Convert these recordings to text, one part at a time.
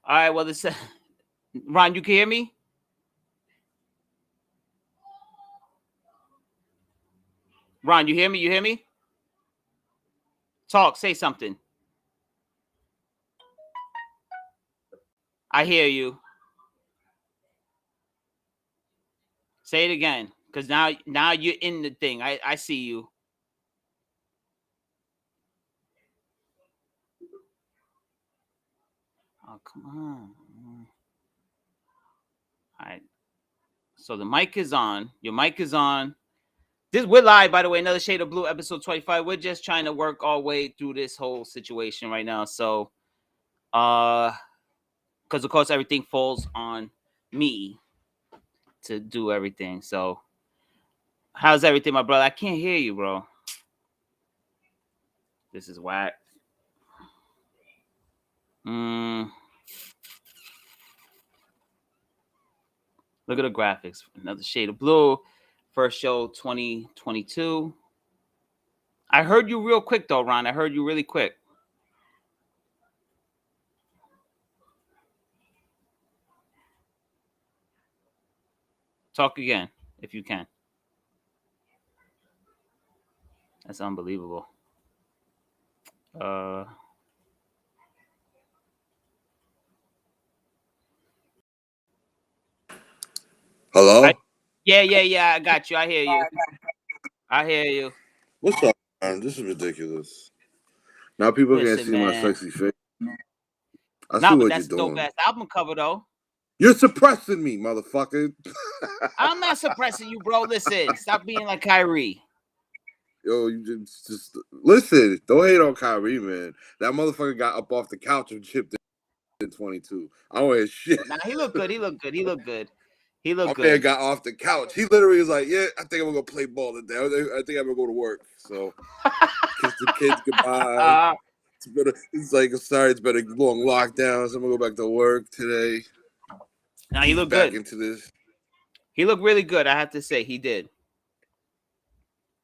All right. Well, this Ron, you can hear me? Ron, you hear me? You hear me? Talk. Say something. I hear you. Say it again, because now you're in the thing. I see you. Oh, come on. All right. So the mic is on. Your mic is on. We're live, by the way. Another Shade of Blue, episode 25. We're just trying to work our way through this whole situation right now. So, because of course everything falls on me to do everything. So, how's everything, my brother? I can't hear you, bro. This is whack. Look at the graphics. Another Shade of Blue. First show 2022. I heard you real quick though, Ron. I heard you really quick. Talk again if you can. That's unbelievable. Hello? Yeah. I got you. I hear you. I hear you. What's up, man? This is ridiculous. Now people can't see my sexy face. I see what you're doing. That's the dope album cover, though. You're suppressing me, motherfucker. I'm not suppressing you, bro. Listen, stop being like Kyrie. Yo, you just listen. Don't hate on Kyrie, man. That motherfucker got up off the couch and chipped in 22. I don't hear shit. Nah, he looked good. He looked good. My man got off the couch. He literally was like, "Yeah, I think I'm gonna go play ball today. I think I'm gonna go to work." So kiss the kids goodbye. It's like, sorry, it's been a long lockdown, so I'm gonna go back to work today. Now he looked back good. Into this. He looked really good. I have to say, he did.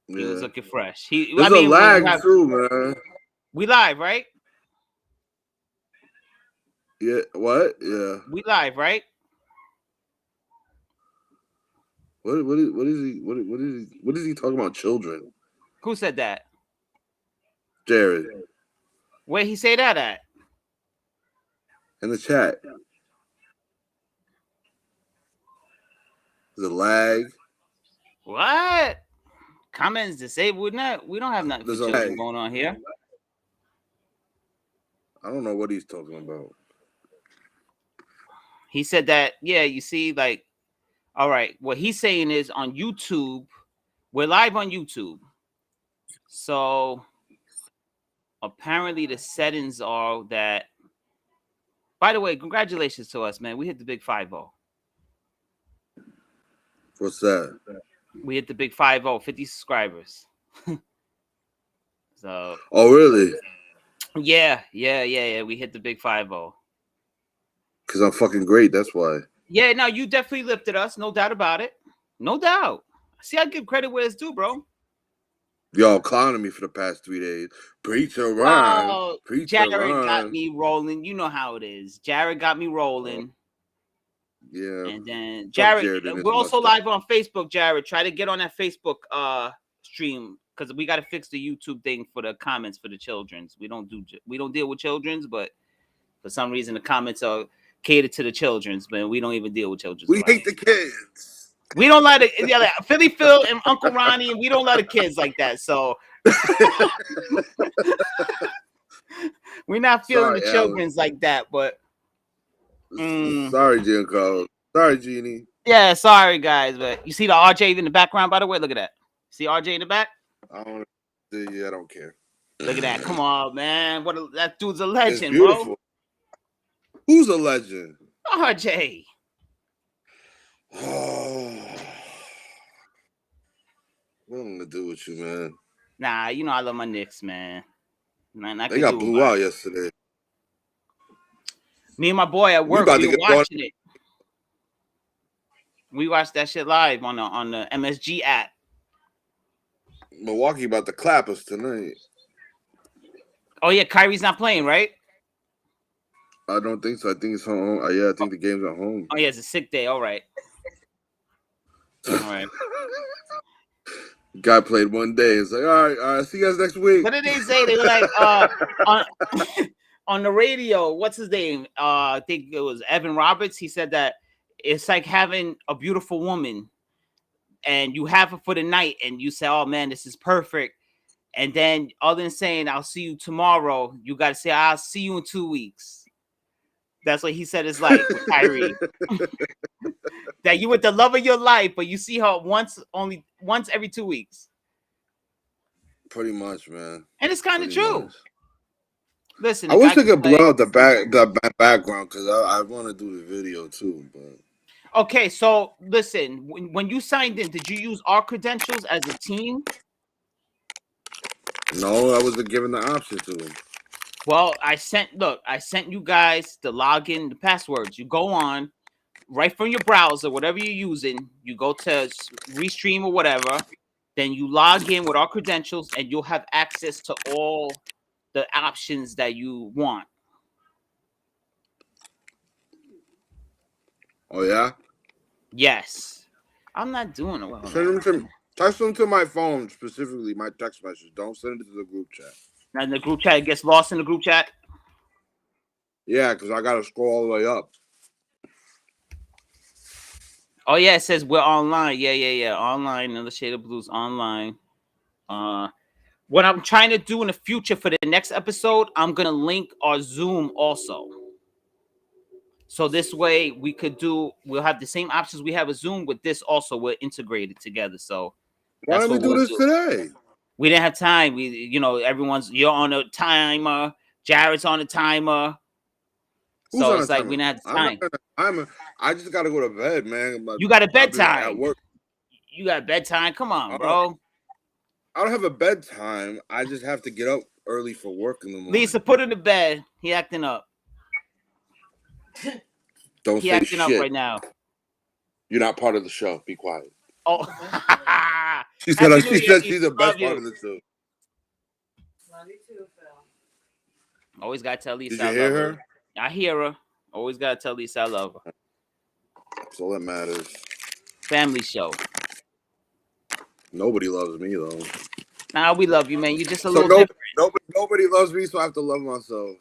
He was looking fresh. There's a lag too, man. We live, right? Yeah. What? Yeah. We live, right? What is he talking about? Children? Who said that? Jared. Where he say that at? In the chat. The lag. What? Comments disabled? We don't have nothing for children going on here. I don't know what he's talking about. He said that, yeah, you see, like, all right, what he's saying is on YouTube, we're live on YouTube. So apparently the settings are that, by the way, congratulations to us, man. We hit the big 5-0. What's that? We hit the big 5-0, 50 subscribers. So. Oh, really? Yeah. We hit the big 5-0. Because I'm fucking great. That's why. Yeah, no, you definitely lifted us. No doubt about it. No doubt. See, I give credit where it's due, bro. Y'all clowning me for the past 3 days. Preacher Ron. Jared got me rolling. You know how it is. Jared got me rolling. Yeah. And then Jared we're also live on Facebook, Jared. Try to get on that Facebook stream because we got to fix the YouTube thing for the comments for the children's. We don't deal with children's, but for some reason the comments are catered to the children's, but we don't even deal with children's. We hate the kids. We don't like it. Yeah, like Philly Phil and Uncle Ronnie, and we don't let the kids like that. So we're not feeling the children's like that. But sorry, Giancarlo. Sorry, Jeannie. Yeah, sorry guys. But you see the RJ in the background, by the way. Look at that. See RJ in the back? I don't care. Look at that. Come on, man. That dude's a legend, bro. Who's a legend? RJ. What am I gonna do with you, man? Nah, you know I love my Knicks, man. They got blew out yesterday. Me and my boy at work, we were watching it. We watched that shit live on the MSG app. Milwaukee about to clap us tonight. Oh yeah, Kyrie's not playing, right? I don't think so. I think it's home. Yeah, I think the game's at home. Oh yeah, it's a sick day. All right. All right. Guy played one day. It's like, all right, see you guys next week. What did they say? They were like, on on the radio. What's his name? I think it was Evan Roberts. He said that it's like having a beautiful woman, and you have her for the night, and you say, "Oh man, this is perfect." And then, other than saying, "I'll see you tomorrow," you got to say, "I'll see you in 2 weeks." That's what he said it's like with Kyrie. That you with the love of your life, but you see her once every 2 weeks. Pretty much, man. And it's kind of true. Much. Listen, I wish I could blow out the background because I want to do the video too. But okay, so listen, when you signed in, did you use our credentials as a team? No, I wasn't given the option to. Well, I sent you guys the login, the passwords. You go on right from your browser, whatever you're using. You go to Restream or whatever. Then you log in with our credentials, and you'll have access to all the options that you want. Oh yeah. Yes. I'm not doing it. Well, text them to my phone specifically, my text message. Don't send it to the group chat. And the group chat gets lost in the group chat. Yeah, because I gotta scroll all the way up. Oh yeah, it says we're online. Yeah. Online. Another Shade of Blues online. What I'm trying to do in the future for the next episode, I'm gonna link our Zoom also. So this way we'll have the same options we have a Zoom with this also. We're integrated together. So why don't we do this today? We didn't have time. You're on a timer. Jared's on a timer. Who's so on it's like we didn't have time. I just gotta go to bed, man. You got a bedtime. At work. You got bedtime. Come on, bro. I don't have a bedtime. I just have to get up early for work in the morning. Lisa, put him to bed. He acting up. Don't he say acting shit. up right now. You're not part of the show. Be quiet. Oh, she said she's the best part of the show. Love you too, Phil. Always gotta tell Lisa. Did you hear her? I hear her. Always gotta tell Lisa I love her. That's all that matters. Family show. Nobody loves me though. Nah, we love you, man. You're just a little different. Nobody loves me, so I have to love myself.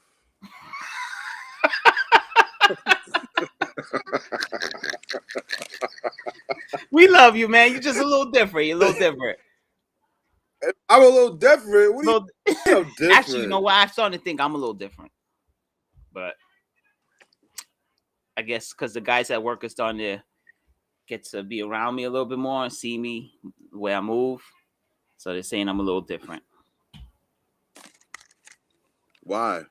We love you, man. You're just a little different. You're a little different. I'm a little different. What are you different? Actually, you know what? I'm starting to think I'm a little different. But I guess because the guys at work are starting to get to be around me a little bit more and see me the way I move. So they're saying I'm a little different. Why?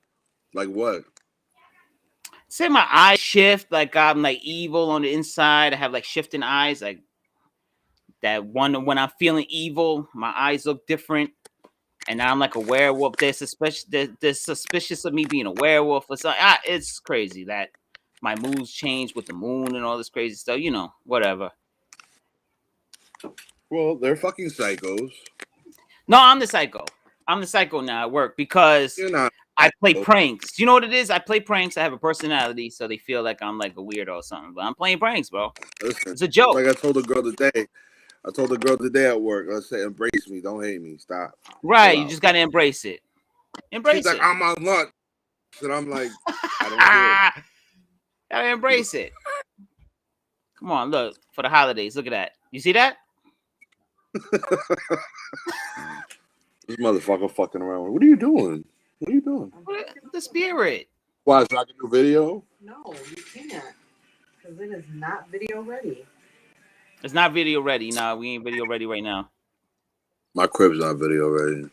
Like what? Say my eyes shift, like I'm like evil on the inside. I have like shifting eyes, like that one when I'm feeling evil, my eyes look different. And now I'm like a werewolf. They're suspicious of me being a werewolf or something. It's crazy that my moods change with the moon and all this crazy stuff. You know, whatever. Well, they're fucking psychos. No, I'm the psycho. I'm the psycho now at work because You're not. I play pranks. You know what it is? I play pranks. I have a personality, so they feel like I'm like a weirdo or something. But I'm playing pranks, bro. Listen, it's a joke. Like I told the girl today. At work. Let's say, embrace me. Don't hate me. Stop. Right. You just gotta embrace it. Embrace She's it. like, I'm on lunch. And I'm like, I don't care. Gotta embrace it. Come on, look for the holidays. Look at that. You see that? This motherfucker fucking around. What are you doing? What are you doing? The spirit. Why? So I can do video? No, you can't. Because it is not video ready. It's not video ready. No, we ain't video ready right now. My crib's not video ready.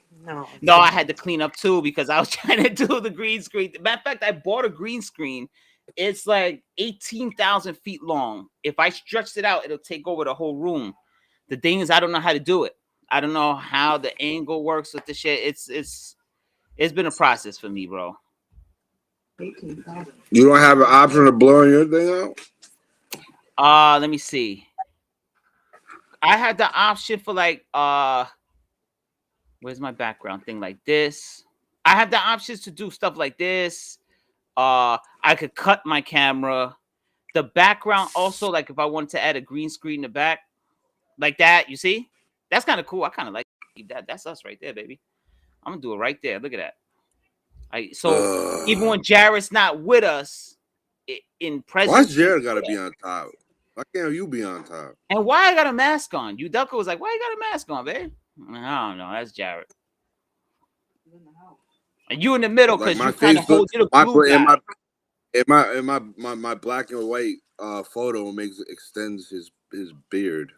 No, I had to clean up too because I was trying to do the green screen. Matter of fact, I bought a green screen. It's like 18,000 feet long. If I stretched it out, it'll take over the whole room. The thing is, I don't know how to do it. I don't know how the angle works with the shit. It's been a process for me, bro. 18,000. You don't have an option of blurring your thing out? Let me see. I had the option for like where's my background thing like this? I have the options to do stuff like this. I could cut my camera. The background also, like if I wanted to add a green screen in the back, like that, you see? That's kind of cool. I kind of like that. That's us right there, baby. I'm gonna do it right there. Look at that. So even when Jared's not with us in presence, why Jared gotta be on top? Why can't you be on top? And why I got a mask on? Udelka was like, why you got a mask on, babe? I don't know. That's Jared. And you in the middle because like you kind of hold your glue guy. My black and white photo extends his beard.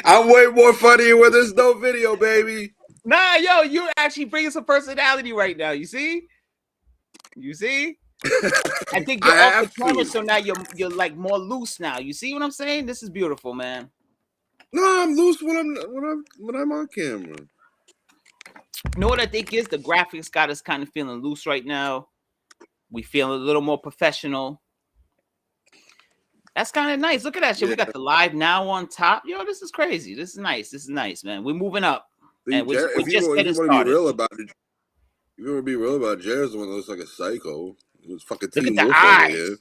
I'm way more funny when there's no video, baby. Nah, yo, you're actually bringing some personality right now. You see? I think you're off the camera, so now you're like more loose now. You see what I'm saying? This is beautiful, man. No, I'm loose when I'm on camera. You know what I think is the graphics got us kind of feeling loose right now. We feel a little more professional. That's kind of nice. Look at that shit. Yeah. We got the live now on top. Yo, this is crazy. This is nice, man. We're moving up. And we're just getting started. Be real about it, you want to be real about it, Jared's the one that looks like a psycho. It was fucking Look at the eyes.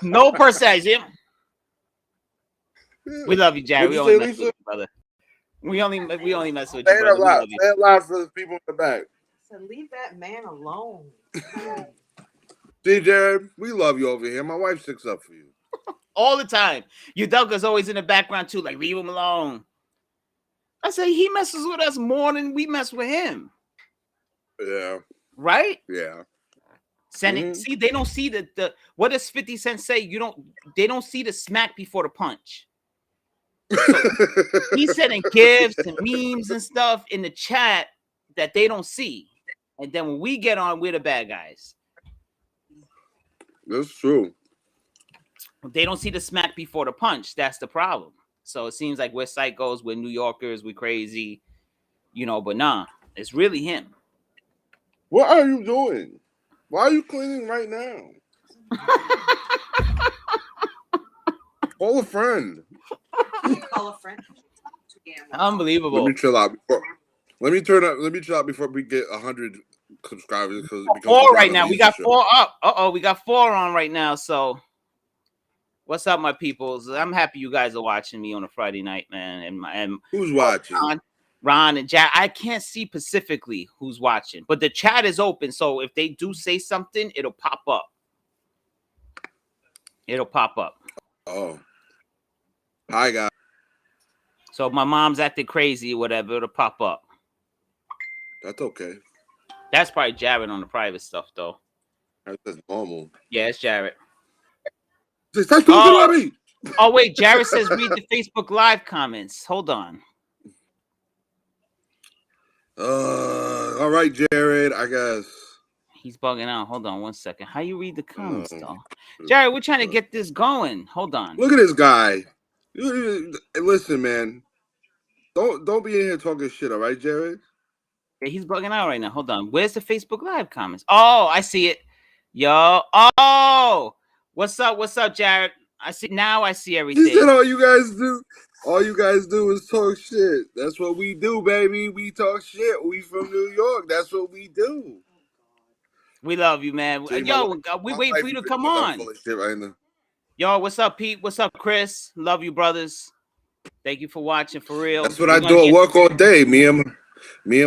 No personality. We love you, Jared. We only mess with you, brother. We only mess with you, brother. Say it loud for the people in the back. So leave that man alone. See, Jared, we love you over here. My wife sticks up for you. All the time. Udelka's always in the background, too. Like, leave him alone. I say, he messes with us more than we mess with him. Yeah. Right? Yeah. See, they don't see the what does 50 Cent say? They don't see the smack before the punch. So he's sending gifs and memes and stuff in the chat that they don't see. And then when we get on, we're the bad guys. That's true. They don't see the smack before the punch. That's the problem. So it seems like we're psychos, we're New Yorkers, we're crazy, but nah, it's really him. What are you doing? Why are you cleaning right now? Call a friend. Call a friend. Unbelievable. Let me chill out before we get 100 subscribers. Four right now. We got 4 up. We got 4 on right now. So what's up, my peoples? I'm happy you guys are watching me on a Friday night, man. And who's watching? Ron and Jack. I can't see specifically who's watching, but the chat is open. So if they do say something, it'll pop up. Oh. Hi, guys. So if my mom's acting crazy or whatever, it'll pop up. That's okay. That's probably Jared on the private stuff, though. That's normal. Yeah, it's Jared. Stop talking about me. Oh, wait. Jared says read the Facebook Live comments. Hold on. All right, Jared, I guess. He's bugging out. Hold on 1 second. How you read the comments, though? Jared, we're trying to get this going. Hold on. Look at this guy. Listen, man. Don't be in here talking shit, all right, Jared? He's bugging out right now. Hold on. Where's the Facebook Live comments? Oh, I see it. Yo. Oh. What's up, Jared? I see everything. He said all you guys do is talk shit. That's what we do, baby. We talk shit. We from New York. That's what we do. We love you, man. Yo, we wait for you to come on. Yo, what's up, Pete? What's up, Chris? Love you, brothers. Thank you for watching, for real. That's what I do at work all day. Me and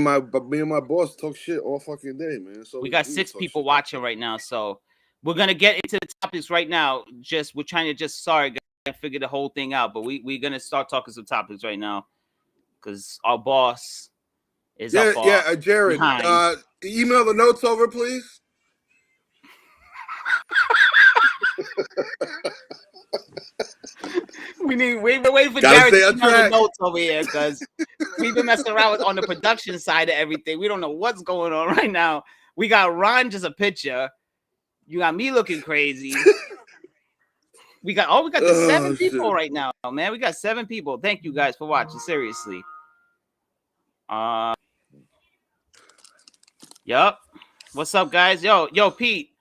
my boss talk shit all fucking day, man. So we got 6 people watching right now, so we're gonna get into the topics right now. We're trying to figure the whole thing out, but we're gonna start talking some topics right now because our boss is Jared. Email the notes over, please. We're waiting for Jared to email the notes over here because we've been messing around on the production side of everything. We don't know what's going on right now. We got Ron just a picture. You got me looking crazy. We got the 7 people right now, man. We got 7 people. Thank you guys for watching. Seriously. Yup. What's up, guys? Yo, Pete.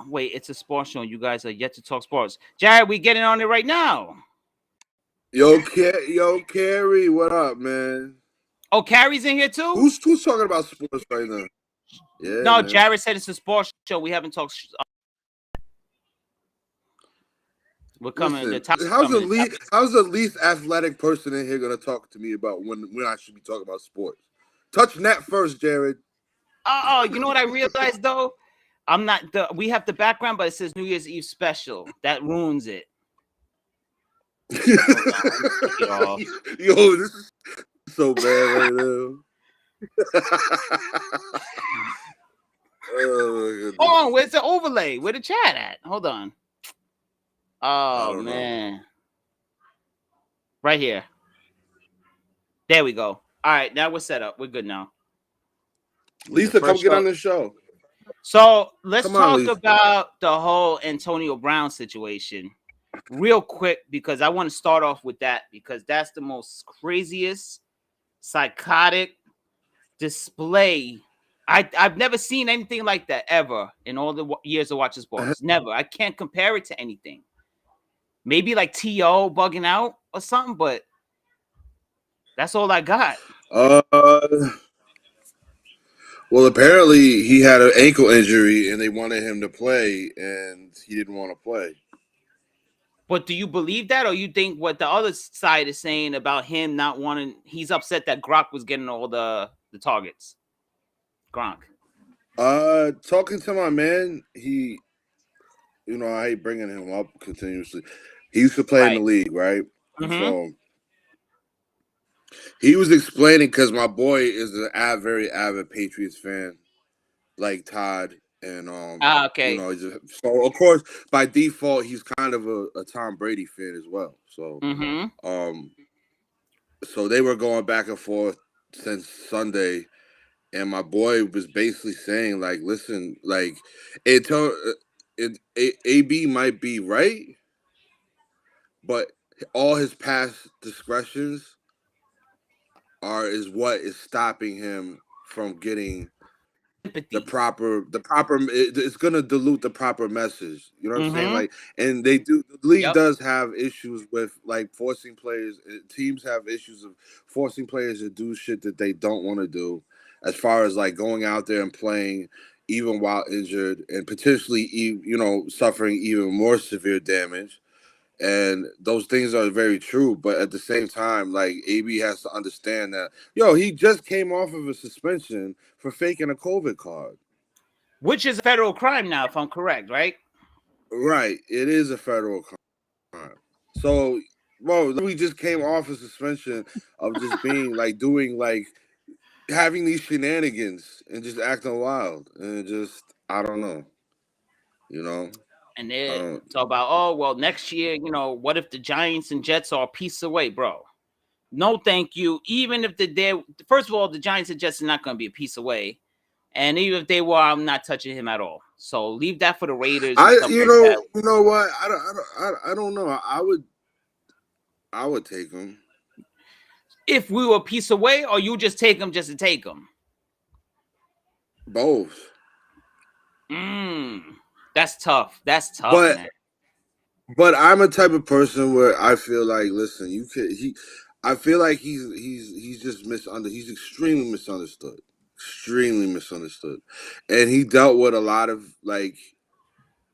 Wait, it's a sports show. You guys are yet to talk sports. Jared, we getting on it right now. Yo, Carrie, what up, man? Oh, Carrie's in here too. Who's talking about sports right now? Yeah, No, man. Jared said it's a sports show. We haven't talked. We're coming. Listen, The how's the least athletic person in here gonna talk to me about when I should be talking about sports? Touch net first, Jared. Oh, you know what I realized though? I'm not the. We have the background, but it says New Year's Eve special. That ruins it. Yo, this is so bad right now. Oh, hold on, where's the overlay? Where the chat at? Hold on. Oh man, right here. There we go. All right, now we're set up. We're good now. Lisa, come get on the show. So let's talk about the whole Antonio Brown situation real quick, because I want to start off with that, because that's the most craziest, psychotic display. I've never seen anything like that ever in all the years of watching sports. Never. I can't compare it to anything. Maybe like T.O. bugging out or something, but that's all I got. Well, apparently he had an ankle injury and they wanted him to play, and he didn't want to play. But do you believe that, or you think what the other side is saying about him not wanting? He's upset that Gronk was getting all the targets. Gronk. Talking to my man, I hate bringing him up continuously. He used to play in the league, right? Mm-hmm. So he was explaining, because my boy is a very avid Patriots fan, like Todd, and okay. So of course by default he's kind of a Tom Brady fan as well. So so they were going back and forth since Sunday, and my boy was basically saying, like, listen, like, AB might be right, but all his past discretions is what is stopping him from getting the proper. It's gonna dilute the proper message. You know what I'm saying? Like, and the league does have issues with, like, forcing players. Teams have issues of forcing players to do shit that they don't want to do, as far as like going out there and playing even while injured and potentially suffering even more severe damage. And those things are very true, but at the same time, like, AB has to understand that, he just came off of a suspension for faking a COVID card, which is a federal crime now, if I'm correct, right? Right, it is a federal crime. So, we just came off a suspension of just being like having these shenanigans and just acting wild, and I don't know, And then talk about, next year, what if the Giants and Jets are a piece away, bro? No, thank you. Even if first of all, the Giants and Jets are not going to be a piece away, and even if they were, I'm not touching him at all. So leave that for the Raiders. You know what? I don't know. I would take him if we were a piece away, or you just take him just to take him. Both. That's tough. Man. But I'm a type of person where I feel like, listen, I feel like he's just misunderstood. He's extremely misunderstood. And he dealt with a lot of, like,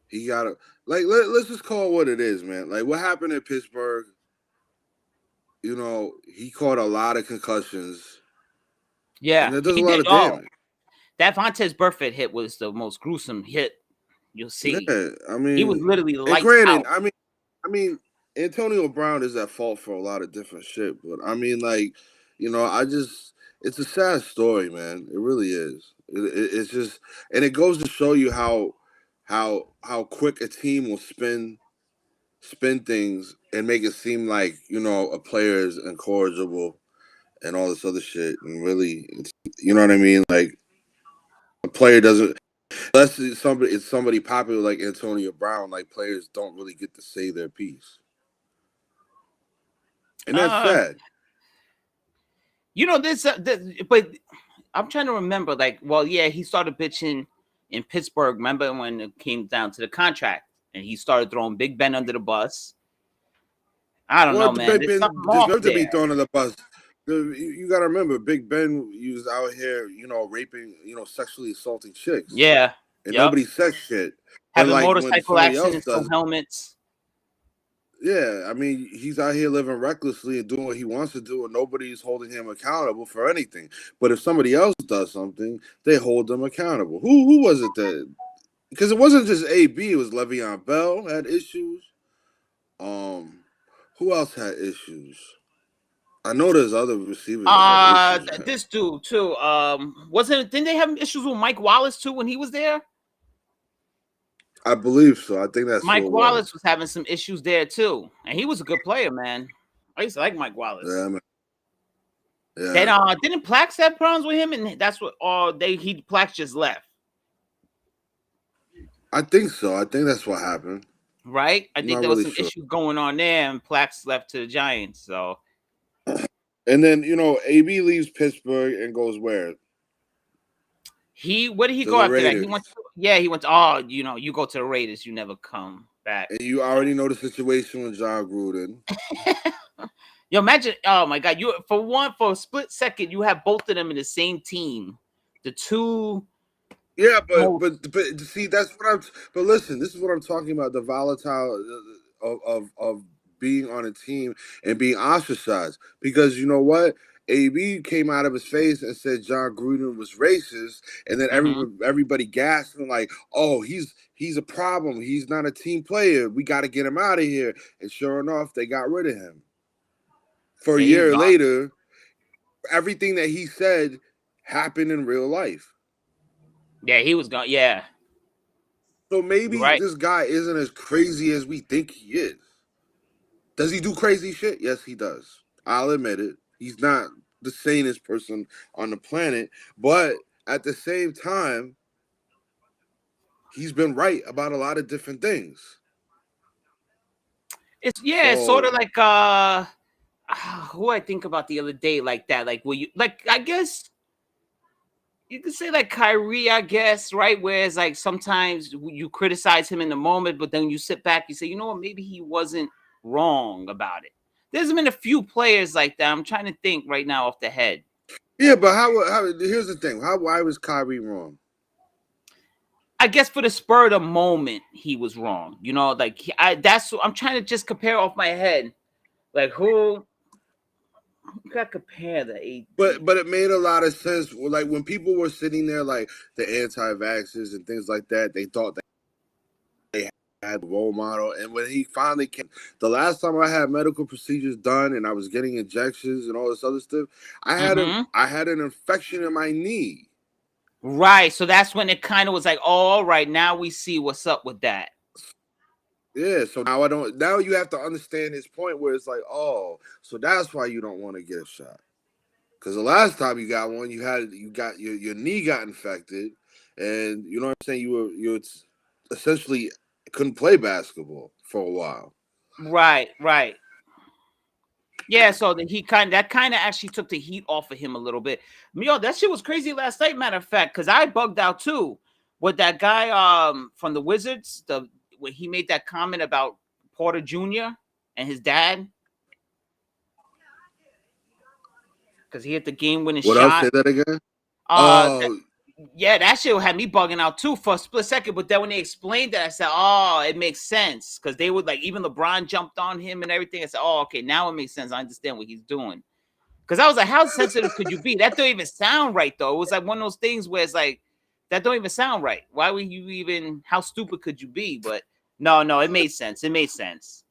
he got to, like, let's just call it what it is, man. Like, what happened in Pittsburgh, he caught a lot of concussions. Yeah. And it does a lot of damage. That Vontaze Burfict hit was the most gruesome hit you'll see. Yeah, I mean, he was literally lights granted, out. I mean, Antonio Brown is at fault for a lot of different shit, but I mean, like, it's a sad story, man. It really is. It's just, and it goes to show you how quick a team will spin things and make it seem like, a player is incorrigible and all this other shit, and really, it's, you know what I mean? Like, a player doesn't. Unless it's somebody popular like Antonio Brown, like, players don't really get to say their piece. And that's sad. But I'm trying to remember, like, he started bitching in Pittsburgh. Remember when it came down to the contract and he started throwing Big Ben under the bus? I don't know, Well, man. Big There's Ben something off deserved to be there. thrown on the bus. You got to remember, Big Ben was out here, raping, sexually assaulting chicks, Yeah. and Yep. nobody said shit. And Having like when motorcycle somebody else accidents, no does, helmets. yeah, I mean, he's out here living recklessly and doing what he wants to do, and nobody's holding him accountable for anything. But if somebody else does something, they hold them accountable. Who was it that? Because it wasn't just AB; it was Le'Veon Bell had issues. Who else had issues? I know there's other receivers that had issues with him. This dude too. Didn't they have issues with Mike Wallace too when he was there? I believe so. I think that's Mike who it Wallace was having some issues there too, and he was a good player, man. I used to like Mike Wallace. Yeah, man. Yeah. Then didn't Plax have problems with him, and that's what Plax just left. I think so. I think that's what happened. Right? I think Not there was really some sure. issues going on there, and Plax left to the Giants. So, and then AB leaves Pittsburgh and goes where? Where did he go after that? He went. He went. You go to the Raiders, you never come back. And you already know the situation with John Gruden. Yo, imagine! Oh my God! For a split second, you have both of them in the same team. The two. Yeah, but see, that's what I'm. But listen, this is what I'm talking about: the volatile of being on a team and being ostracized. Because you know what, AB came out of his face and said John Gruden was racist, and then everybody gasped and like, oh, he's a problem. He's not a team player. We got to get him out of here. And sure enough, they got rid of him. For a year later, everything that he said happened in real life. Yeah, he was gone. Yeah. So maybe this guy isn't as crazy as we think he is. Does he do crazy shit? Yes, he does. I'll admit it. He's not the sanest person on the planet, but at the same time, he's been right about a lot of different things. It's sort of like who I think about the other day like that. Like, I guess you could say like Kyrie, I guess, right? Whereas like sometimes you criticize him in the moment, but then you sit back, you say, you know what, maybe he wasn't wrong about it. There's been a few players like that. I'm trying to think right now off the head. Yeah, but how here's the thing. Why was Kyrie wrong? I guess for the spur of the moment, he was wrong. Like I'm trying to just compare off my head. Like who you gotta compare the eight. But it made a lot of sense. Like when people were sitting there, like the anti-vaxxers and things like that, they thought that they had a role model. And when he finally came, the last time I had medical procedures done and I was getting injections and all this other stuff, I had an infection in my knee. Right. So that's when it kind of was like, oh, all right, now we see what's up with that. Yeah, so now you have to understand his point where it's like, oh, so that's why you don't want to get a shot. Because the last time you got one, your knee got infected, and you know what I'm saying, you essentially couldn't play basketball for a while. Right. Yeah, so that kind of actually took the heat off of him a little bit. Yo, that shit was crazy last night, matter of fact, because I bugged out too with that guy from the Wizards, when he made that comment about Porter Jr. and his dad. Because he hit the game-winning shot. What else? Say that again? That shit had me bugging out too for a split second. But then when they explained that, I said, oh, it makes sense. Because they would even LeBron jumped on him and everything. I said, oh, okay, now it makes sense. I understand what he's doing. Because I was like, how sensitive could you be? That don't even sound right, though. It was like one of those things where it's like, that don't even sound right. Why would you even, how stupid could you be? But no, it made sense. It made sense.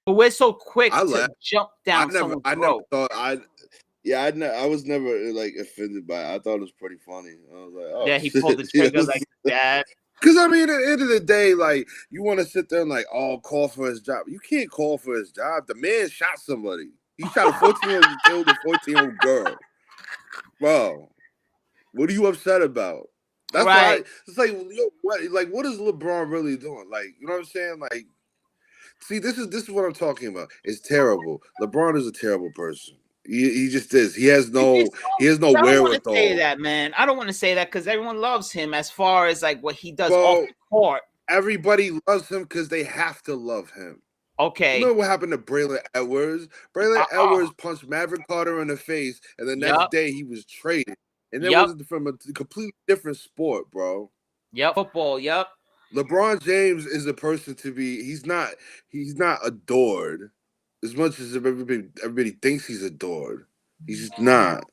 But we're so quick to jump down someone's throat. I was never offended by it. I thought it was pretty funny. I was like, oh, yeah, he pulled the trigger like that. Because I mean, at the end of the day, you want to sit there and call for his job. You can't call for his job. The man shot somebody. He shot a 14-year-old and killed a 14-year-old girl. Bro, what are you upset about? That's why it's what is LeBron really doing? You know what I'm saying? See, this is what I'm talking about. It's terrible. LeBron is a terrible person. He just is. He has no wherewithal. I don't want to say that, man. I don't want to say that because everyone loves him as far as what he does off the court. Everybody loves him because they have to love him. Okay. You know what happened to Braylon Edwards? Braylon Edwards punched Maverick Carter in the face, and the next day he was traded. And that was from a completely different sport, bro. Yep, football. Yep. LeBron James is a person to be. He's not adored as much as everybody thinks he's adored. He's just not.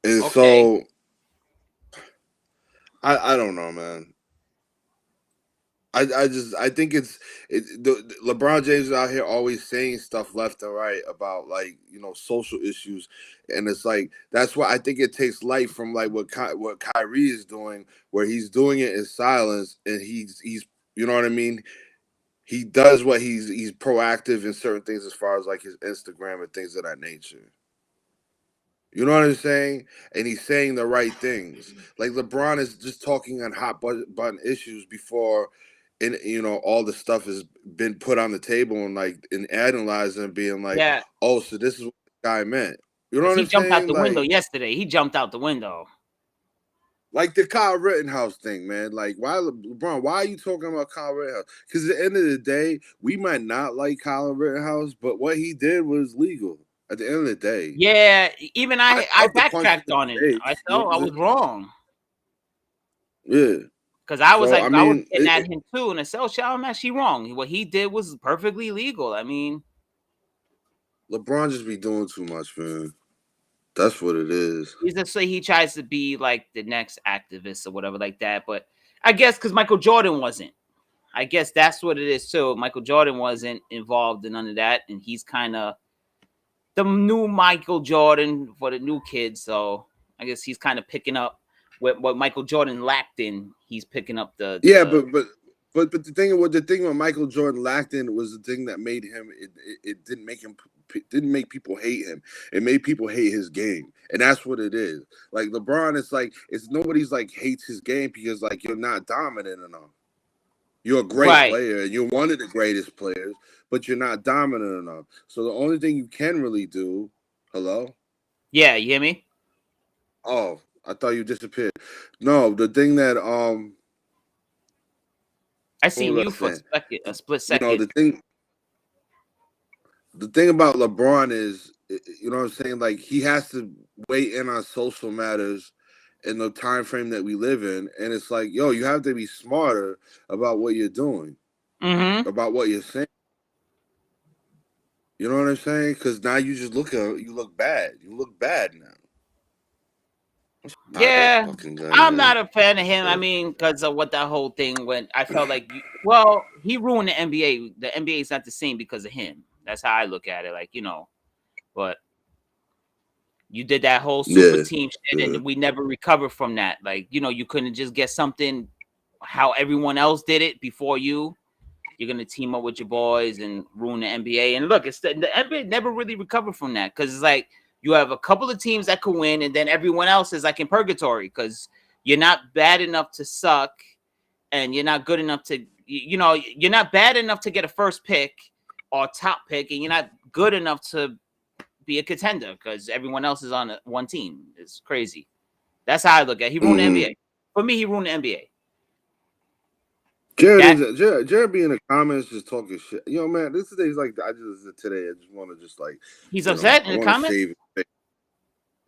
And so, I don't know, man. I think LeBron James is out here always saying stuff left and right about, like, you know, social issues, and it's like that's why I think it takes light from like what Kyrie is doing, where he's doing it in silence, and he's you know what I mean. He does what he's proactive in certain things as far as like his Instagram and things of that nature. You know what I'm saying? And he's saying the right things. Like LeBron is just talking on hot button issues before, and you know, all the stuff has been put on the table and like and analyzing and being like, oh, so this is what the guy meant. You know what I'm saying? He jumped out the window yesterday. He jumped out the window. Like the Kyle Rittenhouse thing, man. Like, why, LeBron? Why are you talking about Kyle Rittenhouse? Because at the end of the day, we might not like Kyle Rittenhouse, but what he did was legal. At the end of the day, yeah. Even I backtracked on it. I thought I was wrong. Yeah, because I was I was getting at him too, and I said, "Oh, I'm actually wrong. What he did was perfectly legal." I mean, LeBron just be doing too much, man. That's what it is. He's just say he tries to be like the next activist or whatever like that. But I guess because Michael Jordan wasn't. I guess that's what it is too. Michael Jordan wasn't involved in none of that, and he's kind of the new Michael Jordan for the new kids. So I guess he's kind of picking up what Michael Jordan lacked in. He's picking up the But the thing what Michael Jordan lacked in was the thing that made him it didn't make people hate him. It made people hate his game, and that's what it is. Like LeBron, it's nobody's like hates his game because like you're not dominant enough. You're a great player, and you're one of the greatest players, but you're not dominant enough. So the only thing you can really do, hello? Yeah, you hear me? Oh, I thought you disappeared. No, the thing that I seen you for a split second. You know, the thing about LeBron is, you know what I'm saying? Like, he has to weigh in on social matters in the time frame that we live in. And it's like, yo, you have to be smarter about what you're doing, about what you're saying. You know what I'm saying? Because now you just look bad. You look bad now. Yeah, I'm not a fan of him. I mean, because of what that whole thing went. I felt like, he ruined the NBA. The NBA is not the same because of him. That's how I look at it. Like, you know, but you did that whole super team shit, and we never recovered from that. Like, you know, you couldn't just get something how everyone else did it before you. You're gonna team up with your boys and ruin the NBA. And look, the NBA never really recovered from that because it's like you have a couple of teams that could win, and then everyone else is like in purgatory because you're not bad enough to suck, and you're not good enough to, you know, you're not bad enough to get a first pick or top pick, and you're not good enough to be a contender because everyone else is on one team. It's crazy. That's how I look at it. He ruined the NBA. For me, he ruined the NBA. Jared be in the comments just talking shit. You know, man, this is like I just want to just like he's upset in the comments.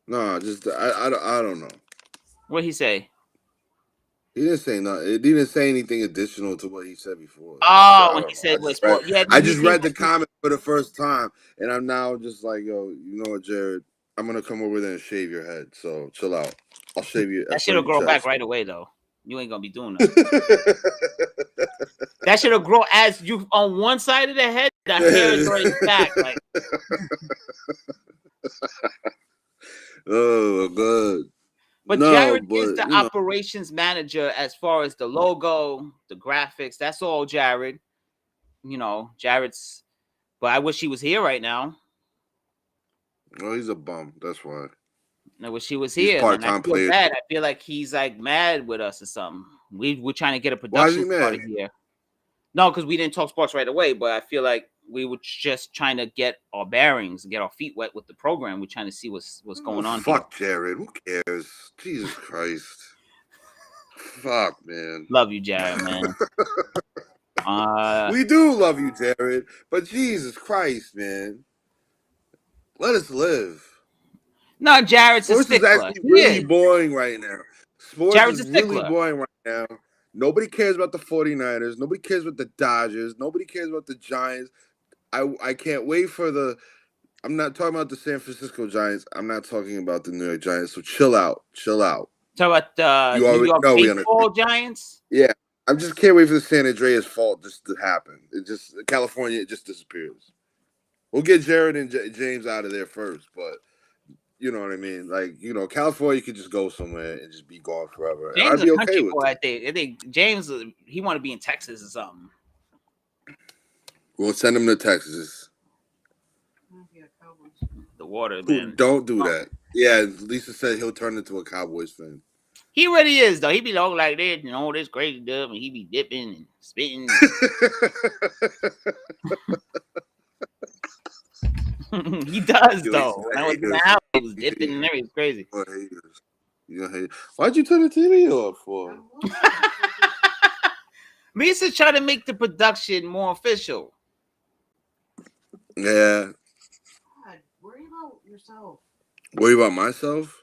No, just I don't know. What'd he say? He didn't say nothing. He didn't say anything additional to what he said before. Oh, when he said I just read the comment for the first time, and I'm now just like, yo, you know what, Jared? I'm gonna come over there and shave your head. So chill out. I'll shave you. That shit'll grow back right away, though. You ain't gonna be doing that. That shit'll grow as you on one side of the head. That hair is already back. Like, oh, good. But Jared is the operations manager as far as the logo, the graphics. That's all Jared. You know, Jared's. But I wish he was here right now. Oh, he's a bum. That's why. I wish he was here. And I feel bad. I feel like he's like mad with us or something. We're trying to get a production started here. No, because we didn't talk sports right away. But I feel like we were just trying to get our bearings, get our feet wet with the program. We're trying to see what's going on. Fuck Jared. Who cares? Jesus Christ. Fuck, man. Love you, Jared, man. We do love you, Jared. But Jesus Christ, man. Let us live. No, Jared's a Sports is stickler. actually He really is. boring right now. Sports Jared's is a really stickler. boring right now. Nobody cares about the 49ers. Nobody cares about the Dodgers. Nobody cares about the Giants. I can't wait for the. I'm not talking about the San Francisco Giants. I'm not talking about the New York Giants. So chill out. Chill out. So about the You New already York know we baseball understand. Giants. Yeah. I just can't wait for the San Andreas fault just to happen. It just California, it just disappears. We'll get Jared and James out of there first, but you know what I mean. Like California could just go somewhere and just be gone forever, and James I'd is a be okay country with boy. it. I think James he want to be in Texas or something. We'll send him to Texas. The water, man. Don't do that. Yeah, Lisa said he'll turn into a Cowboys fan. He really is though. He be looking like this, this crazy stuff, and he be dipping and spitting. He does though. When I was in the house, he was dipping and everything. It's crazy. Why'd you turn the TV off for? Misa's trying to make the production more official. Yeah. God, worry about yourself. Worry about myself?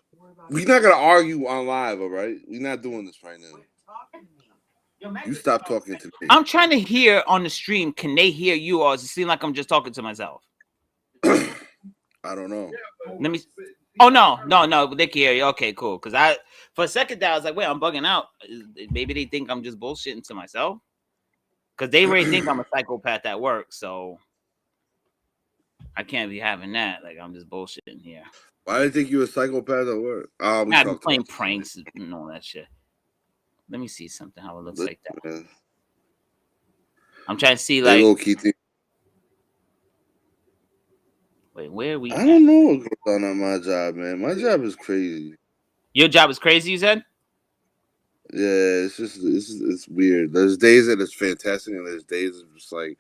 We're not gonna argue on live, all right? We're not doing this right now. You stop talking to me. I'm trying to hear on the stream. Can they hear you, or does it seem like I'm just talking to myself? I don't know. Let me. Oh no, they can hear you. Okay, cool. Because for a second there, I was like, wait, I'm bugging out. Maybe they think I'm just bullshitting to myself. Because they already think I'm a psychopath at work, so I can't be having that. Like I'm just bullshitting here. Why do you think you a psychopath at work? I've been playing pranks and all that shit. Let me see something how it looks like that. Man. I'm trying to see like. Wait, where are we? I don't know what's going on my job, man. My job is crazy. Your job is crazy, you said? Yeah, it's weird. There's days that it's fantastic, and there's days it's just like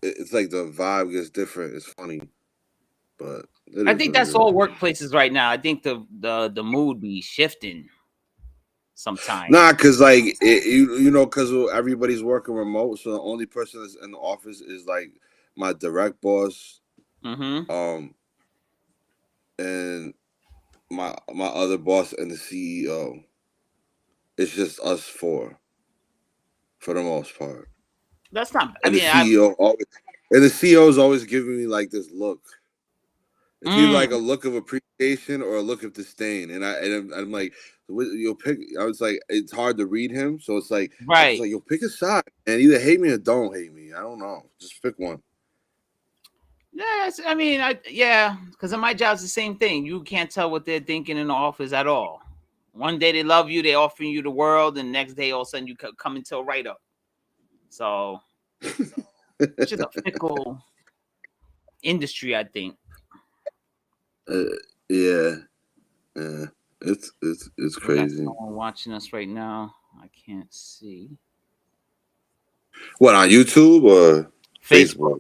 it's like the vibe gets different. It's funny, but I think that's all workplaces right now. I think the mood be shifting sometimes. Nah, cause like cause everybody's working remote, so the only person that's in the office is like my direct boss, and my other boss and the CEO. It's just us four, for the most part. That's not. And the CEO is always giving me like this look. It's either like a look of appreciation or a look of disdain, and I'm like, you'll pick. I was like, it's hard to read him, so it's like, right. It's like you'll pick a side, and either hate me or don't hate me. I don't know, just pick one. Yes, I mean, because in my job's the same thing. You can't tell what they're thinking in the office at all. One day they love you, they offering you the world, and the next day all of a sudden you come into a write up. So it's just a fickle industry, I think. Yeah, it's crazy. Someone watching us right now, I can't see. What, on YouTube or Facebook?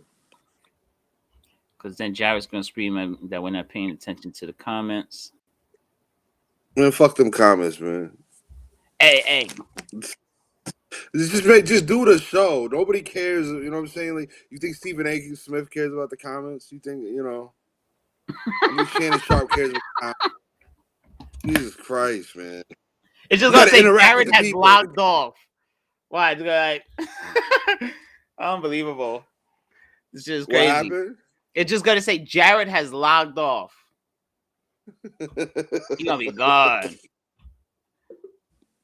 Because then Jared's gonna scream that we're not paying attention to the comments. Man, fuck them comments, man. Hey. Just do the show. Nobody cares. You know what I'm saying? Like, you think Stephen A. Smith cares about the comments? You think, I think Shannon Sharp cares about the comments. Jesus Christ, man. It's just gonna say Jared has logged off. Why? Like, unbelievable. It's just crazy. What happened? It's just gonna say Jared has logged off. He's gonna be gone.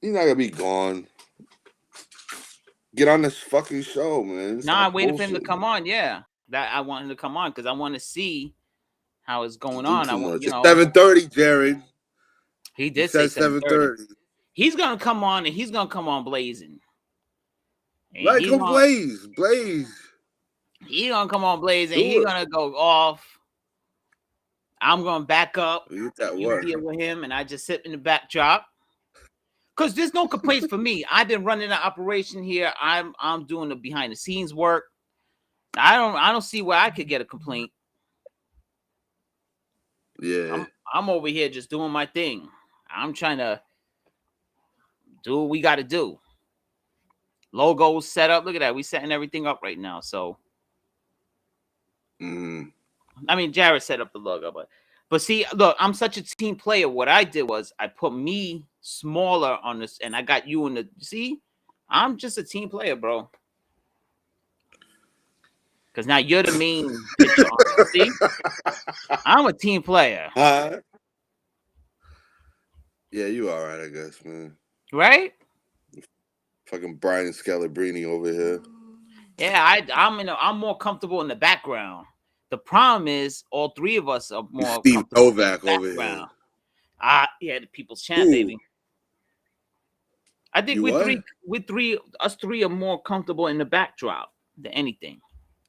He's not gonna be gone. Get on this fucking show, man. I'm waiting for him to come on. Yeah, that I want him to come on because I want to see how it's going on. I want, 7:30, Jared. He did say 7:30. He's gonna come on and he's gonna come on blazing. Like him, Blaze. He's gonna come on blazing. He's gonna go off. I'm gonna back up. You deal with him, and I just sit in the backdrop. Because there's no complaints for me. I've been running the operation here. I'm doing the behind the scenes work. I don't see where I could get a complaint. Yeah. I'm over here just doing my thing. I'm trying to do what we got to do. Logos set up. Look at that. We setting everything up right now. So I mean, Jared set up the logo, but see, look, I'm such a team player. What I did was I put me smaller on this, and I got you in the. See, I'm just a team player, bro. Because now you're the main picture on it. See, I'm a team player. Yeah, you all right, I guess, man. Right? Fucking Brian Scalabrine over here. Yeah, I'm more comfortable in the background. The problem is all three of us are more Steve comfortable Novak in the over here. background. Yeah, the people's champ, Ooh. baby. I think You us three are more comfortable in the backdrop than anything.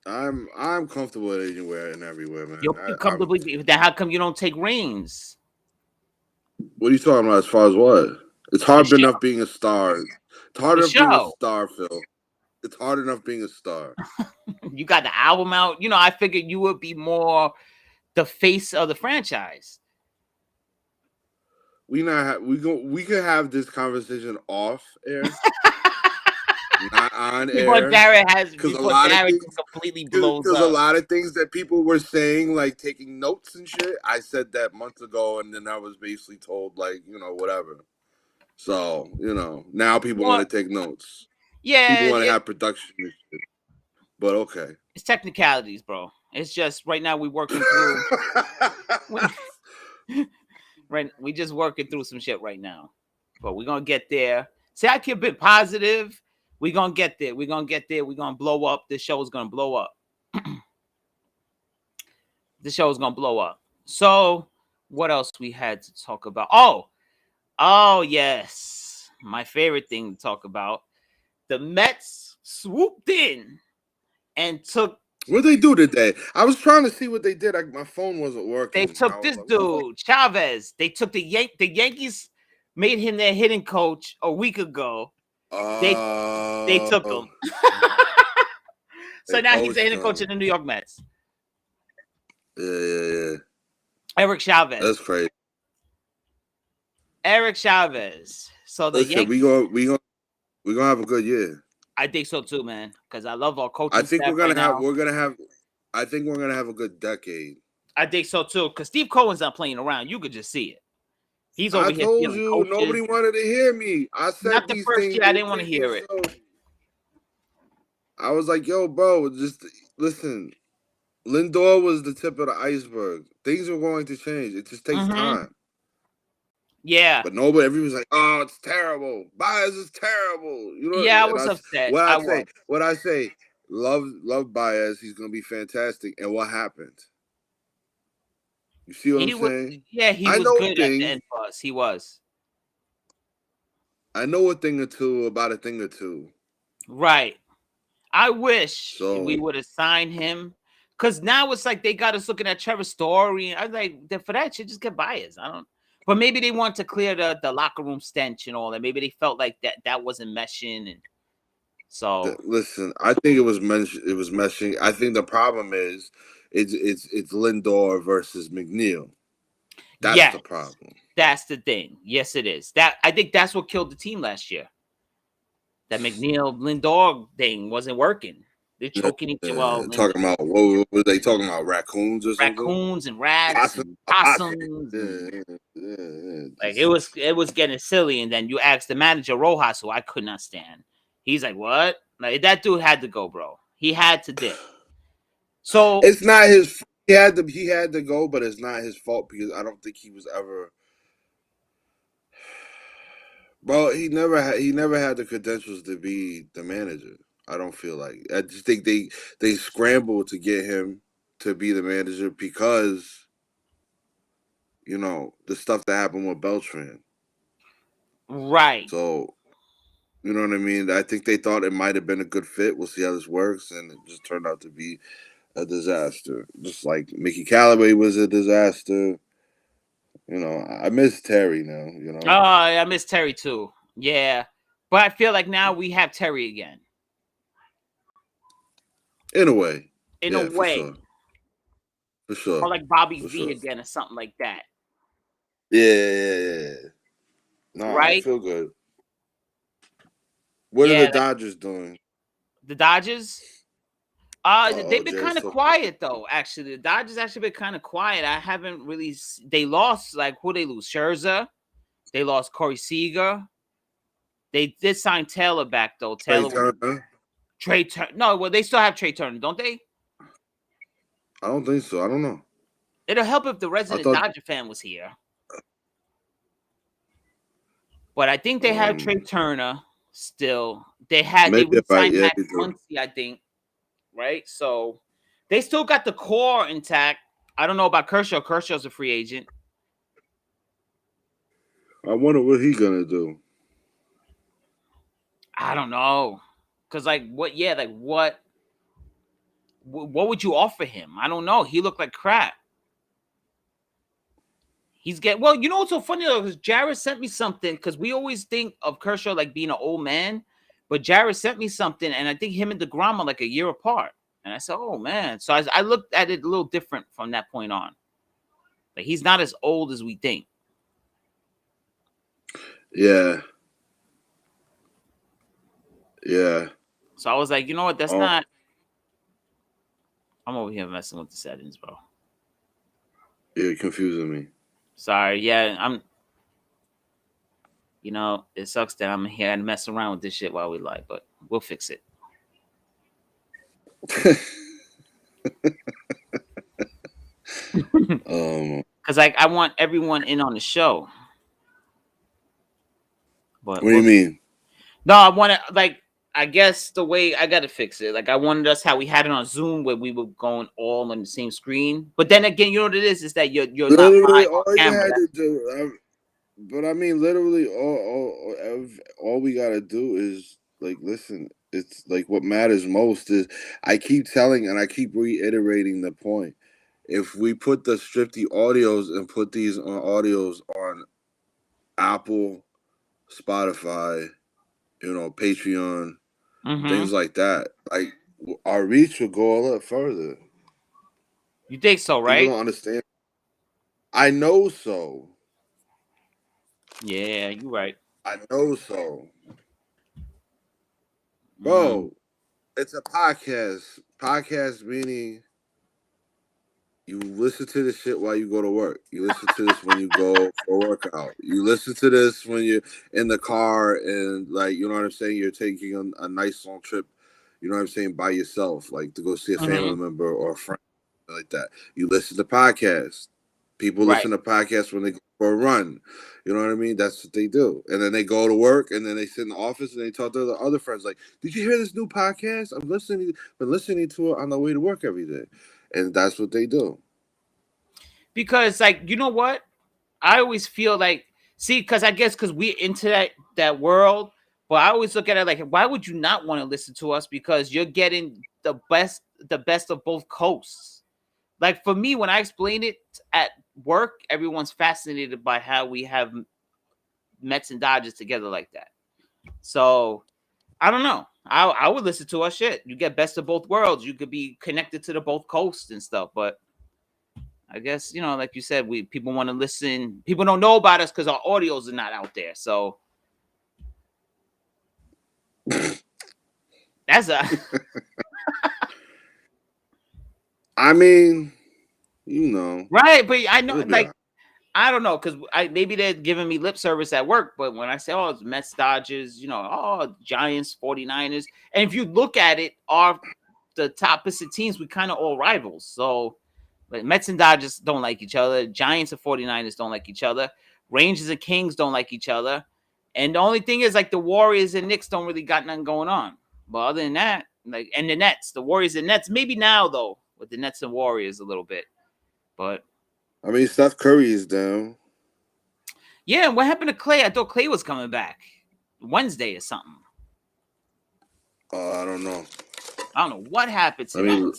I'm comfortable anywhere and everywhere, man. You're comfortably. Then how come you don't take reins? What are you talking about? As far as what? It's hard enough being a star. It's hard enough being a star, Phil. It's hard enough being a star. You got the album out. You know, I figured you would be more the face of the franchise. We could have this conversation off air. Not on air. But Jared has because a lot of things completely blows up. Because a lot of things that people were saying, like taking notes and shit, I said that months ago, and then I was basically told, like, whatever. So, now people want to take notes. Yeah, people want to have production and shit. But okay, it's technicalities, bro. It's just right now we working through. Right, we just working through some shit right now, but we're gonna get there. See, I keep a bit positive. We're gonna get there. We're gonna get there. We're gonna blow up. This show is gonna blow up. This show is gonna blow up. So, what else we had to talk about? Oh, yes, my favorite thing to talk about. The Mets swooped in and took. What did they do today? I was trying to see what they did. My phone wasn't working. They took this dude, Chavez. They took the Yankees, made him their hitting coach a week ago. They took him. So now he's the hitting coach of the New York Mets. Yeah. Eric Chavez. That's crazy. Eric Chavez. So the Yankees, we gonna have a good year. I think so too, man. Because I love our coaching. I think staff I think we're gonna have a good decade. I think so too. Because Steve Cohen's not playing around. You could just see it. He's over here. I told you nobody wanted to hear me. I said not the first year. I didn't want to hear it. I was like, "Yo, bro, just listen." Lindor was the tip of the iceberg. Things are going to change. It just takes time. Yeah. But everybody's like, "Oh, it's terrible. Baez is terrible." Yeah, I was upset. What I say, love Baez. He's gonna be fantastic. And what happened? You see what I'm saying? Yeah, he was good at the end for us. He was. I know a thing or two about a thing or two. Right. I wish we would have signed him. Because now it's like they got us looking at Trevor Story. I was like, for that shit, just get Baez. But maybe they want to clear the locker room stench and all that. Maybe they felt like that wasn't meshing. And so listen, I think it was meshing. I think the problem is it's Lindor versus McNeil. That's the problem. That's the thing. Yes, it is. I think that's what killed the team last year. That McNeil Lindor thing wasn't working. They're choking each other. Talking about what were they talking about? Raccoons or something? Raccoons and rats and possums. Like it was getting silly. And then you asked the manager Rojas, who I could not stand. He's like, "What?" Like that dude had to go, bro. He had to dip. So it's not his. He had to go, but it's not his fault because I don't think he was ever. Bro, he never had the credentials to be the manager. I don't feel like. I just think they scrambled to get him to be the manager because, the stuff that happened with Beltran. Right. So, you know what I mean? I think they thought it might have been a good fit. We'll see how this works. And it just turned out to be a disaster. Just like Mickey Callaway was a disaster. I miss Terry now, Oh, I miss Terry too. Yeah. But I feel like now we have Terry again. In a way. In a way. For sure. Or like Bobby V again or something like that. Yeah. No, right? I feel good. What are Yeah, the Dodgers doing? the Dodgers. They've been Jared's kind of talking. quiet though. Actually, the Dodgers actually been kind of quiet. I haven't really. They lost like who they lose? Scherzer. They lost Corey Seager. They did sign Taylor back though. Trey Taylor, Turner? Trey Turner. No, well they still have Trey Turner, don't they? I don't think so. I don't know. It'll help if the I resident thought Dodger fan was here. But I think they have Trey Turner still. They maybe right. re-signed Yeah, Max they do. Muncy, I think. Right? So they still got the core intact. I don't know about Kershaw. Kershaw's a free agent. I wonder what he's gonna do. I don't know. Cause like what? Yeah, like what would you offer him? I don't know. He looked like crap. Well, you know what's so funny though? Because Jared sent me something because we always think of Kershaw like being an old man, but Jared sent me something, and I think him and DeGrom are like a year apart. And I said, "Oh man!" So I looked at it a little different from that point on. Like he's not as old as we think. Yeah. Yeah. So I was like, you know what? That's not. I'm over here messing with the settings, bro. You're confusing me. Sorry. Yeah, I'm. You know, it sucks that I'm here and mess around with this shit while we live, but we'll fix it. Because like I want everyone in on the show. But what do you mean? No, I want to like. I guess the way I got to fix it. Like I wanted us how we had it on Zoom where we were going all on the same screen. But then again, you know what it is that you're not Literally, live on all you camera. had to do. But I mean, literally, all we gotta do is like listen. It's like what matters most is I keep telling and I keep reiterating the point. If we put the stricty audios and put these audios on Apple, Spotify, Patreon, things like that, like our reach will go a lot further. You think so, right? People don't understand. I know so. Yeah, you're right. I know so. Bro, it's a podcast. Podcast meaning you listen to this shit while you go to work. You listen to this when you go for a workout. You listen to this when you're in the car and like, you know what I'm saying? You're taking a nice long trip, you know what I'm saying, by yourself, like to go see a family member or a friend like that. You listen to podcasts. People listen to podcasts when they go for a run. You know what I mean? That's what they do. And then they go to work and then they sit in the office and they talk to their other friends like, did you hear this new podcast? Been listening to it on the way to work every day. And that's what they do. Because like, you know what? I always feel like, because I guess because we're into that world, but I always look at it like, why would you not want to listen to us? Because you're getting the best of both coasts. Like for me, when I explain it at work, everyone's fascinated by how we have Mets and Dodgers together like that. So I don't know. I would listen to our shit. You get best of both worlds. You could be connected to the both coasts and stuff. But I guess, like you said, people want to listen. People don't know about us because our audios are not out there. So that's I mean, right, but I know, like, I don't know, because maybe they're giving me lip service at work, but when I say, oh, it's Mets, Dodgers, Giants, 49ers, and if you look at it, the top opposite teams, we kind of all rivals. So, like, Mets and Dodgers don't like each other. Giants and 49ers don't like each other. Rangers and Kings don't like each other. And the only thing is, like, the Warriors and Knicks don't really got nothing going on. But other than that, like, and the Nets, the Warriors and Nets, maybe now, though, with the Nets and Warriors a little bit. But I mean, Steph Curry is down. Yeah, and what happened to Clay? I thought Clay was coming back Wednesday or something. I don't know. I don't know what happened to him.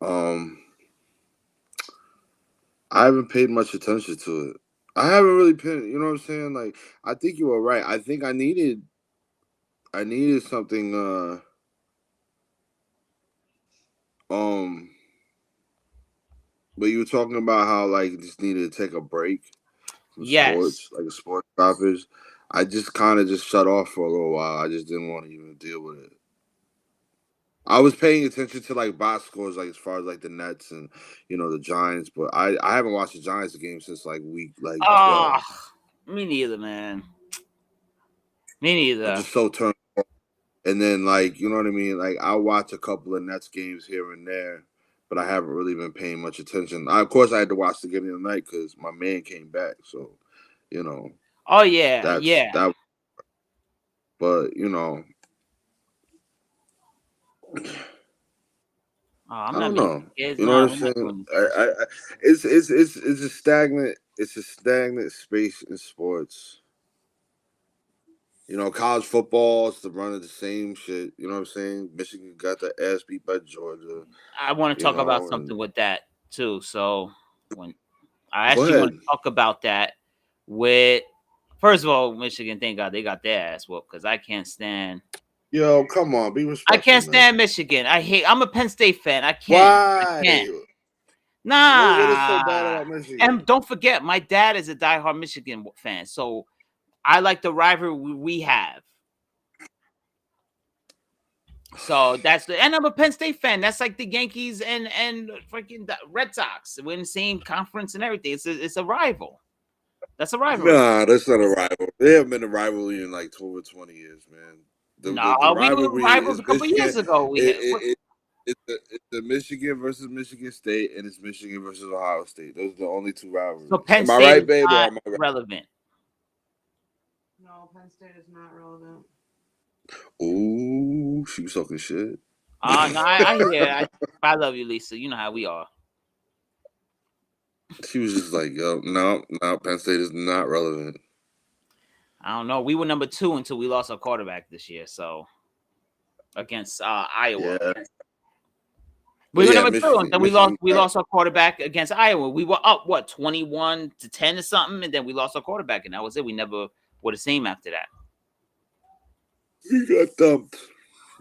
I haven't paid much attention to it. I haven't really paid, you know what I'm saying? Like, I think you were right. I think I needed something, but you were talking about how, like, you just needed to take a break from sports, like a sports stoppage. I just kind of just shut off for a little while. I just didn't want to even deal with it. I was paying attention to like box scores, like as far as like the Nets and the Giants, but I haven't watched the Giants game since like week like 12. Me neither, man. Me I'm neither. just so turned off. And then like you know what I mean. Like I'll watch a couple of Nets games here and there, but I haven't really been paying much attention. Of course, I had to watch the game of the night because my man came back, so Oh yeah, that's yeah. that. But I'm I not don't being know. kids. You know Nah, what I'm we're not saying? doing this. It's a stagnant space in sports. College football is the run of the same shit. You know what I'm saying? Michigan got the ass beat by Georgia. I want to talk about something And with that too. So when I go actually want ahead. to talk about that with, first of all, Michigan, thank God they got their ass whooped because I can't stand. Yo, come on, be respectful. I can't man. stand Michigan. I'm a Penn State fan. I can't. Why? I can't. Nah. What is so bad about Michigan? And don't forget, my dad is a diehard Michigan fan, so I like the rivalry we have. So and I'm a Penn State fan. That's like the Yankees and freaking Red Sox. We're in the same conference and everything. It's a rival. That's a rivalry. Nah, that's not a rival. They haven't been a rivalry in like over 20 years, man. The We were rivals a couple years ago. It's the Michigan versus Michigan State, and it's Michigan versus Ohio State. Those are the only two rivalries. So Penn Am State I right, babe? Or am I right? relevant? No, Penn State is not relevant. Ooh, she was talking shit. No, I hear. I love you, Lisa. You know how we are. She was just like, yo, no, Penn State is not relevant. I don't know. We were number 2 until we lost our quarterback this year. So against Iowa. Yeah. We were number 2, and then we lost our quarterback against Iowa. We were up 21-10 or something, and then we lost our quarterback, and that was it. We never were the same after that. We got dumped.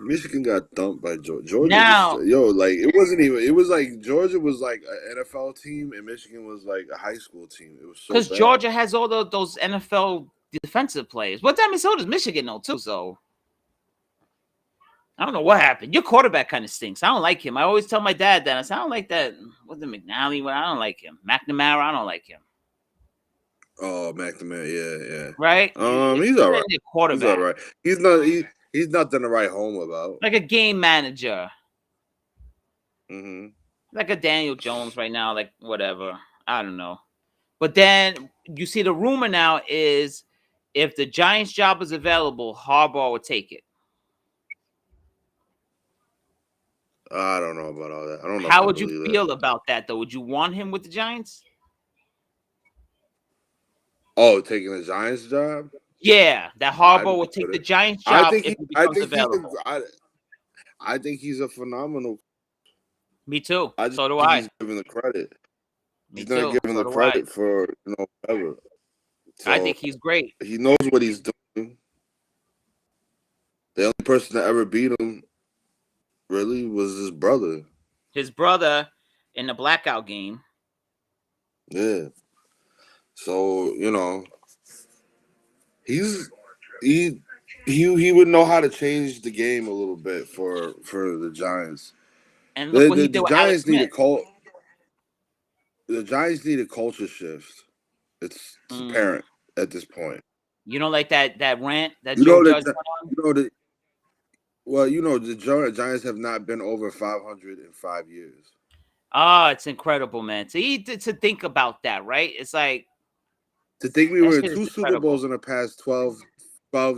Michigan got dumped by Georgia. It wasn't even. It was like Georgia was like an NFL team, and Michigan was like a high school team. It was so because bad. Georgia has all those NFL defensive players. But that means so does Michigan though too. So I don't know what happened. Your quarterback kind of stinks. I don't like him. I always tell my dad that. I say I don't like that. What's the McNally? I don't like him. McNamara. I don't like him. Oh, McNamara, yeah. Right? He's all right. Quarterback. He's all right. He's nothing to write home about. Like a game manager. Mm-hmm. Like a Daniel Jones right now. Like whatever. I don't know. But then you see the rumor now is if the Giants job is available, Harbaugh would take it. I don't know about all that. I don't know. How would you feel about that though? Would you want him with the Giants? Oh, taking the Giants job? Yeah, that Harbaugh would take the Giants job if it becomes available. I think he's a phenomenal. Me too. So do I. He's giving the credit. He's not giving the credit for whatever. So I think he's great. He knows what he's doing. The only person that ever beat him really was his brother. His brother in the blackout game. Yeah. So, he would know how to change the game a little bit for the Giants. And look what he did with Alex Smith. The Giants need a culture shift. It's apparent at this point. You don't like that rant that Joe Judge went on? The Giants have not been over 500 in 5 years. Oh, it's incredible, man. To think about that, right? It's like to think we were in 2 Super Bowls in the past 12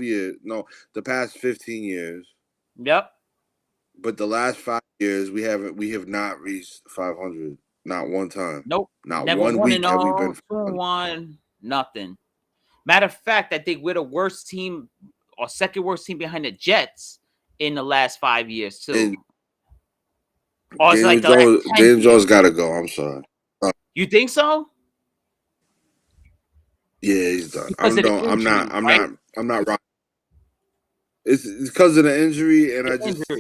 years. No, the past 15 years. Yep. But the last 5 years, we have not reached 500. Not one time. Nope. Not never 1 week have we been 2-1, nothing. Matter of fact, I think we're the worst team or second worst team behind the Jets in the last 5 years too. James Jones got to go. I'm sorry. You think so? Yeah, he's done. I'm not wrong. It's because of the injury, and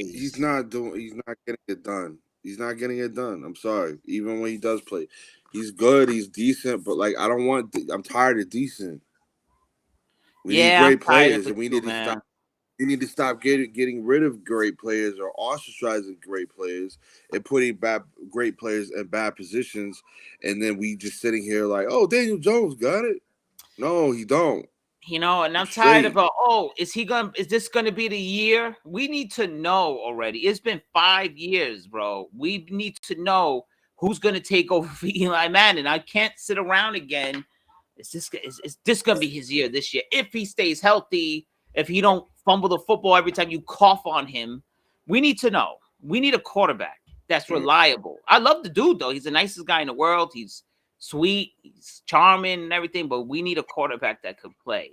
he's not getting it done. He's not getting it done. I'm sorry. Even when he does play, he's good. He's decent, but I'm tired of decent. We need I'm great tired of players, it and we too, need to man. stop. We need to stop getting rid of great players or ostracizing great players and putting bad great players in bad positions, and then we just sitting here like, oh, Daniel Jones got it. No, he don't. You know, and I'm tired of Straight. is this gonna be the year? We need to know already. It's been 5 years, bro. We need to know who's gonna take over for Eli Manning. I can't sit around again. Is this gonna be his year this year? If he stays healthy, if he don't fumble the football every time you cough on him, we need to know. We need a quarterback that's reliable. I love the dude though. He's the nicest guy in the world. He's sweet, he's charming and everything, but we need a quarterback that could play.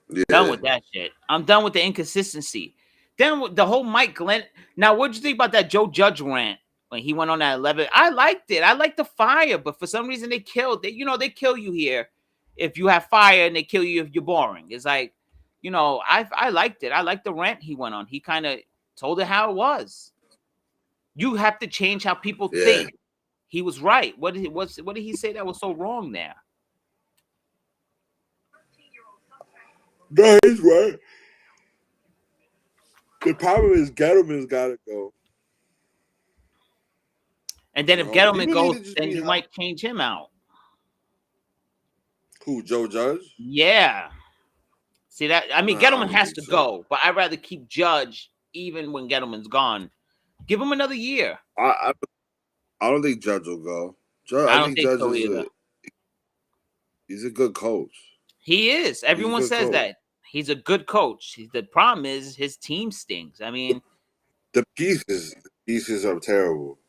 Yeah. Done with that shit. I'm done with the inconsistency. Then with the whole Mike Glenn. Now, what'd you think about that Joe Judge rant when he went on that 11? I liked it. I liked the fire, but for some reason they killed it. You know, they kill you here if you have fire, and they kill you if you're boring. It's like, you know, I liked it. I liked the rant he went on. He kind of told it how it was. You have to change how people think. He was right. What did he say that was so wrong there? No, he's right. The problem is Gettleman's got to go. And then if No, Gettleman people need to goes, just then be you held- might change him out. Who, Joe Judge? Yeah. See that? I mean, Nah, I Gettleman don't has think to so. go, but I'd rather keep Judge even when Gettleman's gone. Give him another year. I don't think Judge will go. I I don't think think Judge so is either. he's a good coach. He is. Everyone good says coach. that. He's a good coach. The problem is his team stinks. I mean, The pieces are terrible.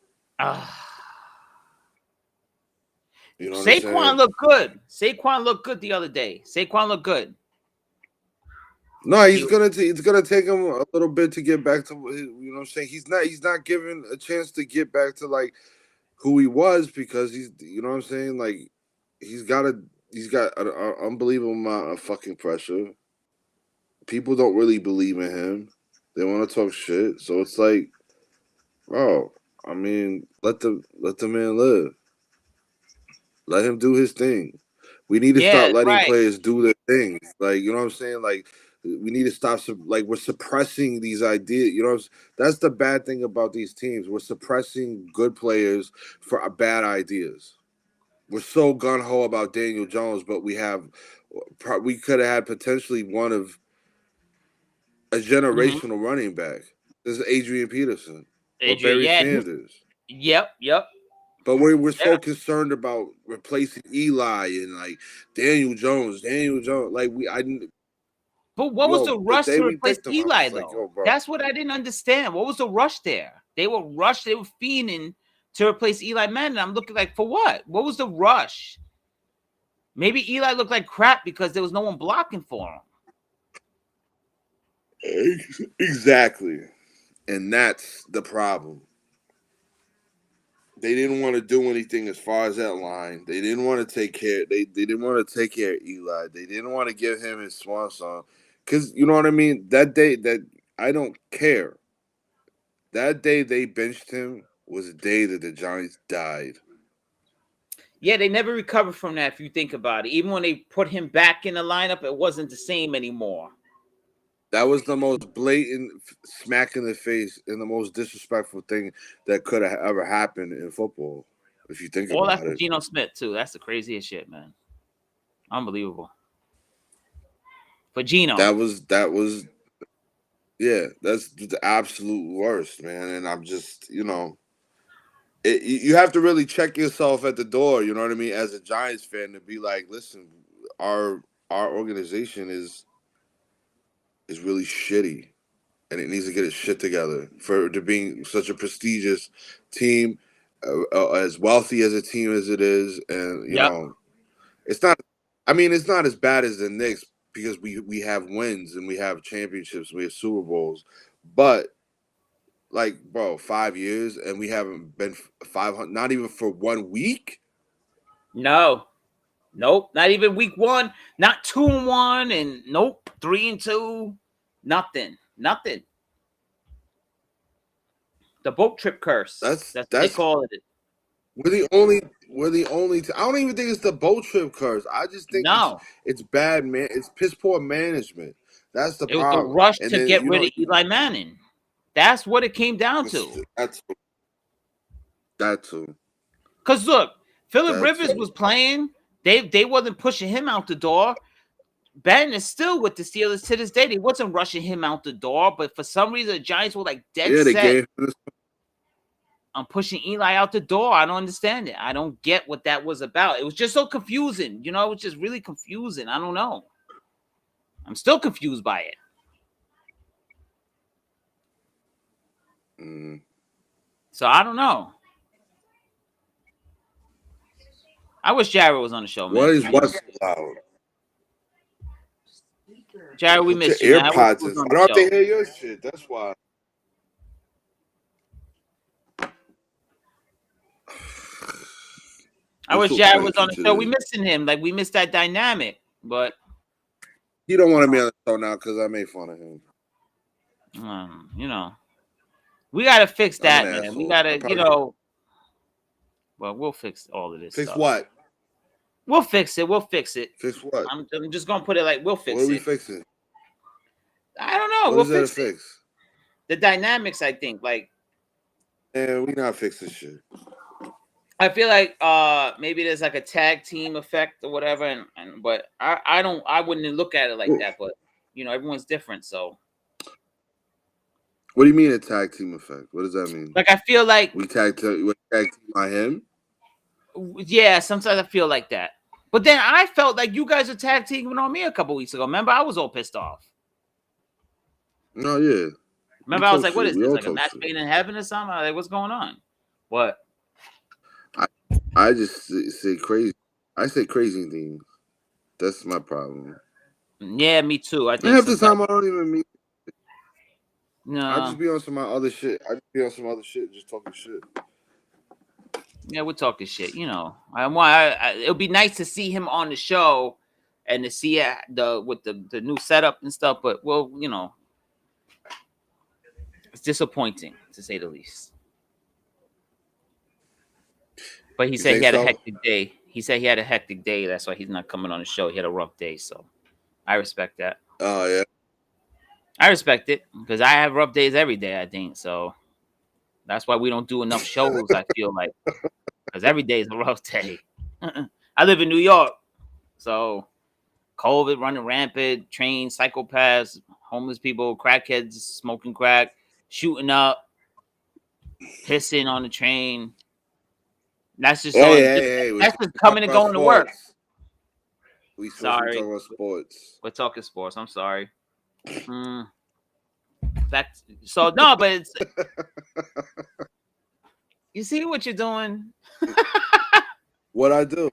You know what I'm Saquon saying? looked good. Saquon looked good the other day. Saquon looked good. No, it's gonna take him a little bit to get back to you know what I'm saying. He's not given a chance to get back to like who he was because he's you know what I'm saying. Like he's got an unbelievable amount of fucking pressure. People don't really believe in him. They want to talk shit. So it's like, bro. I mean, let the man live. Let him do his thing. We need to Yeah, stop letting right. players do their things. Like, you know what I'm saying? Like, we need to stop. Like, we're suppressing these ideas. You know, that's the bad thing about these teams. We're suppressing good players for bad ideas. We're so gun ho about Daniel Jones, but we could have had potentially one of a generational running back. This is Adrian Peterson or Barry Sanders. Yep. But we're so concerned about replacing Eli and like Daniel Jones. Like But what was the rush to we replace picked him. Eli, Like, though? bro. That's what I didn't understand. What was the rush there? They were rushed. They were fiending to replace Eli Manning. I'm looking like, for what? What was the rush? Maybe Eli looked like crap because there was no one blocking for him. Exactly. And that's the problem. They didn't want to do anything as far as that line. They didn't want to take care. They didn't want to take care of Eli. They didn't want to give him his swan song. Because, you know what I mean? That day, I don't care. That day they benched him was the day that the Giants died. Yeah, they never recovered from that if you think about it. Even when they put him back in the lineup, it wasn't the same anymore. That was the most blatant smack in the face and the most disrespectful thing that could have ever happened in football, if you think about that's it. Geno Smith, too. That's the craziest shit, man. Unbelievable. For Geno. That was yeah, that's the absolute worst, man. And I'm just, you know, you have to really check yourself at the door, you know what I mean, as a Giants fan, to be like, listen, our organization is really shitty. And it needs to get its shit together for it to being such a prestigious team, as wealthy as a team as it is, and you know, it's not. I mean, it's not as bad as the Knicks because we have wins and we have championships, we have Super Bowls, but like, bro, 5 years and we haven't been 500, not even for 1 week. No. Nope, not even week 1, not 2-1, and nope, 3-2, nothing. The boat trip curse. That's what they call it. We're the only. I don't even think it's the boat trip curse. I just think No, it's bad, man. It's piss poor management. That's the it was the problem. rush And to then get rid of Eli Manning. That's what it came down to. That too. Cause look, Phillip That Rivers too. was playing. They wasn't pushing him out the door. Ben is still with the Steelers to this day. They wasn't rushing him out the door, but for some reason the Giants were like dead Yeah, they set gave him this. on pushing Eli out the door. I don't understand it. I don't get what that was about. It was just so confusing. You know, it was just really confusing. I don't know. I'm still confused by it. So I don't know. I wish Jared was on the show, man. What is what's loud? Jared, we Put missed your you, man. AirPods in. I don't have to hear your shit. That's why. I wish Jared was on the show. We missing him. Like, we missed that dynamic. But he don't want to be on the show now because I made fun of him. You know, we gotta fix that, man. Asshole. We gotta, you know. Well, we'll fix all of this. Fix stuff. what? We'll fix it. We'll fix it. Fix what? I'm just gonna put it like we'll fix it. What are we fixing? I don't know. What We'll is fix that to it. fix? The dynamics, I think. Like, man, we not fixing shit. I feel like maybe there's like a tag team effect or whatever, but I wouldn't look at it like that. But you know, everyone's different, so. What do you mean a tag team effect? What does that mean? Like, I feel like we tag team by him. Yeah, sometimes I feel like that. But then I felt like you guys were tag teaming on me a couple weeks ago. Remember, I was all pissed off. No, yeah. Remember, I was like, "What is this? Like a match made in heaven or something? Like, what's going on?" What? I just say crazy. I say crazy things. That's my problem. Yeah, me too. I think half the time I don't even mean. No, I just be on some other shit. Just talking shit. Yeah, we're talking shit. You know, it would be nice to see him on the show and to see with the new setup and stuff. But well, you know, it's disappointing to say the least. But he said he had a hectic day. He said he had a hectic day. That's why he's not coming on the show. He had a rough day, so I respect that. Oh yeah, I respect it because I have rough days every day. I think so. That's why we don't do enough shows. I feel like because every day is a rough day. I live in New York, so COVID running rampant, trains, psychopaths, homeless people, crackheads smoking crack, shooting up, pissing on the train. That's just that's just coming and going to work. We talking about sports. We're talking sports. I'm sorry. That's so no, but it's you see what you're doing. What I do?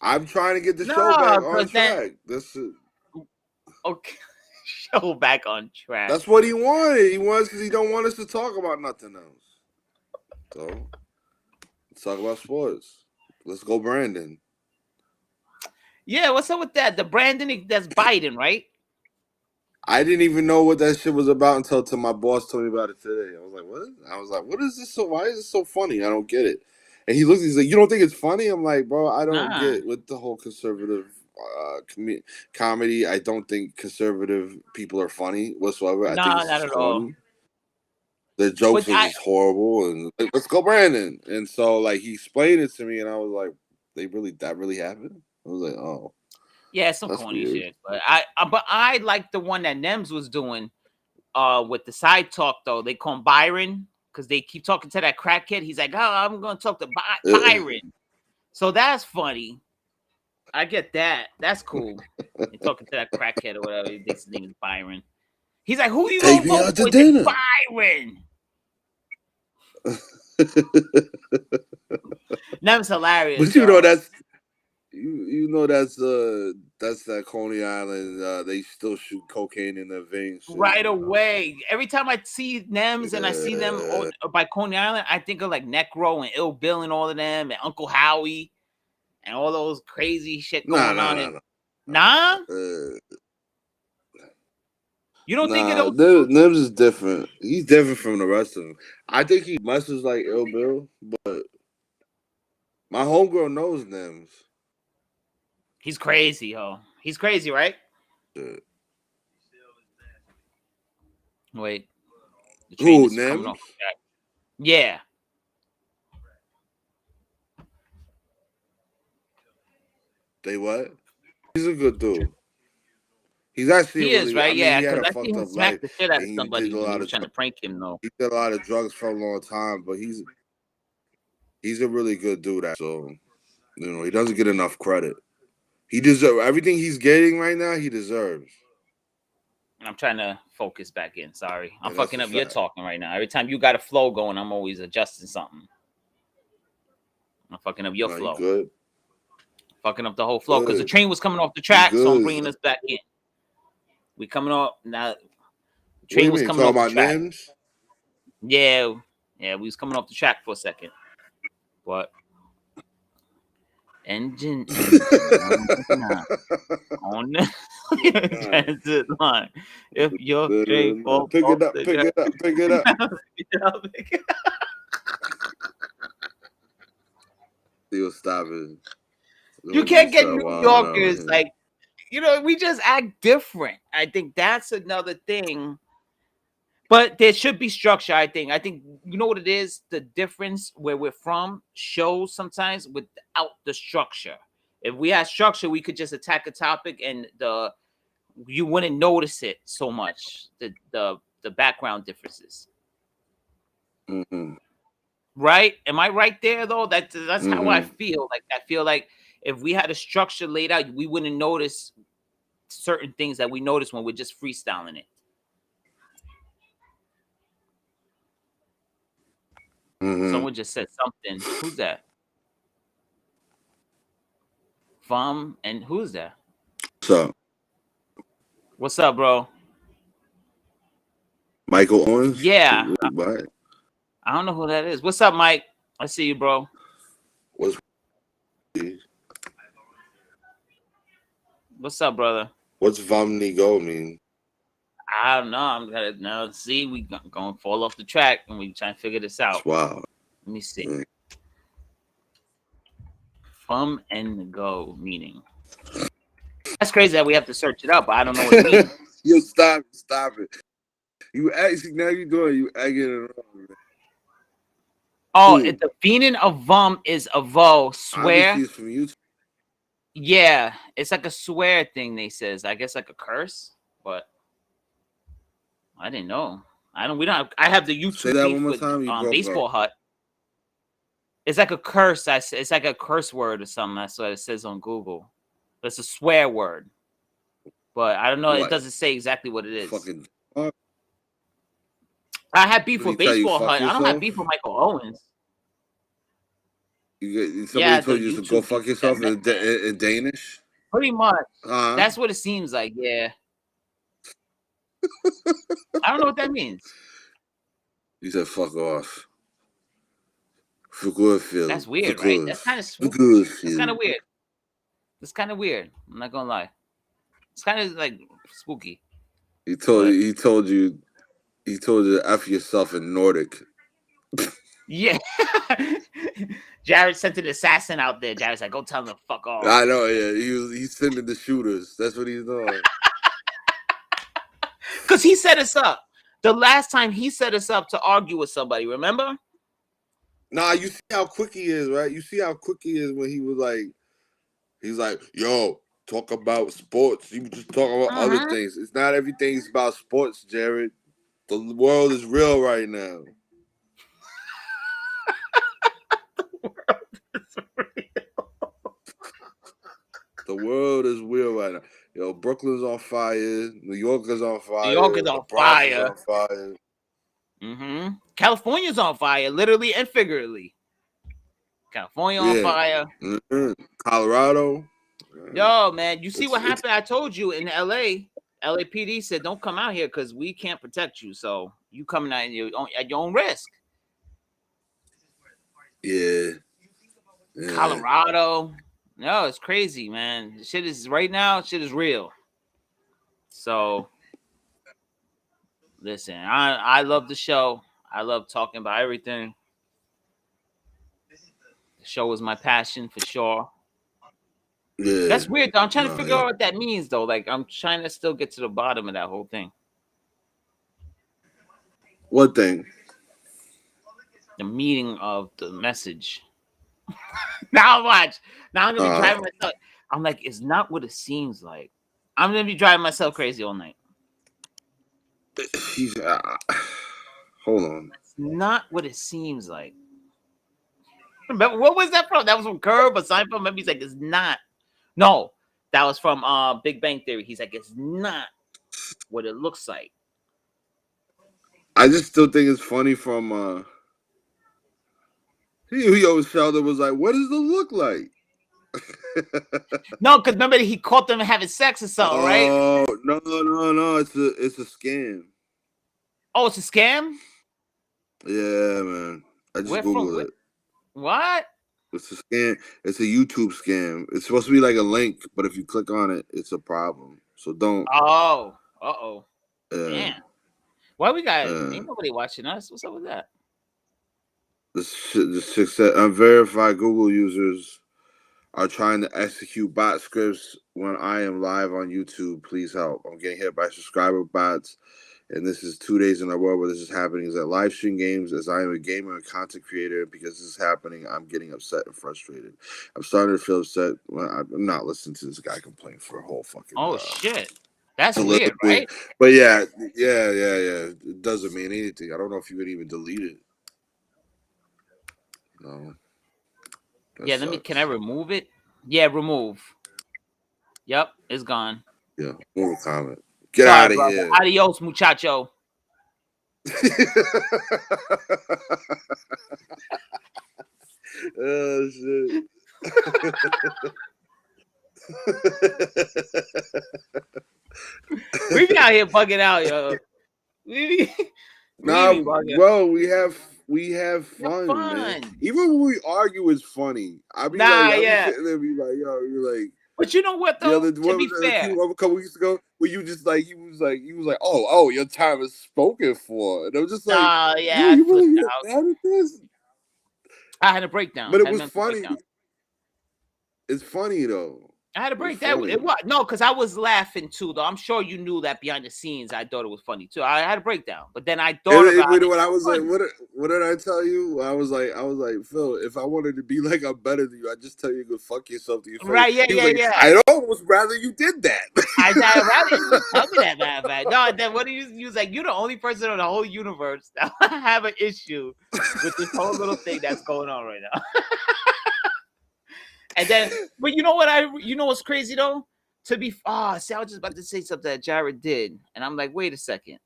I'm trying to get the show back on track. This is okay. Show back on track. That's what he wanted. He wants because he don't want us to talk about nothing else. So let's talk about sports. Let's go, Brandon. Yeah, what's up with that? The Brandon that's Biden, right? I didn't even know what that shit was about until my boss told me about it today. I was like, "What?" I was like, "What is this? Why is this so funny? I don't get it." And he looks. He's like, "You don't think it's funny?" I'm like, "Bro, I don't get with the whole conservative comedy. I don't think conservative people are funny whatsoever. I think it's not at all. The jokes are just horrible. And like, let's go, Brandon. And so like he explained it to me, and I was like, that really happened? I was like, oh. Yeah, it's some corny shit. But I like the one that Nems was doing with the side talk though. They call him Byron because they keep talking to that crackhead. He's like, "Oh, I'm gonna talk to Byron." So that's funny. I get that. That's cool. You're talking to that crackhead or whatever. He thinks his name is Byron. He's like, "Who you gonna vote for?" Dinner. Byron. That's hilarious. But you know that's. You know that's that Coney Island. They still shoot cocaine in the veins right away. Every time I see Nems and I see them by Coney Island, I think of like Necro and Ill Bill and all of them and Uncle Howie and all those crazy shit going on. Nah. You don't think of those? Nems is different. He's different from the rest of them. I think he messes like Ill Bill, but My homegirl knows Nims. He's crazy, yo. He's crazy, right? Shit. Wait. The train Who, is coming Nims? off the track. Yeah. They what? He's a good dude. He's actually He is, really. right? I mean, Yeah, he had because a I see fucked him up life, smack the shit out and of he somebody did a when he lot was of. trying to prank him, though. He did a lot of drugs for a long time, but he's a really good dude. So he doesn't get enough credit. He deserves everything he's getting right now. He deserves. I'm trying to focus back in. Sorry. I'm And that's fucking a up your fact. talking right now. Every time you got a flow going, I'm always adjusting something. I'm fucking up your No, you flow. good. Fucking up the whole flow because the Good. train was coming off the You track, so I'm good. bringing us back in. We coming off now. The What do train you was mean? coming Talking off the about track. Nims? Yeah, we was coming off the track for a second, but engine on the transit line. If your train falls Pick off it up. the Pick track, it up. Pick it up. You'll stop it. You can't get New Yorkers like, we just act different. I think that's another thing. But there should be structure, I think. I think you know what it is? The difference where we're from shows sometimes without the structure. If we had structure, we could just attack a topic and you wouldn't notice it so much. The background differences. Mm-hmm. Right? Am I right there though? That's how I Mm-hmm. feel. Like I feel like if we had a structure laid out, we wouldn't notice certain things that we notice when we're just freestyling it. Mm-hmm. Someone just said something. Who's that? And who's that? So, What's up, bro? Michael Owens? Yeah, What? I don't know who that is. What's up, Mike? I see you, bro. What's up, brother? What's Vomni Go mean? I don't know. I'm gonna now see. We gonna fall off the track and we trying to figure this out. Wow. Let me see. Mm. Fum and go meaning. That's crazy that we have to search it up, but I don't know what it means. Yo, stop it. You actually now you doing you egging it on, man. Oh, the meaning of vum is avo, swear. Obviously, it's from YouTube. Yeah, it's like a swear thing. They says, I guess like a curse, but I didn't know. We don't have. I have the YouTube Say that beef one more with time. You broke Baseball up. Hut. It's like a curse. It's like a curse word or something. That's what it says on Google. It's a swear word, but I don't know. What? It doesn't say exactly what it is. Fucking. I have beef with Did he tell you Baseball fuck Hut. I don't have yourself? beef with Michael Owens. Somebody told the you to YouTube go fuck beef yourself that in Danish. Pretty much. Uh-huh. That's what it seems like. Yeah. I don't know what that means. You said fuck off. For good feeling. That's weird, for right? good. That's kind of For good feeling. That's kind of weird. It's kind of weird. I'm not gonna lie. It's kind of like spooky. He told you to F yourself in Nordic. Yeah. Jared sent an assassin out there. Jared's like, go tell him to fuck off. I know, yeah. He's sending the shooters. That's what he's doing. Because he set us up. The last time he set us up to argue with somebody, remember? Nah, you see how quick he is, right? You see how quick he is when he's like, yo, talk about sports. You just talk about other things. It's not everything's about sports, Jared. The world is real right now. The world is real right now. Yo, Brooklyn's on fire. New York is on fire. New York is on fire. Is on fire. Mm-hmm. California's on fire, literally and figuratively. California on fire. Mm-hmm. Colorado. Yo, man, you see what happened? I told you in LA. LAPD said, don't come out here because we can't protect you. So you coming out at your own risk. Yeah. Colorado. No, it's crazy, man. Shit is right now, shit is real. So listen, I love the show. I love talking about everything. The show is my passion for sure. Yeah. That's weird though. I'm trying to No, figure yeah. out what that means though. Like I'm trying to still get to the bottom of that whole thing. What thing? The meaning of the message. Now watch. Now I'm gonna be driving myself. I'm like, it's not what it seems like. I'm gonna be driving myself crazy all night. Hold on. It's not what it seems like. Remember, what was that from? That was from Curb or Seinfeld. Maybe he's like, it's not. No, that was from Big Bang Theory. He's like, it's not what it looks like. I just still think it's funny from he always Sheldon was like, what does it look like? No, because remember he caught them having sex or something, right? Oh no! It's a scam. Oh, it's a scam. Yeah, man. I just googled it. What? It's a scam. It's a YouTube scam. It's supposed to be like a link, but if you click on it, it's a problem. So don't. Oh. Uh-oh. Damn. Why we got? Ain't nobody watching us. What's up with that? The success unverified Google users are trying to execute bot scripts when I am live on YouTube. Please help. I'm getting hit by subscriber bots, and this is 2 days in a row where this is happening. Is that live stream games as I am a gamer and content creator. Because this is happening, I'm getting upset and frustrated. I'm starting to feel upset. I'm not listening to this guy complain for a whole fucking. Oh shit. That's weird, right? But yeah. It doesn't mean anything. I don't know if you would even delete it. No. Yeah, can I remove it? Yeah, remove. Yep, it's gone. Yeah, more comment. Get out of here. Adios, muchacho. Oh shit. We be out here bugging out, yo. Bro, we have fun, man. Even when we argue, it's funny. I be sitting there, be like, yo, you're like. But you know what though? To be fair, a couple weeks ago, where you just like, he was like, oh, your time is spoken for, and I was just like, you really get mad at this? I had a breakdown, but it was funny. It's funny though. I had a breakdown. It was no, because I was laughing too. Though I'm sure you knew that behind the scenes, I thought it was funny too. I had a breakdown, but then I thought about it. When I was like, what did I tell you? I was like, Phil, if I wanted to be like I'm better than you, I'd just tell you to go fuck yourself to your face. Right? Yeah. I almost rather you did that. I'd rather you tell me that, man. No, then what do you was like? You're the only person in the whole universe that have an issue with this whole little thing that's going on right now. And then, but you know what? You know what's crazy though? See, I was just about to say something that Jared did, and I'm like, wait a second.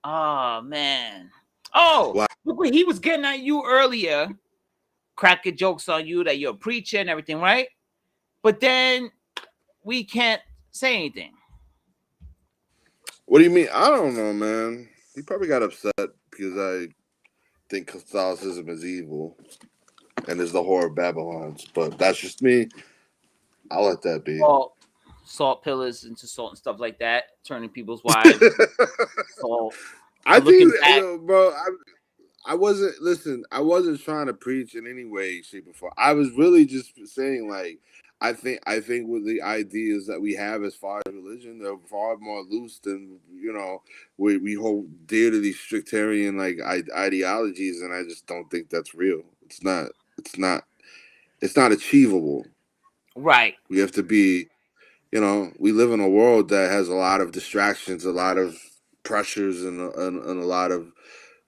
Oh man. Oh, wow. Look what he was getting at you earlier, cracking jokes on you that you're a preacher and everything, right? But then we can't say anything. What do you mean? I don't know, man. He probably got upset because I think Catholicism is evil. And is the whore of Babylon's, but that's just me. I'll let that be. Well, salt pillars into salt and stuff like that, turning people's wives. So, I think, bro. I wasn't trying to preach in any way, shape, or form. I was really just saying, like, I think with the ideas that we have as far as religion, they're far more loose than we hold dear to these sectarian like ideologies, and I just don't think that's real. It's not achievable. Right. We have to be, we live in a world that has a lot of distractions, a lot of pressures, and a lot of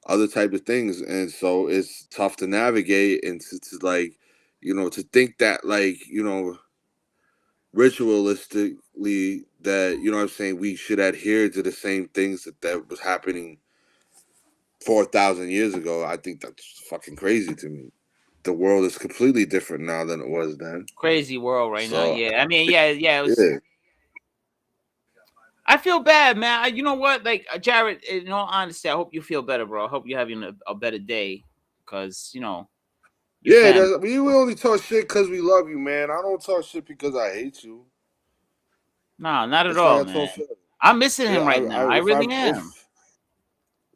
other type of things. And so it's tough to navigate and to like, to think that like, ritualistically that, what I'm saying, we should adhere to the same things that was happening 4,000 years ago. I think that's fucking crazy to me. The world is completely different now than it was then. Crazy world now. Yeah. I mean, yeah. It was, I feel bad, man. You know what? Like, Jared, in all honesty, I hope you feel better, bro. I hope you're having a better day. Because, we only talk shit because we love you, man. I don't talk shit because I hate you. No, not at all, man. I'm missing him right now. I really am.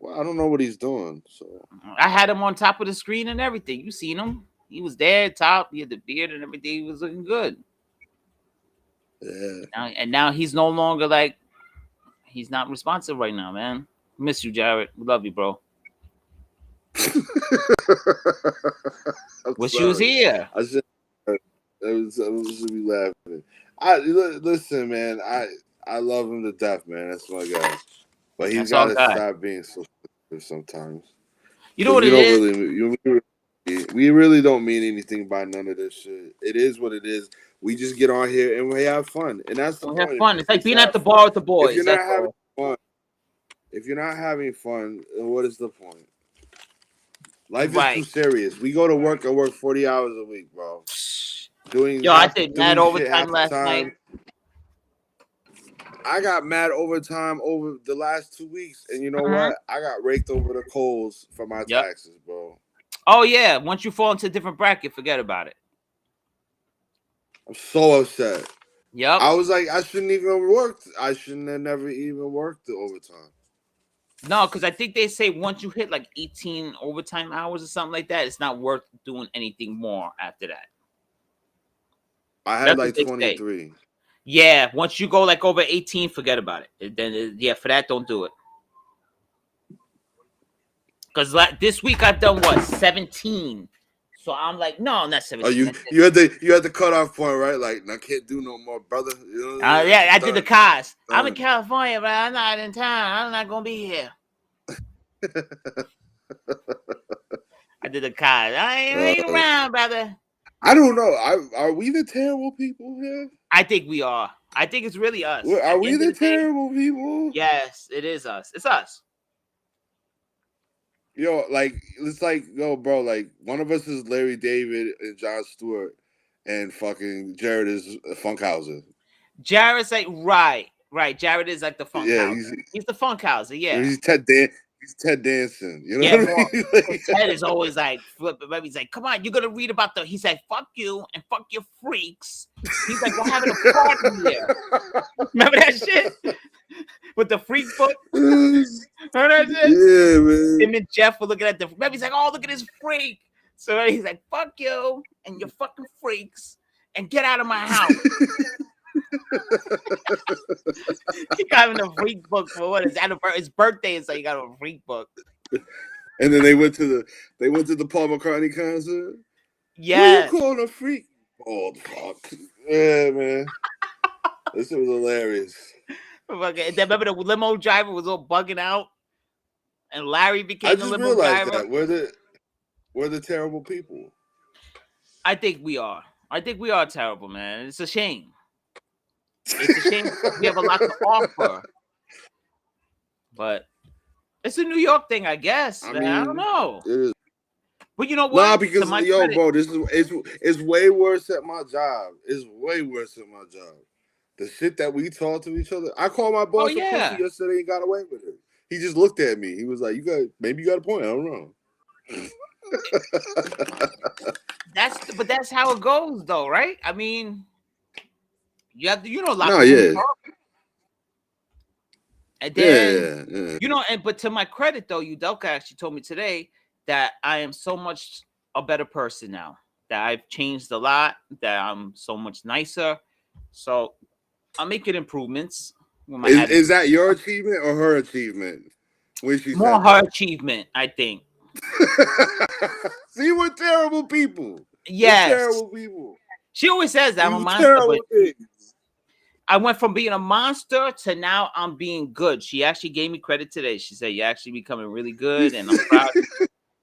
Well, I don't know what he's doing. So I had him on top of the screen and everything. You seen him? He was there, top. He had the beard and everything. He was looking good. Yeah. Now he's no longer like he's not responsive right now, man. Miss you, Jared. We love you, bro. Wish you was here. I should. I should be laughing. Listen, man. I love him to death, man. That's my guy. But he's got to stop being so sensitive sometimes. You know what it is? We really don't mean anything by none of this shit. It is what it is. We just get on here and we have fun, and that's the point. Have fun. It's like being at the bar with the boys. If you're not having fun, then what is the point? Life is too serious. We go to work and work 40 hours a week, bro. I did mad overtime last night. I got mad overtime over the last 2 weeks, and you know what? I got raked over the coals for my taxes, bro. Oh yeah, once you fall into a different bracket, forget about it. I'm so upset. Yep. I was like, I shouldn't have never even worked the overtime. No, because I think they say once you hit like 18 overtime hours or something like that, it's not worth doing anything more after that. I had like 23. Yeah, once you go like over 18, forget about it. Then for that, don't do it. Because this week I've done 17. So I'm like, no, not 17. Oh, you had the cutoff point, right? Like, I can't do no more, brother. You know I did the cast. I'm in California, but I'm not in town. I'm not gonna be here. I did the cast. I ain't around, brother. I don't know. Are we the terrible people here? I think we are. I think it's really us. Are we the terrible people? Yes, it is us. It's us. Yo, bro, like one of us is Larry David and Jon Stewart, and fucking Jared is Funkhauser. Jared's like right. Jared is like the Funkhauser. He's the Funkhauser. Yeah, he's Ted Danson. You know what I mean? Ted is always like flipping. He's like, come on, you're gonna read about the. He said, fuck you and fuck your freaks. He's like, we're having a party here. Remember that shit? With the freak book? Heard that shit? Yeah, man. Him and Jeff were looking at the. Maybe he's like, oh, look at this freak. So he's like, fuck you and your fucking freaks and get out of my house. He got him a freak book for what? His birthday, and so he got him a freak book. And then they went to the Paul McCartney concert. Yeah. Who you calling a freak? Oh fuck. Yeah, man. This was hilarious. Okay, remember the limo driver was all bugging out, and Larry became the limo driver. That we're the terrible people. I think we are. I think we are terrible, man. It's a shame. It's a shame we have a lot to offer, but it's a New York thing, I guess. I don't know. It is. But you know what? Nah, because bro, it's way worse at my job. It's way worse at my job. The shit that we talk to each other. I called my boss a pussy yesterday and got away with it. He just looked at me. He was like, maybe you got a point. I don't know. That's how it goes, though, right? I mean, you have to, a lot. No, yeah. And then, but to my credit, though, Udelka actually told me today that I am so much a better person now. That I've changed a lot. That I'm so much nicer. So I'm making improvements. Is that your achievement or her achievement? More her achievement, I think. See, we're terrible people. Yes. We're terrible people. She always says that I'm a monster. I went from being a monster to now I'm being good. She actually gave me credit today. She said, you're actually becoming really good, and I'm proud.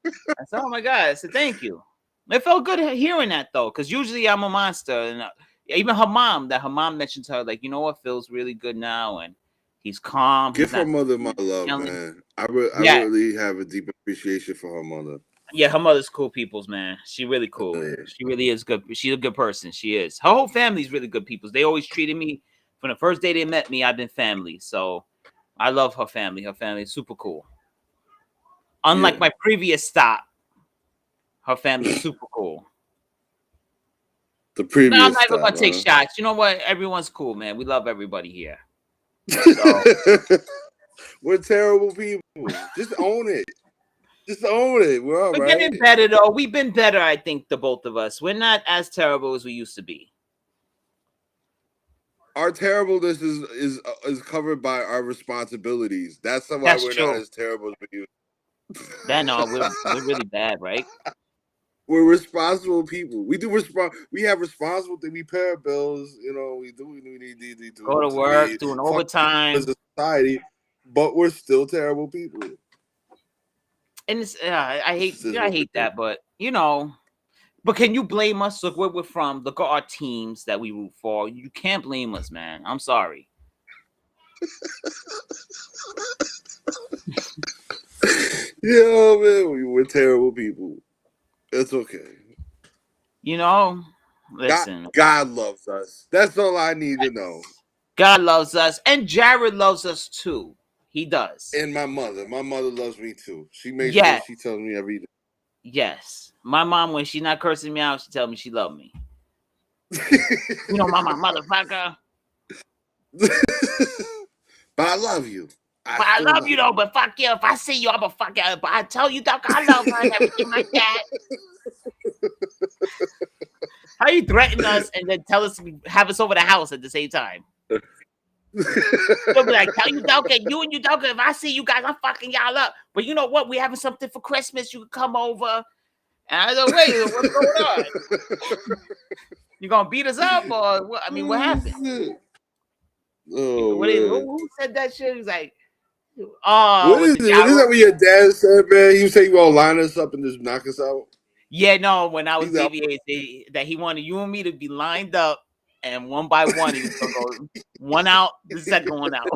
I said, oh my God. I said, thank you. It felt good hearing that, though, because usually I'm a monster. And even her mom mentioned to her, like, you know what, feels really good now, and he's calm. Give her mother my love, man. I really have a deep appreciation for her mother. Yeah, her mother's cool peoples, man. She really cool. Yeah. She really is good. She's a good person. She is. Her whole family's really good peoples. They always treated me from the first day they met me. I've been family, so I love her family. Her family is super cool. Unlike my previous stop, her family is super cool. The previous. I'm not even gonna take shots. You know what? Everyone's cool, man. We love everybody here. So. We're terrible people. Just own it. Just own it. We're all We're right. getting better though. We've been better, I think, the both of us. We're not as terrible as we used to be. Our terribleness is covered by our responsibilities. That's why That's we're true. not as terrible as we used. That no, we're really bad, right? We're responsible people. We have responsible things. We pay our bills. You know, we need to Go to work, doing overtime. As a society, but we're still terrible people. And it's, I hate that, but you know, but can you blame us? Look where we're from. Look at our teams that we root for. You can't blame us, man. I'm sorry. Yeah, man, we're terrible people. It's okay. You know, listen. God loves us. That's all I need to know. God loves us, and Jared loves us too. He does. And my mother loves me too. She makes sure she tells me every day. Yes, my mom, when she's not cursing me out, she tells me she loves me. You know, mama, motherfucker. But I love you. I love you though, but fuck you. If I see you, I'm a fuck you. But I tell you, Doc, I love her and everything like that. How you threaten us and then tell us have us over the house at the same time? You'll be like, tell you, Doc, and you, Doc, if I see you guys, I'm fucking y'all up. But you know what? We having something for Christmas. You can come over. And I said, wait, what's going on? You gonna beat us up or what? I mean, what happened? Oh, who said that shit? He was like, oh, what is it? Is that what your dad said, man? You say you gonna line us up and just knock us out? Yeah, no, when I was DVA, that he wanted you and me to be lined up, and one by one, he was gonna go one out, the second one out.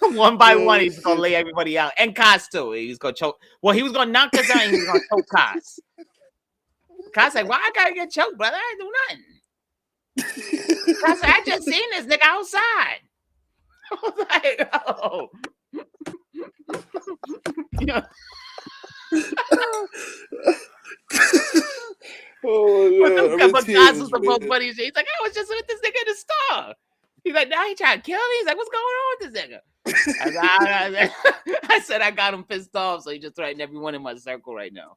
One by one, he was gonna lay everybody out. And Kaz too. He was gonna choke. Well, he was gonna knock us out and he was gonna choke Kaz. Kaz like, why I gotta get choked, brother? I ain't do nothing. Kaz like, I just seen this nigga outside. I was like, oh. Yeah. But Kaz was the most funny shit. He's like, I was just with this nigga in the store. He's like, now he trying to kill me. He's like, what's going on with this nigga? I said I got him pissed off, so he just threatened everyone in my circle right now.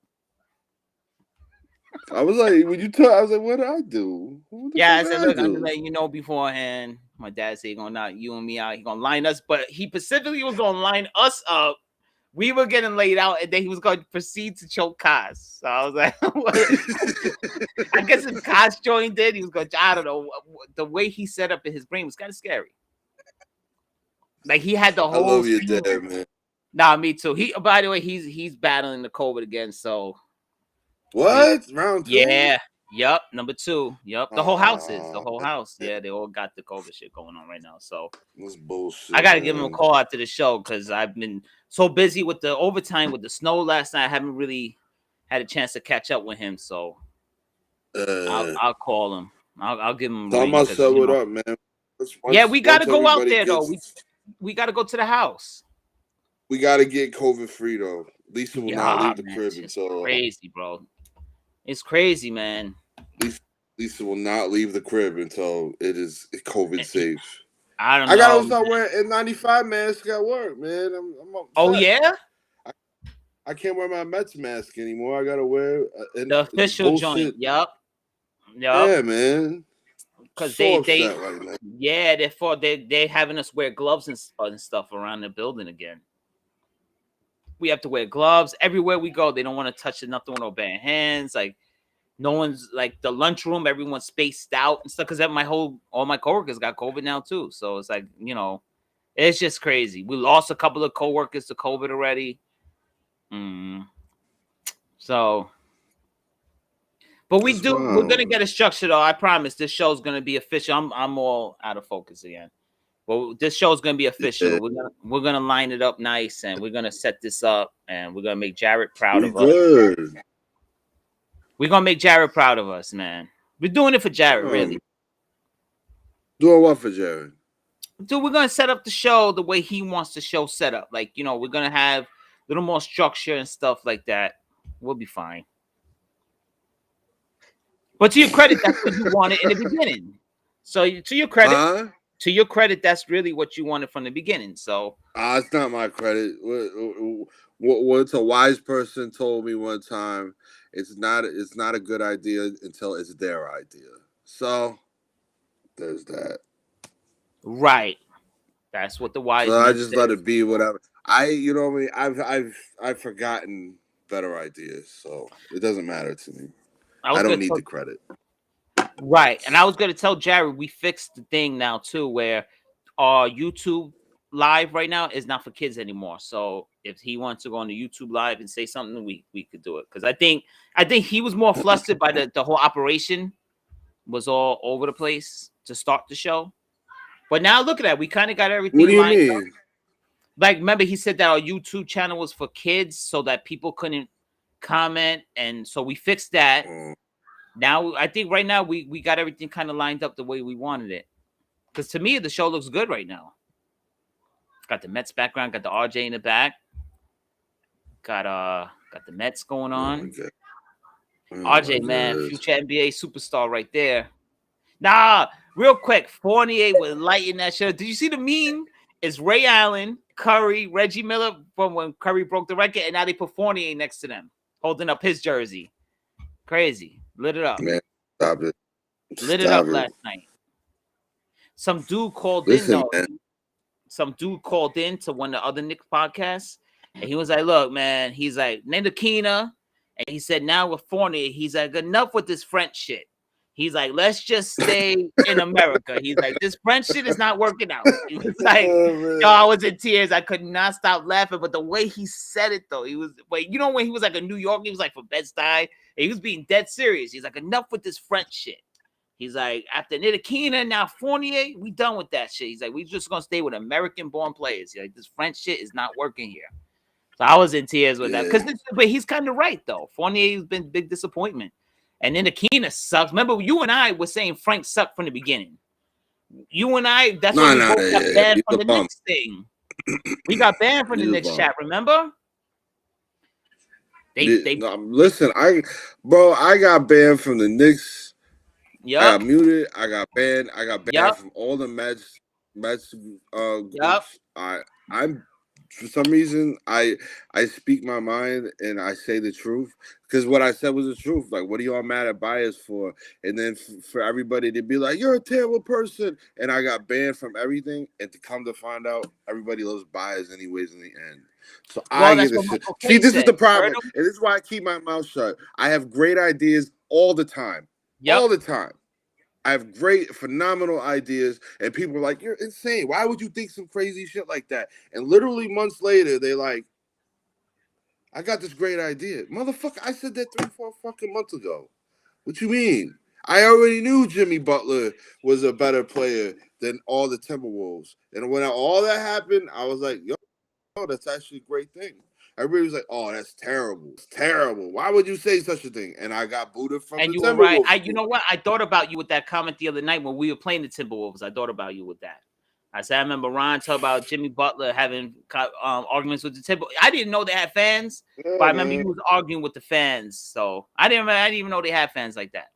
I was like, when you talk, I was like, what did I do? I said, look, I'm just letting you know beforehand. My dad said he's gonna knock you and me out. He's gonna line us, but he specifically was gonna line us up. We were getting laid out, and then he was going to proceed to choke Kaz. So I was like, I guess if Kaz joined in, he was going to, I don't know. The way he set up in his brain was kind of scary. Like he had the whole. I love your dad, man. Nah, me too. By the way, he's battling the COVID again. So what? Round 2? Yeah. Yep. Number 2. Yep. The whole house is. The whole house. Yeah, they all got the COVID shit going on right now. So that's bullshit. I gotta give him a call after the show because I've been so busy with the overtime with the snow last night. I haven't really had a chance to catch up with him. So I'll call him. I'll give him a tell ring. Myself what up, man. Yeah, we gotta go out there though. We gotta go to the house. We gotta get COVID free though. Lisa will not leave the crib until crazy, bro. It's crazy, man. Lisa will not leave the crib until it is COVID safe. I don't know. I gotta start wearing N95 mask at work, man. I'm oh yeah. I can't wear my Mets mask anymore. I gotta wear the official joint. Yep. Yeah, man. Because they therefore they having us wear gloves and stuff around the building again. We have to wear gloves everywhere we go. They don't want to touch nothing with no bare hands. Like no one's like the lunchroom. Everyone's spaced out and stuff. Because all my coworkers got COVID now too. So it's like it's just crazy. We lost a couple of coworkers to COVID already. So, but we're gonna get a structure though. I promise. This show's gonna be official. I'm all out of focus again. Well, this show is going to be official. We're gonna line it up nice, and we're gonna set this up, and we're gonna make Jared proud of us. We're gonna make Jared proud of us, man. We're doing it for Jared, really. Doing what for Jared? Dude, we're gonna set up the show the way he wants the show set up. Like we're gonna have a little more structure and stuff like that. We'll be fine. But to your credit, that's what you wanted in the beginning. So to your credit. to your credit, that's really what you wanted from the beginning. So It's not my credit. What a wise person told me one time. It's not a good idea until it's their idea. So there's that. right, that's what the wise So I man just said. let it be. Whatever. You know what I mean. I've forgotten better ideas, so it doesn't matter to me. I don't need the credit. Right, and I was gonna tell Jared we fixed the thing now too, where our YouTube live right now is not for kids anymore. So if he wants to go on the YouTube live and say something, we could do it. Because I think he was more flustered by the whole operation was all over the place to start the show. But now look at that, we kind of got everything. What do you lined mean? up. Like, remember he said that our YouTube channel was for kids so that people couldn't comment, and so we fixed that. Now I think right now we got everything kind of lined up the way we wanted it. Because to me the show looks good right now. Got the Mets background, got the RJ in the back, got the Mets going on. RJ, man, future NBA superstar right there. Nah, real quick, Fournier was lighting that shit. Did you see the meme? It's Ray Allen, Curry, Reggie Miller from when Curry broke the record, and now they put Fournier next to them, holding up his jersey. Crazy. Lit it up. Man, stop it. Lit it up last night. Some dude called in, though. Man. Some dude called in to one of the other Knicks podcasts, and he was like, look, man, he's like, Ntilikina, and he said, now with Fournier, he's like, enough with this French shit. He's like, let's just stay in America. He's like, this French shit is not working out. He was like, yo, I was in tears. I could not stop laughing. But the way he said it, though, he was, wait, you know, when he was like in New York, he was like from Bed-Stuy, and he was being dead serious. He's like, enough with this French shit. He's like, after Ntilikina, now Fournier, we done with that shit. He's like, we just gonna stay with American-born players. He's like, this French shit is not working here. So I was in tears with that. But he's kind of right, though. Fournier's been a big disappointment. And then Ntilikina sucks. Remember, you and I were saying Frank sucked from the beginning. You and I, that's why we both got banned from the Knicks thing. We got banned from the Knicks chat, remember? Listen, I got banned from the Knicks. Yep. I got muted. I got banned. I got banned from all the Mets groups. I'm for some reason I speak my mind and I say the truth because what I said was the truth. Like, what are y'all mad at Bias for? And then for everybody to be like, you're a terrible person, and I got banned from everything. And to come to find out, everybody loves Bias anyways in the end. So I get this shit. See, this is the problem, and this is why I keep my mouth shut. I have great ideas all the time. All the time. I have great, phenomenal ideas, and people are like, you're insane. Why would you think some crazy shit like that? And literally months later, they're like, I got this great idea. Motherfucker, I said that 3-4 fucking months ago. What you mean? I already knew Jimmy Butler was a better player than all the Timberwolves. And when all that happened, I was like, yo, that's actually a great thing. Everybody was like, "Oh, that's terrible. It's terrible. Why would you say such a thing?" And I got booted from. And the you were right. You know what? I thought about you with that comment the other night when we were playing the Timberwolves. I thought about you with that. I said I remember Ron talk about Jimmy Butler having arguments with the Timberwolves. I didn't know they had fans, but I remember he was arguing with the fans. So I didn't even know they had fans like that.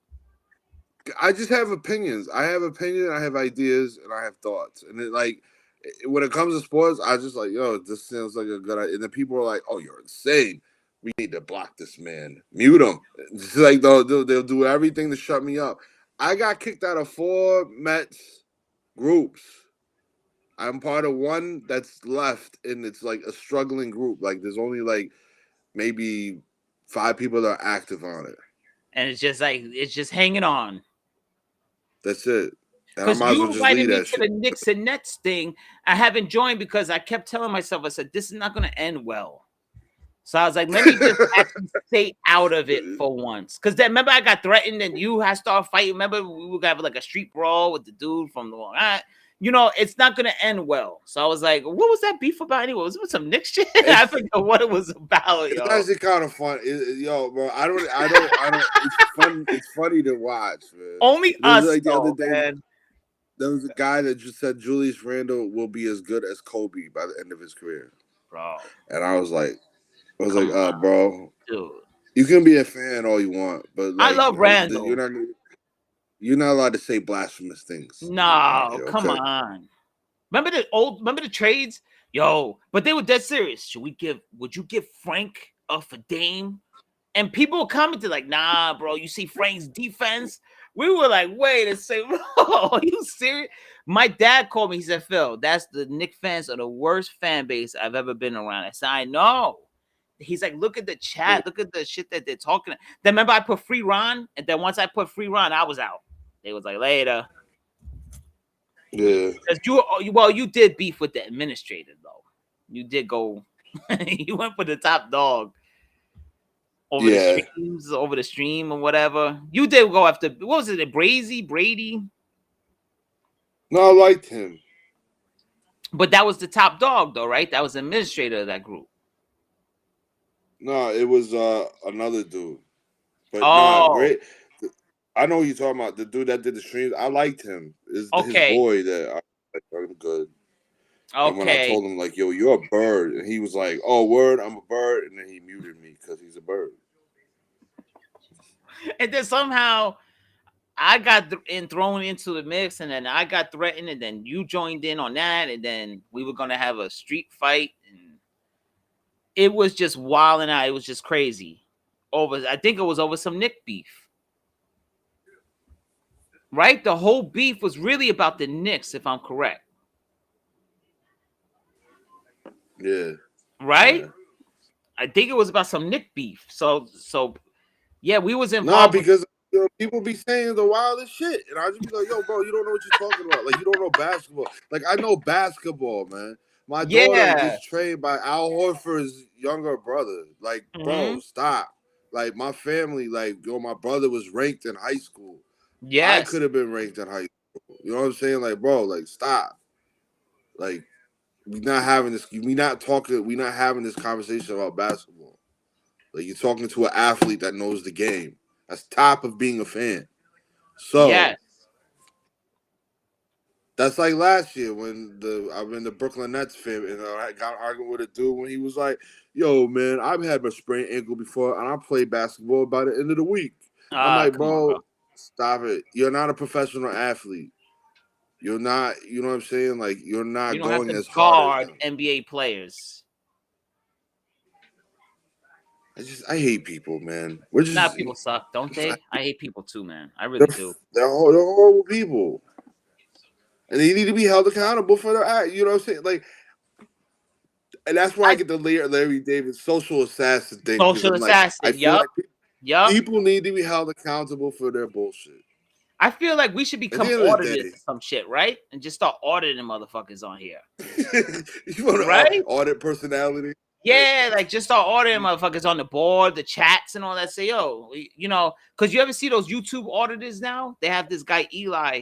I just have opinions. I have opinions. I have ideas, and I have thoughts. And it, like, when it comes to sports, I just like, yo, this sounds like a good idea. And then people are like, oh, you're insane. We need to block this man. Mute him. It's like they'll do everything to shut me up. I got kicked out of 4 Mets groups. I'm part of one that's left, and it's like a struggling group. Like, there's only like maybe 5 people that are active on it. And it's just hanging on. That's it. Because you invited me to the Knicks and Nets thing. I haven't joined because I kept telling myself, I said, this is not going to end well. So I was like, let me just actually stay out of it for once. Because then remember I got threatened and you had started fighting. Remember we were going to have like a street brawl with the dude from the you know, it's not going to end well. So I was like, what was that beef about anyway? Was it some Knicks shit? I forget what it was about. It's actually kind of fun. Yo, bro, I don't. It's fun. It's funny to watch, man. Only us, like, the other day, man. There was a guy that just said Julius Randle will be as good as Kobe by the end of his career. Bro. And I was like, bro, dude, you can be a fan all you want, but like, I love Randle. You're not gonna... You're not allowed to say blasphemous things. No, here, come okay? on. Remember the trades? Yo, but they were dead serious. Would you give Frank for Dame? And people were commenting like, nah, bro, you see Frank's defense? We were like, wait a second, bro, are you serious? My dad called me, he said, Phil, that's the Knicks fans are the worst fan base I've ever been around. I said, I know. He's like, look at the chat, look at the shit that they're talking. Then remember I put free Ron, and then once I put free Ron, I was out. They was like, later. Yeah. You did beef with the administrator though. You did go. You went for the top dog over the stream or whatever. You did go after. What was it? Brady. No, I liked him, but that was the top dog though, right? That was the administrator of that group. No, it was another dude. But great. I know who you're talking about. The dude that did the streams. I liked him. His boy that I like him good. Okay. And when I told him like, "Yo, you're a bird," and he was like, "Oh, word, I'm a bird," and then he muted me because he's a bird. And then somehow I got thrown into the mix, and then I got threatened, and then you joined in on that, and then we were gonna have a street fight, and it was just wilding out. It was just crazy. I think it was over some Knick beef. Right? The whole beef was really about the Knicks, if I'm correct. Yeah. Right? Yeah. I think it was about some Knick beef. So yeah, we was involved. Nah, because people be saying the wildest shit, and I just be like, "Yo, bro, you don't know what you're talking about. Like, you don't know basketball. Like, I know basketball, man. My daughter gets trained by Al Horford's younger brother. Like, bro, stop. Like, my family, like, yo, my brother was ranked in high school. I could have been ranked in high school. You know what I'm saying? Like, bro, like, stop. Like, we're not having this. We're not having this conversation about basketball. Like, you're talking to an athlete that knows the game. That's top of being a fan. So that's like last year when I've been the Brooklyn Nets fan, and I got arguing with a dude when he was like, "Yo, man, I've had my sprained ankle before, and I played basketball by the end of the week." I'm like, bro, stop it. You're not a professional athlete. You're not. You know what I'm saying? Like, you're not going as hard as them. NBA players. I hate people, man. People suck, don't they? I hate people too, man. I really do. They're horrible people. And they need to be held accountable for their act. You know what I'm saying? Like, and that's why I get the Larry David social assassin thing. Social assassin, people need to be held accountable for their bullshit. I feel like we should become auditors or some shit, right? And just start auditing motherfuckers on here. You want to audit personality? Yeah, like just start auditing motherfuckers on the board, the chats, and all that. Say, yo, you know, because you ever see those YouTube auditors now? They have this guy Eli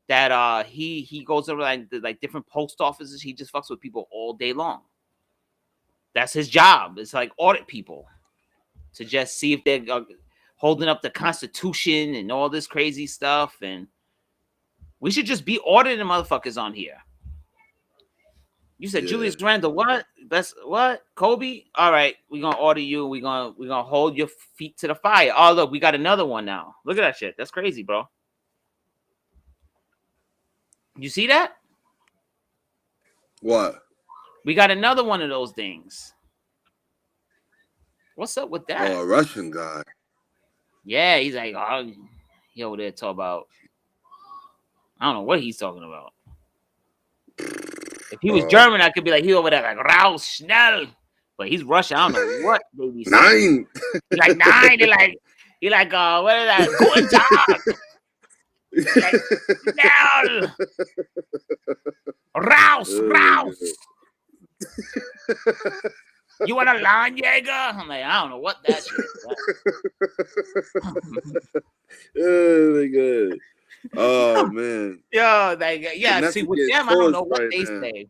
that he goes over like different post offices. He just fucks with people all day long. That's his job. It's like audit people to just see if they're holding up the Constitution and all this crazy stuff. And we should just be auditing motherfuckers on here. You said Julius Randle, what? That's what? Kobe? All right, we're gonna order you. We're gonna hold your feet to the fire. Oh, look, we got another one now. Look at that shit. That's crazy, bro. You see that? What? We got another one of those things. What's up with that? Oh, a Russian guy. Yeah, he's like, oh, he over there talk about. I don't know what he's talking about. If he was German, I could be like, he over there like Raus Schnell. But he's Russian. I don't know what baby said. 9. He's like 9. He like what is that? Guten Tag. Like, Raus. You want a Lanyega? I'm like, I don't know what that is. Oh my god. Oh man. Yeah. See, with them, I don't know what they say.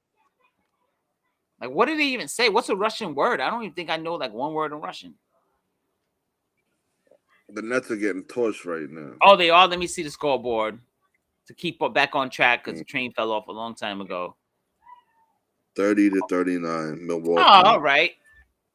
Like, what did they even say? What's a Russian word? I don't even think I know like one word in Russian. The Nets are getting torched right now. Oh, they are. Let me see the scoreboard to keep back on track because the train fell off a long time ago. 30-39, Milwaukee. Oh,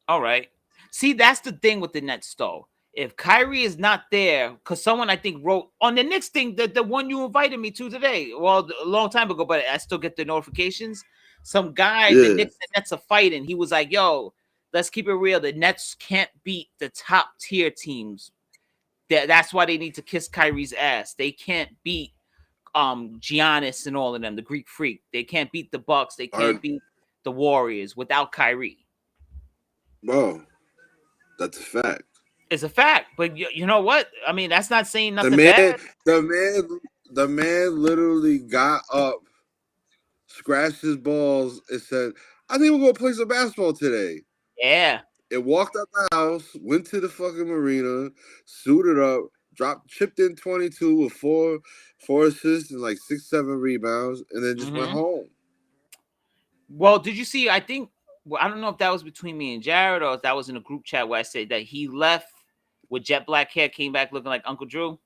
all right. See, that's the thing with the Nets, though. if Kyrie is not there, because someone I think wrote on the Knicks thing, the one you invited me to today, well, a long time ago, but I still get the notifications. Some guy, the Knicks and Nets are fighting. He was like, "Yo, let's keep it real. The Nets can't beat the top tier teams. That's why they need to kiss Kyrie's ass. They can't beat Giannis and all of them, the Greek Freak. They can't beat the Bucks. They can't beat the Warriors without Kyrie." Bro, that's a fact. It's a fact, but you know what? I mean, that's not saying nothing bad. The man literally got up, scratched his balls, and said, "I think we're gonna play some basketball today." Yeah. And walked out the house, went to the fucking marina, suited up, chipped in 22 with four assists and like 6-7 rebounds, and then just went home. Well, did you see? I think I don't know if that was between me and Jared or if that was in a group chat where I said that he left with jet black hair, came back looking like Uncle Drew.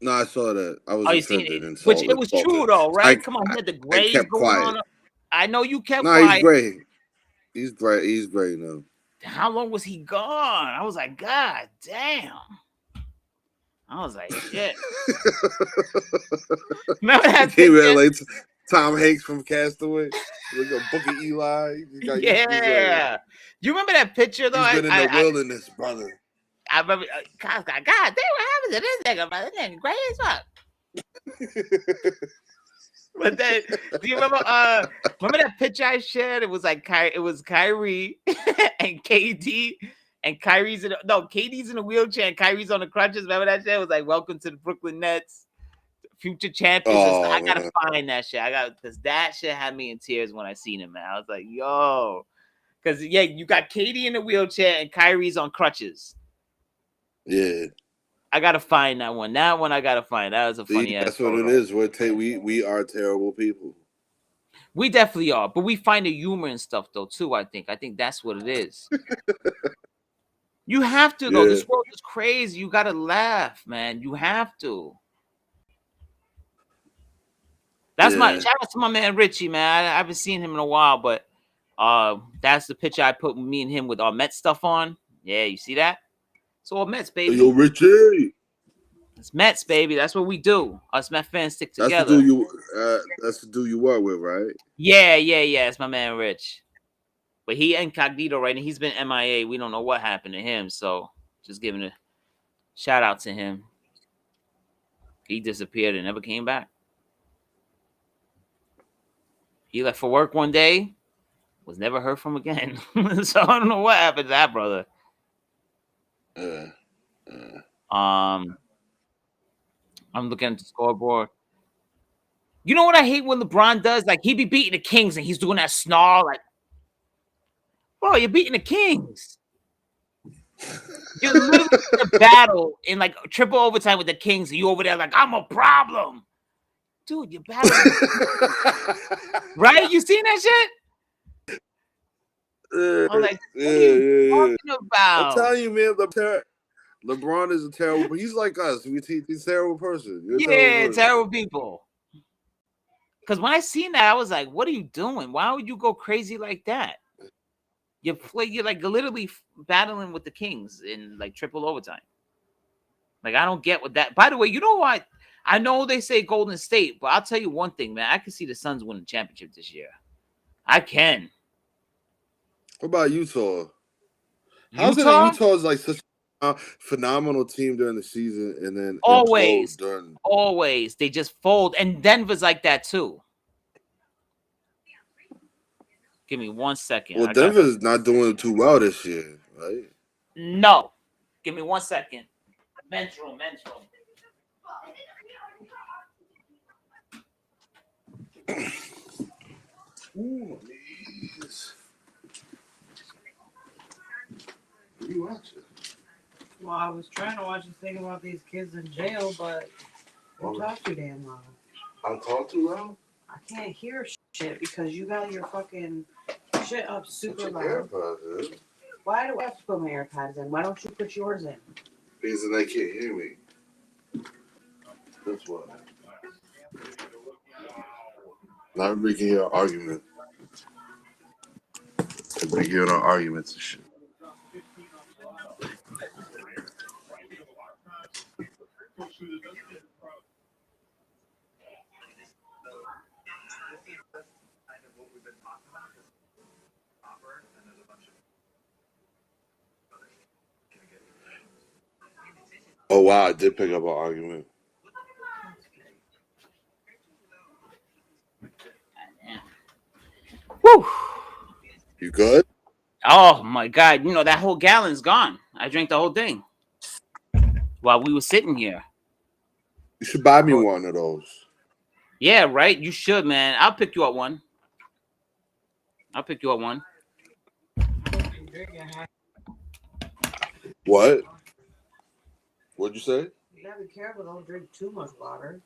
No, I saw that. I was offended and which it was true though, right? Come on, he had the grays kept going quiet. on. I know you kept quiet. He's great. He's great. He's great now. How long was he gone? I was like, God damn. I was like, shit. Remember that picture? Like Tom Hanks from Castaway. Look at Booker Eli. Yeah. You remember that picture though? He's been in the wilderness, brother. I remember, God damn, what happened to this nigga, brother? This nigga great as fuck. But then, do you remember that picture I shared? It was like it was Kyrie and KD, and KD's in a wheelchair and Kyrie's on the crutches. Remember that shit? It was like, welcome to the Brooklyn Nets, future champions. I gotta find that shit. Because that shit had me in tears when I seen it, man. I was like, yo, because yeah, you got KD in a wheelchair and Kyrie's on crutches. Yeah. I gotta find that one. That one I gotta find. That was a funny ass. That's what it is. We are terrible people. We definitely are, but we find the humor and stuff though too. I think that's what it is. You have to though. Yeah. This world is crazy. You gotta laugh, man. You have to. That's my shout out to my man Richie, man. I haven't seen him in a while, but that's the picture I put me and him with our Mets stuff on. Yeah, you see that? So all Mets, baby. Yo, Richie. It's Mets, baby. That's what we do. Us Mets fans stick together. That's the dude you work with, right? Yeah. It's my man Rich. But he incognito right now. He's been MIA. We don't know what happened to him. So just giving a shout out to him. He disappeared and never came back. He left for work one day, was never heard from again. So I don't know what happened to that brother. I'm looking at the scoreboard. You know what I hate when LeBron does? Like he be beating the Kings and he's doing that snarl, like, bro, you're beating the Kings. You're literally in a battle in like triple overtime with the Kings, and you over there like, I'm a problem. Dude, you're battling. Right? You seen that shit? I'm like, what are you talking about? I'm telling you, man, LeBron is a terrible. He's like us. He's a terrible person. Terrible people. Because when I seen that, I was like, "What are you doing? Why would you go crazy like that? You're like literally battling with the Kings in like triple overtime. Like I don't get what that. By the way, you know what? I know they say Golden State, but I'll tell you one thing, man. I can see the Suns winning the championship this year. I can. What about Utah? How's it that Utah's like such a phenomenal team during the season and then always they just fold, and Denver's like that too. Give me 1 second. Well, Denver's not doing too well this year, right? No. Give me 1 second. Men's room. Ooh, please. What are you watching? Well, I was trying to watch this thing about these kids in jail, but you talk too damn loud. I'm talking too loud? I can't hear shit because you got your fucking shit up super loud. AirPods, Why do I have to put my AirPods in? Why don't you put yours in? Because then they can't hear me. That's why. Not everybody can hear an argument. Everybody hearing our arguments and shit. Oh wow, I did pick up an argument. Whew. You good? Oh my god! You know that whole gallon's gone. I drank the whole thing while we were sitting here. You should buy me one of those. Yeah, right. You should, man. I'll pick you up one. I'll pick you up one. What? What'd you say? You gotta be careful. Don't drink too much water.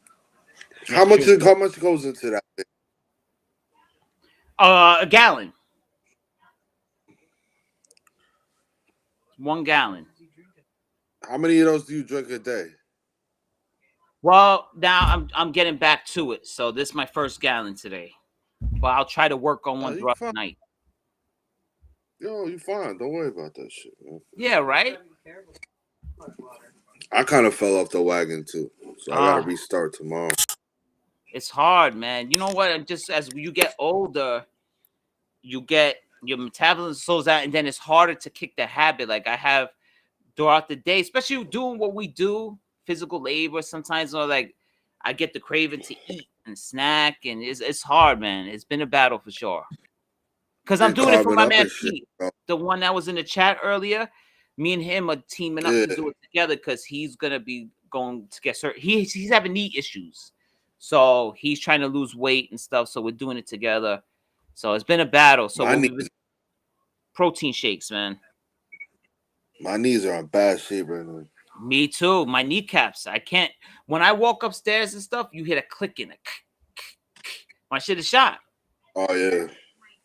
How much goes into that thing? A gallon. 1 gallon. How many of those do you drink a day? Well, now I'm getting back to it. So this is my first gallon today. But I'll try to work on one throughout the night. Yo, you fine. Don't worry about that shit, man. Yeah, right? I kind of fell off the wagon too. So I gotta restart tomorrow. It's hard, man. You know what? Just as you get older, you get your metabolism slows down, and then it's harder to kick the habit. Like I have throughout the day, especially doing what we do, physical labor. Sometimes, like I get the craving to eat and snack, and it's hard, man. It's been a battle for sure. Because I'm doing it for my man Pete, the one that was in the chat earlier. Me and him are teaming up to do it together because he's gonna be going to get hurt. He's having knee issues, so he's trying to lose weight and stuff. So we're doing it together. So it's been a battle. So protein shakes, man. My knees are in bad shape right now. Me too. My kneecaps. I can't. When I walk upstairs and stuff, you hear a clicking. My shit is shot. Oh yeah.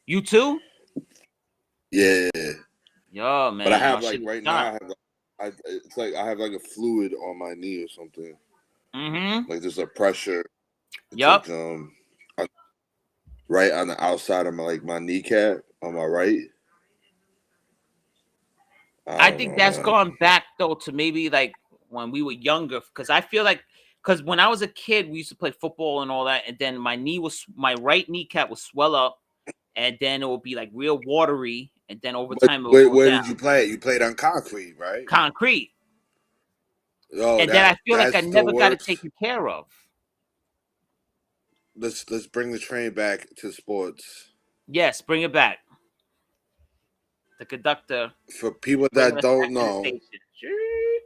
You too? Yeah. Yo, man. But I have like right now. It's like I have like a fluid on my knee or something. Mm-hmm. Like there's a pressure. Yup. Like, right on the outside of my kneecap on my right. I think that's gone back though to maybe like when we were younger, because I feel like when I was a kid we used to play football and all that, and then my right kneecap would swell up, and then it would be like real watery, and then over time it would go where down. did you play? You played on concrete, right? Concrete. Oh, and then I feel like I never got it taken care of. Let's bring the train back to sports. Yes, bring it back. The conductor. For people that don't know,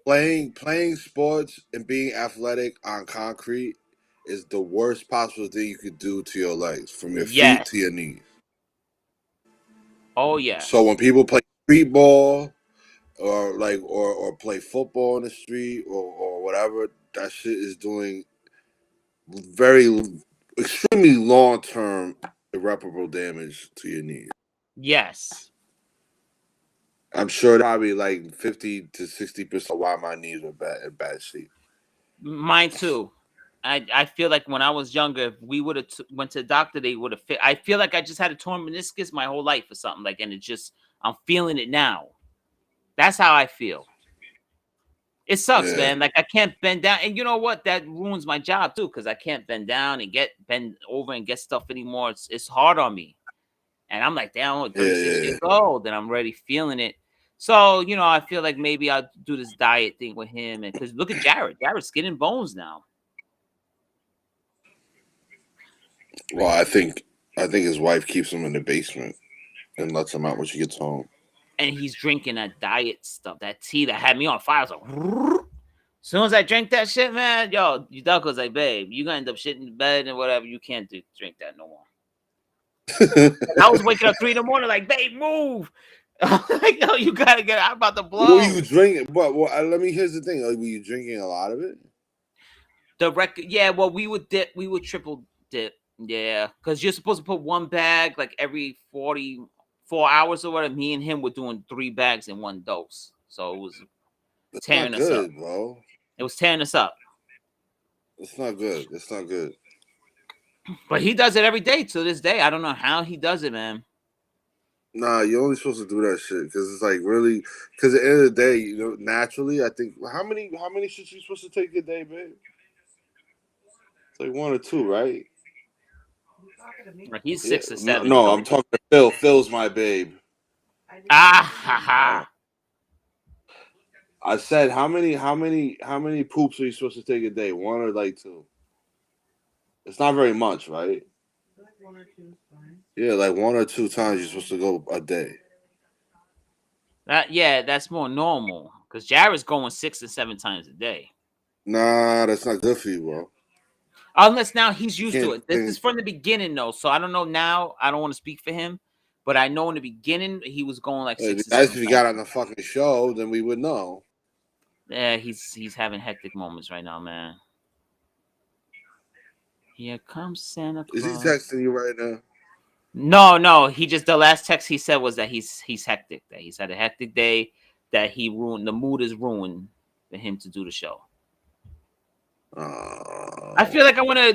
playing sports and being athletic on concrete is the worst possible thing you could do to your legs, from your feet to your knees. Oh yeah. So when people play street ball or play football in the street or whatever, that shit is doing extremely long-term irreparable damage to your knees. Yes. I'm sure probably like 50 to 60% why my knees were in bad shape. Mine too. I feel like when I was younger, if we would have went to the doctor, they would have fit. I feel like I just had a torn meniscus my whole life or something like, and I'm feeling it now. That's how I feel. It sucks, man. Like I can't bend down, and you know what? That ruins my job too, because I can't bend down and bend over and get stuff anymore. It's hard on me, and I'm like, damn, I'm 36 years old, and I'm already feeling it. So I feel like maybe I'll do this diet thing with him, and because look at Jared. Jared's skin and bones now. Well, I think his wife keeps him in the basement and lets him out when she gets home. And he's drinking that diet stuff, that tea that had me on fire. I was like, as soon as I drank that shit, man, yo, your dog was like, babe, you're gonna end up shitting in bed and whatever. You can't drink that no more. I was waking up 3 a.m, like, babe, move. Like, no, you gotta get out, I'm about to blow. What were you drinking? But here's the thing. Like, were you drinking a lot of it? The record, yeah. Well, we would triple dip, yeah, because you're supposed to put 1 bag like every 44 hours or whatever. Me and him were doing 3 bags in 1 dose, so it was tearing us up, bro. It was tearing us up. It's not good. It's not good. But he does it every day to this day. I don't know how he does it, man. Nah, you're only supposed to do that shit because it's like really. Because at the end of the day, you know, naturally, I think how many shits you supposed to take a day, babe? It's like 1 or 2, right? You talking to me? Like, he's Yeah. 6 or No, 7. no, I'm talking to Phil. Phil's my babe. Ah ha ha. I said how many poops are you supposed to take a day? 1 or like 2? It's not very much, right? Like 1 or 2 is fine. Yeah, like 1 or 2 times you're supposed to go a day. That's more normal because Jared's going 6 or 7 times a day. Nah, that's not good for you, bro. Unless now he's You used to can't it. This is think. from the beginning though, so I don't know now. I don't want to speak for him, but I know in the beginning he was going like 6 or That's 7 if you times. got on the fucking show, then we would know. Yeah, he's having hectic moments right now, man. Here comes Santa Claus. Is he texting you right now? No. He just the last text he said was that he's hectic. That he's had a hectic day. That he ruined the mood is ruined for him to do the show. I feel like I want to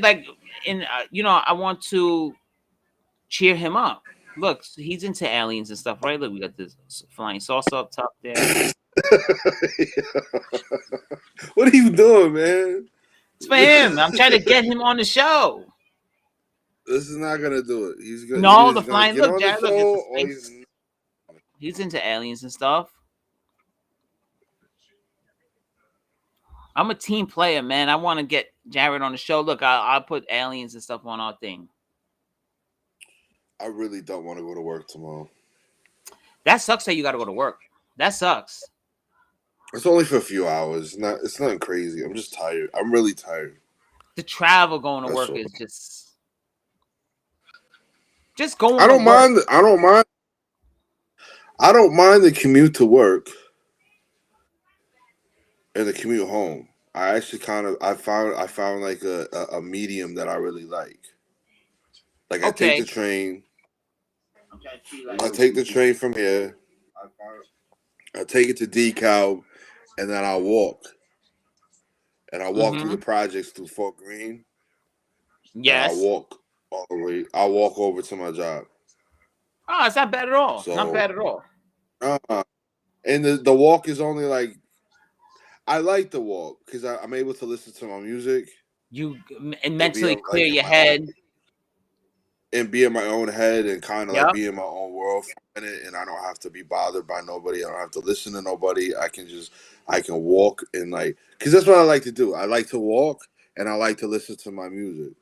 I want to cheer him up. Look, he's into aliens and stuff, right? Look, we got this flying saucer up top there. What are you doing, man? It's for him. I'm trying to get him on the show. This is not gonna do it. He's gonna No, the either gonna flying get look, on the Jared, look, it's show the or space. He's into aliens and stuff. I'm a team player, man. I want to get Jared on the show. Look, I'll put aliens and stuff on our thing. I really don't want to go to work tomorrow. That sucks that you got to go to work. That sucks. It's only for a few hours. It's nothing crazy. I'm just tired. I'm really tired. The travel going to That's work all. is just going. I don't mind. I don't mind the commute to work and the commute home. I actually I found like a medium that I really like. Like I take the train. I take the train from here. I take it to DeKalb, and then I walk. And I walk through the projects through Fort Greene. Yes. And I walk all the way. I walk over to my job. Oh, it's not bad at all. So, not bad at all. And the walk is only like, I like the walk because I'm able to listen to my music. You and mentally clear your head. And be in my own head and kind of like be in my own world for a minute, and I don't have to be bothered by nobody. I don't have to listen to nobody. I can walk and like, because that's what I like to do. I like to walk and I like to listen to my music.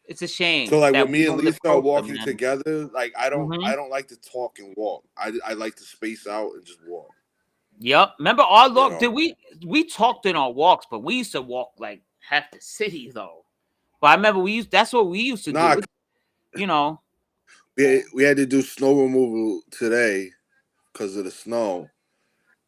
It's a shame. So like when me and Lisa are walking together, like I don't like to talk and walk. I like to space out and just walk. Yep. Remember our walk? Did we talked in our walks, but we used to walk like half the city though. But I remember that's what we used to do. You know, we had to do snow removal today because of the snow,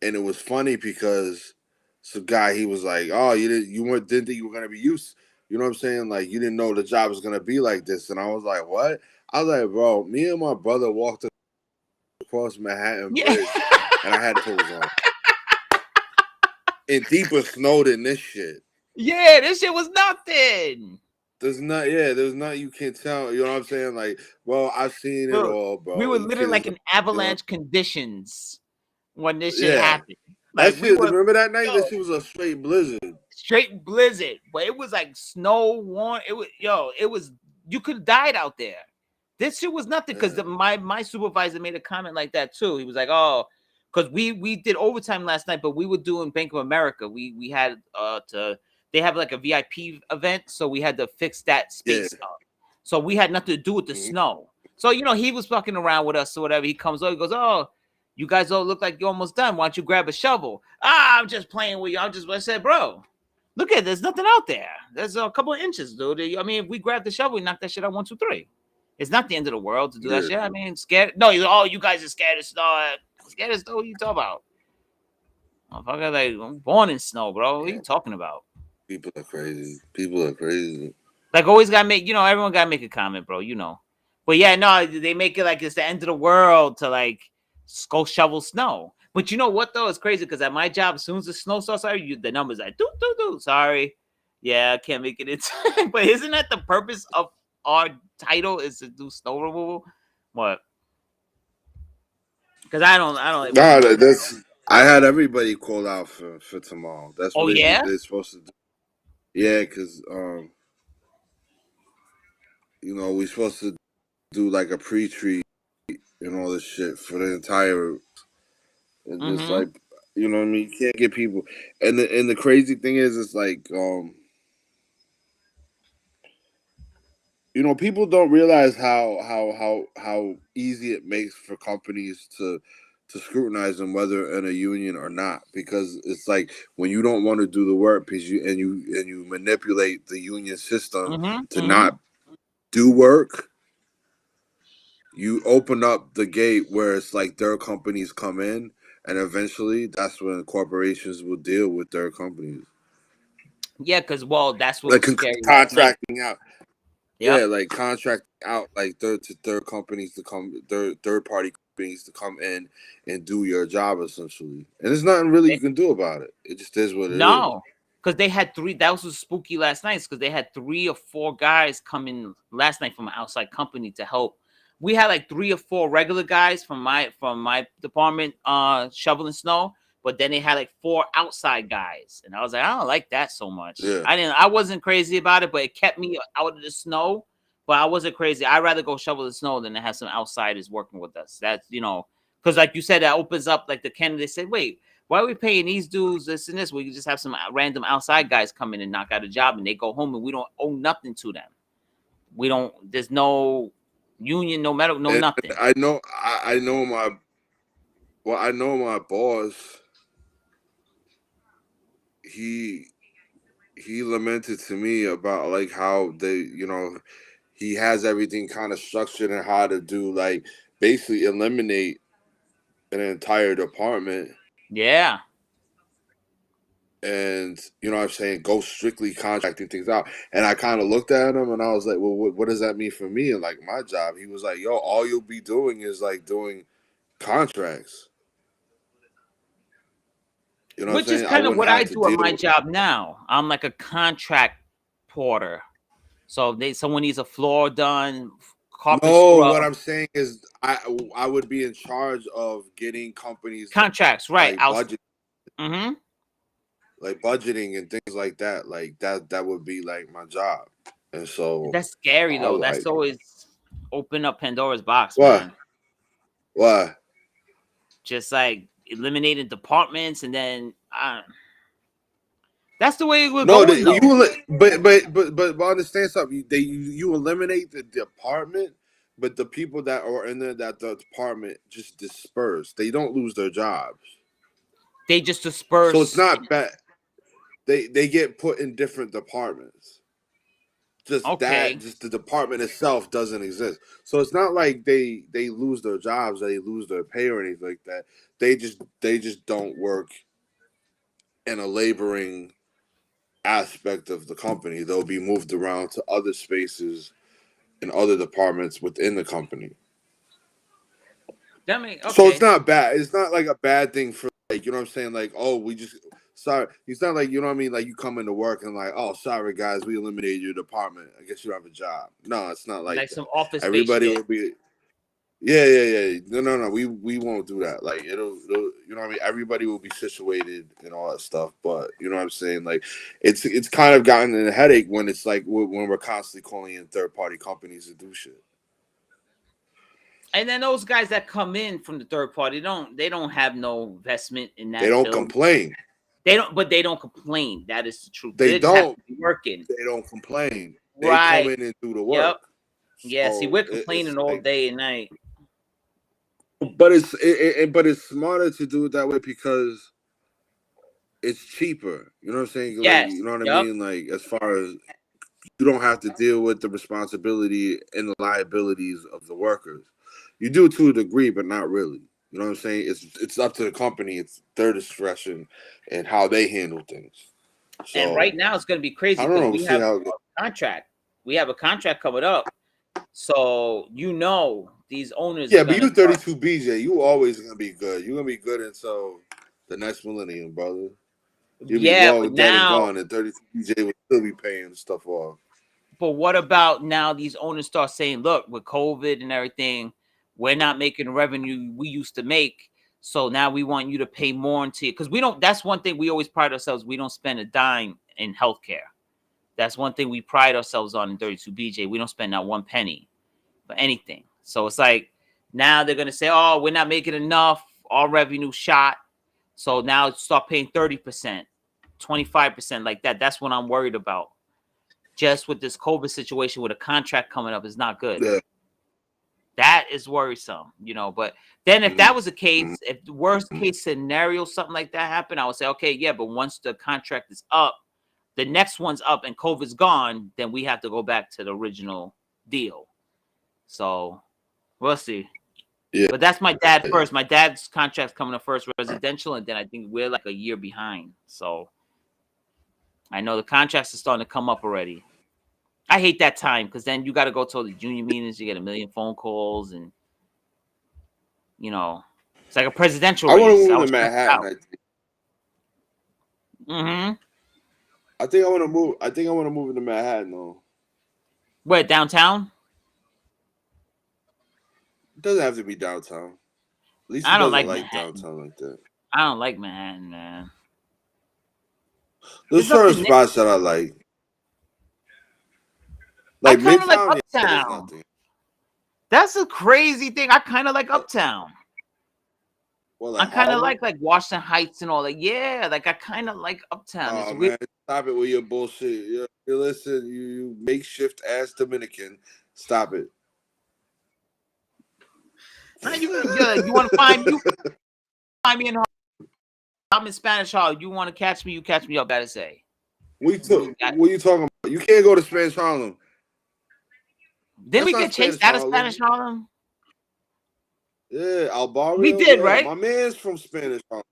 and it was funny because some guy, he was like, "Oh, didn't think you were gonna be used." You know what I'm saying? Like you didn't know the job was gonna be like this, and I was like, "What?" I was like, "Bro, me and my brother walked across Manhattan Bridge, and I had clothes on, and deeper snow than this shit." Yeah, this shit was nothing. There's not you can't tell. You know what I'm saying? Like, well, I've seen it all, bro. We were literally like in avalanche conditions when this shit happened. Like, remember that night? That shit was a straight blizzard. Straight blizzard, but it was like snow warm. It was you could have died out there. This shit was nothing because my supervisor made a comment like that too. He was like, "Oh, because we did overtime last night, but we were doing Bank of America. We had they have like a VIP event, so we had to fix that space up. So we had nothing to do with the snow. So he was fucking around with us or whatever. He comes over, he goes, "Oh, you guys all look like you're almost done. Why don't you grab a shovel?" I'm just playing with you. I said, bro, look at there's nothing out there. There's a couple of inches, dude. I mean, if we grab the shovel, we knock that shit out 1, 2, 3. It's not the end of the world to do that shit. I mean, scared. No, you guys are scared of snow. Scared of snow? What are you talking about? Motherfucker, like, I'm born in snow, bro. What are you talking about? People are crazy. Like, always gotta make, everyone gotta make a comment, bro. But yeah, no, they make it like it's the end of the world to like go shovel snow. But you know what though? It's crazy because at my job, as soon as the snow starts, the numbers like do. Sorry, yeah, I can't make it in time. But isn't that the purpose of our title is to do snow removal? What? Because I don't like Nah, working. that's I had everybody called out for tomorrow. That's Oh what yeah. they're supposed to do. Yeah, because we're supposed to do like a pre-treat and all this shit for the entire. And just Mm-hmm. like what I mean, you can't get people. And the crazy thing is, it's like people don't realize how easy it makes for companies to scrutinize them whether in a union or not, because it's like when you don't want to do the work because you manipulate the union system Mm-hmm. to Mm-hmm. not do work, you open up the gate where it's like their companies come in, and eventually that's when corporations will deal with their companies, Yeah, because that's what like was scary last night. contracting out. Yep. Yeah, like contract out like third companies to come, third party companies to come in and do your job essentially. And there's nothing really you can do about it. It just is what it is. No, because they had three. That was spooky last night. Because they had 3 or 4 guys come in last night from an outside company to help. We had like 3 or 4 regular guys from my department, shoveling snow. But then they had like 4 outside guys, and I was like, I don't like that so much. Yeah. I wasn't crazy about it, but it kept me out of the snow. But I wasn't crazy. I'd rather go shovel the snow than to have some outsiders working with us. That's because like you said, that opens up like the candidates say, wait. Why are we paying these dudes this and this? We can just have some random outside guys come in and knock out a job, and they go home, and we don't owe nothing to them. We don't. There's no union, no medical, no And nothing. I know I know my boss. He lamented to me about like how he has everything kind of structured and how to do, like, basically eliminate an entire department. Yeah. And what I'm saying, go strictly contracting things out. And I kind of looked at him and I was like, well, what does that mean for me and like my job? He was like, yo, all you'll be doing is like doing contracts. You know what I'm Which is saying? I kind of wouldn't what I have to do at deal my with. job now. I'm like a contract porter. So someone needs a floor done, carpet No, scrub, what I'm saying is I would be in charge of getting companies contracts, right? like budget, Mm-hmm. like budgeting and things like that. Like that would be like my job. And so That's scary I though. That's like, always open up Pandora's box, why? man. Why? Just like eliminating departments, and then that's the way we're No, going though. but understand something. You eliminate the department, but the people that are in that the department just disperse. They don't lose their jobs. They just So it's disperse. not bad. They get put in different departments. Okay, Just the department itself doesn't exist. So it's not like they lose their jobs, they lose their pay or anything like that. They just don't work in a laboring aspect of the company. They'll be moved around to other spaces in other departments within the company. that mean So it's okay. not bad. It's not like a bad thing for, like, you know what I'm saying? Like, oh, we just sorry. It's not like, you know what I mean? Like you come into work and like, oh, sorry guys, we eliminated your department. I guess you have a job. No, it's not like Like that. some office space Everybody shit. will be. Yeah. No. We won't do that. Like it'll you know what I mean. Everybody will be situated and all that stuff. But you know what I'm saying. Like it's kind of gotten a headache when it's like when we're constantly calling in third party companies to do shit. And then those guys that come in from the third party they don't have no investment in They that don't field. complain. But they don't complain. That is the truth. They They just have don't. to be working. They don't complain. They come Right. in and do the Yep. work. Yeah. See, So we're it's complaining all like, day and night. but it's smarter to do it that way because it's cheaper. You know what I'm saying? Like, Yes. you know what I Yep. mean? Like, as far as you don't have to deal with the responsibility and the liabilities of the workers. You do to a degree, but not really. You know what I'm saying? It's up to the company. It's their discretion and how they handle things. And So right now it's going to be crazy I don't because know. We'll we see have how it goes. a contract. We have a contract coming up. So these owners are Yeah, but gonna you start. 32 BJ. You always gonna be good. You're gonna be good until the next millennium, brother. You'll be Yeah, but long dead and now, gone, and 32 BJ will still be paying stuff off. but what about now? These owners start saying, "Look, with COVID and everything, we're not making the revenue we used to make. So now we want you to pay more into it. Because we don't, that's one thing we always pride ourselves. We don't spend a dime in healthcare. That's one thing we pride ourselves on in 32 BJ. We don't spend not one penny for anything. So it's like, now they're going to say, oh, we're not making enough. All revenue shot. So now start paying 30%, 25% like that. That's what I'm worried about. Just with this COVID situation with a contract coming up is not good. Yeah. That is worrisome, But then if that was the case, if the worst case scenario, something like that happened, I would say, okay, yeah, but once the contract is up, the next one's up and COVID's gone, then we have to go back to the original deal. So we'll see. Yeah. But that's my dad first. My dad's contract's coming up first, residential, and then I think we're like a year behind. So I know the contracts are starting to come up already. I hate that time because then you got to go to all the junior meetings. You get a million phone calls, and it's like a presidential race. I want to move to Manhattan. I think I want to move. I think I want to move into Manhattan though. Where, downtown? It doesn't have to be downtown. At least I don't like downtown like that. I don't like Manhattan, man. There's certain spots that I like. Like Midtown, like Uptown. That's a crazy thing. I kind of like Uptown. Well, like I kind of like Washington Heights and all that. Yeah, like I kind of like Uptown. Oh, man, stop it with your bullshit. You listen, you makeshift ass Dominican. Stop it. You want to find me in Harlem. I'm in Spanish Harlem. You want to catch me? You catch me up. Gotta say. What are you talking about? You can't go to Spanish Harlem. Didn't we get chased out of Spanish Harlem? Yeah, Albarrio. We did, right? My man's from Spanish Harlem.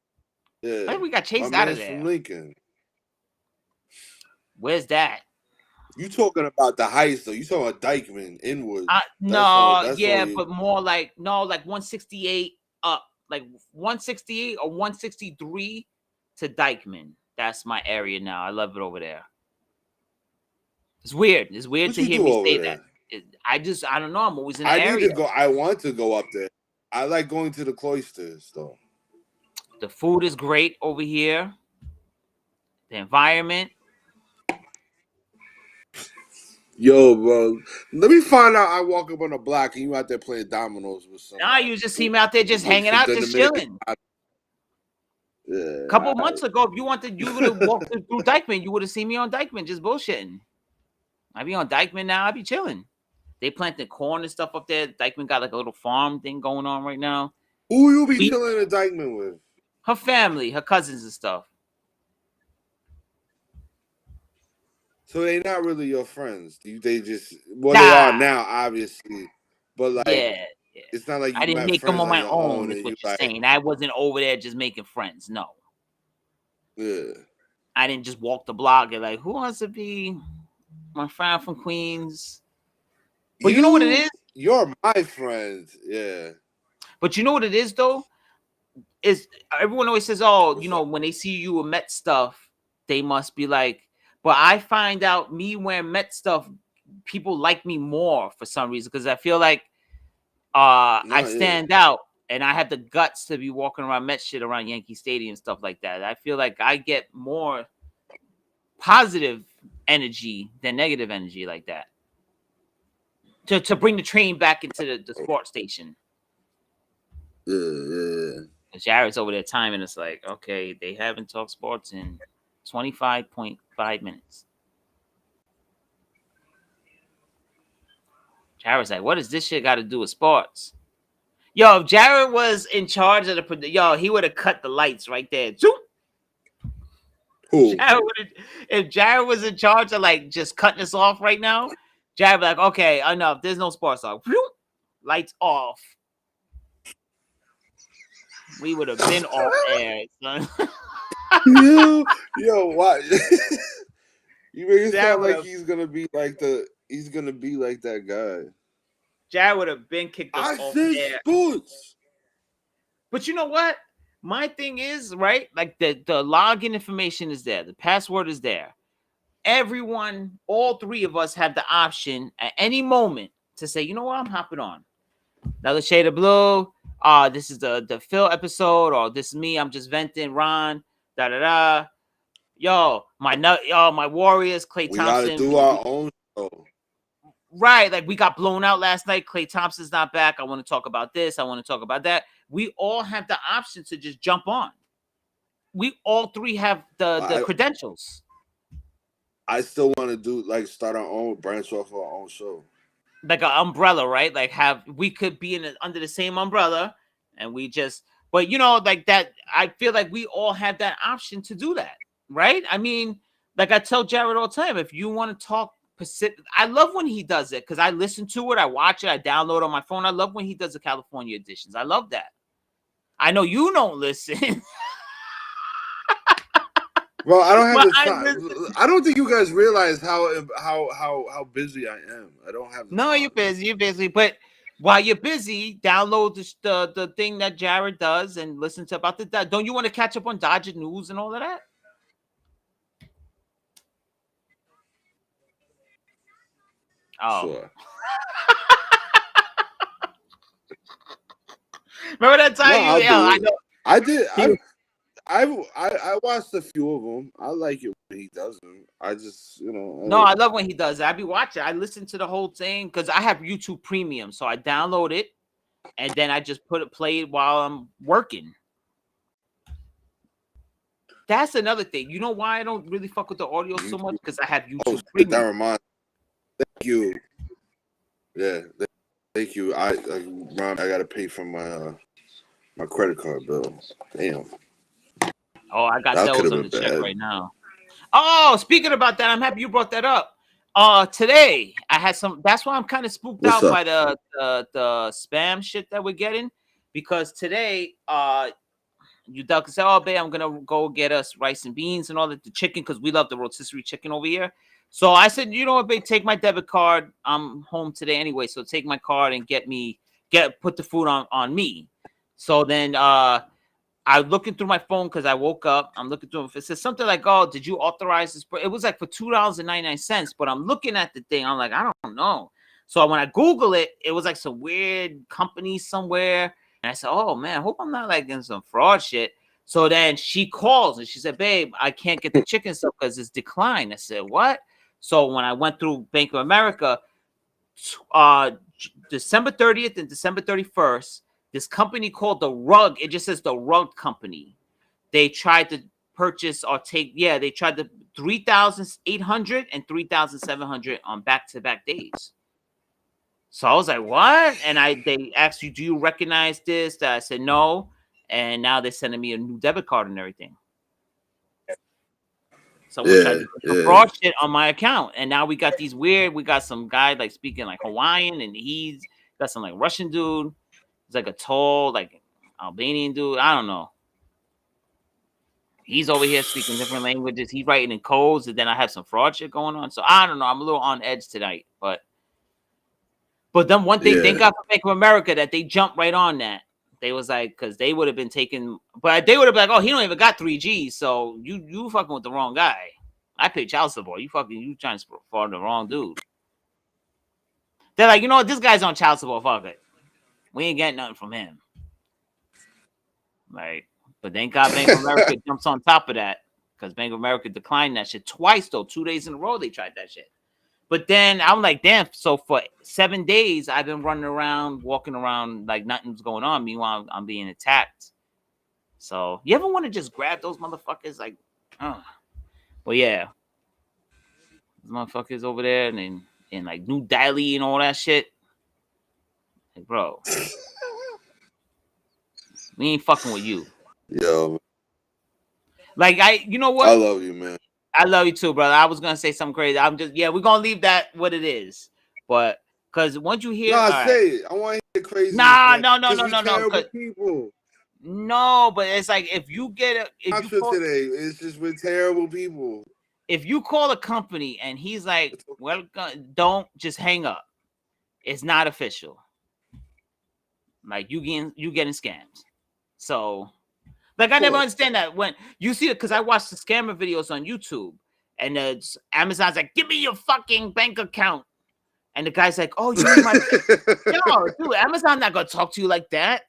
Yeah. I think we got chased out of there. From Lincoln. Where's that? You talking about the Heights, though. You talking about Dykeman, Inwood. But more like 168 up. Like 168 or 163 to Dykeman. That's my area now. I love it over there. It's weird. It's weird to hear me say that. I don't know. I'm always in the area. I want to go up there. I like going to the cloisters, though. The food is great over here. The environment. Yo, bro. Let me find out I walk up on the block and you out there playing dominoes with someone. Nah, you just see me out there just hanging out, just chilling. Yeah. A couple months ago, if you wanted, you would have walked through Dykeman. You would have seen me on Dykeman just bullshitting. I be on Dykeman now. I be chilling. They planted corn and stuff up there. Dykeman got like a little farm thing going on right now. Who you be chilling at Dykeman with? Her family, her cousins and stuff. So they not really your friends. They just they are now, obviously. But like, it's not like I didn't make them on my own. Is what you're saying. I wasn't over there just making friends. No. Yeah. I didn't just walk the block and like, who wants to be my friend from Queens? But you know what it is? You're my friend. Yeah. But you know what it is though? Is everyone always says, oh, when they see you with Met stuff, they must be like, but I find out me wearing Met stuff, people like me more for some reason because I feel like I stand out and I have the guts to be walking around Met shit around Yankee Stadium, stuff like that. I feel like I get more positive energy than negative energy like that. To bring the train back into the sports station. Yeah. Jared's over there timing. It's like, okay, they haven't talked sports in 25.5 minutes. Jared's like, what does this shit got to do with sports? Yo, if Jared was in charge of he would have cut the lights right there. Who? If Jared was in charge of like just cutting us off right now, Jared be like, okay, enough. There's no sports talk. Lights off. We would have been off air, son. Yo, what? You make it sound like he's gonna be like that guy. Jared would have been kicked us off air. Sports. But you know what? My thing is, right? Like the login information is there, the password is there. Everyone, all three of us have the option at any moment to say, you know what, I'm hopping on. Another shade of blue. This is the Phil episode, or this is me. I'm just venting. Ron. Da da da. Yo, my Warriors. Klay We gotta Thompson. do our own show. Right, like we got blown out last night. Klay Thompson's not back. I want to talk about this. I want to talk about that. We all have the option to just jump on. We all three have the credentials. I still want to do like start our own branch off our own show, like an umbrella, right? Like we could be under the same umbrella, and we just. But like that. I feel like we all have that option to do that, right? I mean, like I tell Jared all the time, if you want to talk Pacific, I love when he does it because I listen to it, I watch it, I download on my phone. I love when he does the California editions. I love that. I know you don't listen. Well, I don't have the time. I don't think you guys realize how busy I am. I don't have. No, you're busy. You're busy, but while you're busy, download the thing that Jared does and listen to about the. Don't you want to catch up on Dodger news and all of that? Oh. Sure. Remember that time? I know. I did. I watched a few of them. I like it when he does them. I just, I love when he does it. I be watching. I listen to the whole thing because I have YouTube Premium, so I download it and then I just play it while I'm working. That's another thing. You know why I don't really fuck with the audio so much? Because I have YouTube Premium. That reminds. Thank you. Yeah, thank you. Ron, I gotta pay for my credit card bill. Damn. Oh, I got those on the check right now. Oh, speaking about that, I'm happy you brought that up. Today I had some. That's why I'm kind of spooked out by the spam shit that we're getting, because today you duck and say, "Oh, babe, I'm gonna go get us rice and beans and all that, the chicken, because we love the rotisserie chicken over here." So I said, "You know what, babe? Take my debit card. I'm home today anyway, so take my card and put the food on me." So then I'm looking through my phone because I woke up. I'm looking through it. It says something like, "Oh, did you authorize this?" It was like for $2.99. But I'm looking at the thing. I'm like, I don't know. So when I Google it, it was like some weird company somewhere. And I said, "Oh man, I hope I'm not like in some fraud shit." So then she calls and she said, "Babe, I can't get the chicken stuff because it's declined." I said, "What?" So when I went through Bank of America, December 30th and December 31st. This company called The Rug, it just says The Rug Company. They tried to purchase or they tried to 3,800 and 3,700 on back-to-back days. So I was like, what? And they asked you, do you recognize this? I said, no. And now they're sending me a new debit card and everything. So we tried to do some fraud shit on my account. And now we got some guy like speaking like Hawaiian, and he's got some like Russian dude. He's like a tall, like Albanian dude. I don't know. He's over here speaking different languages. He's writing in codes, and then I have some fraud shit going on. So I don't know. I'm a little on edge tonight. But then one thing, thank God for Bank of America that they jumped right on that. They was like, because they would have been taking, but they would have been like, oh, he don't even got 3G, so you fucking with the wrong guy. I pay child support. You trying to fraud the wrong dude. They're like, you know what? This guy's on child support. Fuck it. We ain't getting nothing from him. Like, but thank God Bank of America jumps on top of that, because Bank of America declined that shit twice, though. 2 days in a row they tried that shit. But then I'm like, damn. So for 7 days, I've been running around, walking around like nothing's going on. Meanwhile, I'm being attacked. So you ever want to just grab those motherfuckers? Like, well, yeah. Those motherfuckers over there and like New Delhi and all that shit. Like, bro, we ain't fucking with you. Yo. Like, you know what? I love you, man. I love you too, brother. I was gonna say something crazy. We're gonna leave that what it is. But because once you hear, say it. I want to hear crazy. No. People. No, but it's like if you get today, it's just with terrible people. If you call a company and he's like, "Well, don't just hang up," it's not official. Like you getting scammed. So. Like, I never understand that when you see it, because I watch the scammer videos on YouTube, and Amazon's like, give me your fucking bank account. And the guy's like, "Oh, you need my yo, dude, Amazon not gonna talk to you like that."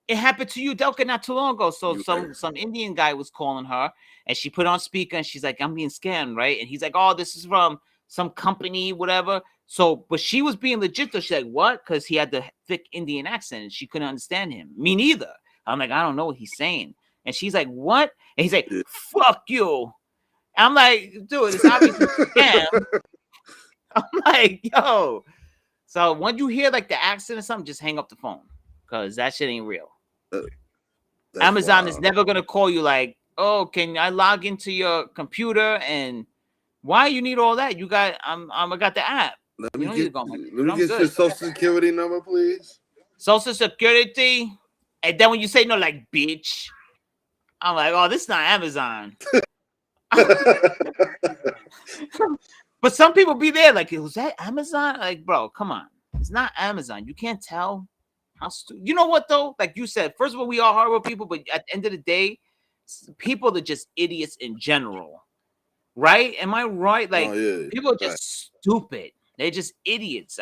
It happened to you, Delka, not too long ago. So some Indian guy was calling her, and she put on speaker, and she's like, "I'm being scammed, right?" And he's like, "Oh, this is from some company, whatever." So, but she was being legit. Though. She's like, "What?" Because he had the thick Indian accent, and she couldn't understand him. Me neither. I'm like, I don't know what he's saying. And she's like, "What?" And he's like, "Fuck you." I'm like, dude, it's obviously a scam. I'm like, yo. So when you hear like the accent or something, just hang up the phone because that shit ain't real. Amazon is never gonna call you like, "Oh, can I log into your computer?" And why you need all that? You got I got the app. Let me get your social security number, please. Social security. And then when you say no, like bitch, I'm like, oh, this is not Amazon. But some people be there like, was that Amazon? Like, bro, come on. It's not Amazon. You can't tell. You know what though? Like you said, first of all, we are horrible people, but at the end of the day, people are just idiots in general, right? Am I right? Like people are just stupid. They're just idiots.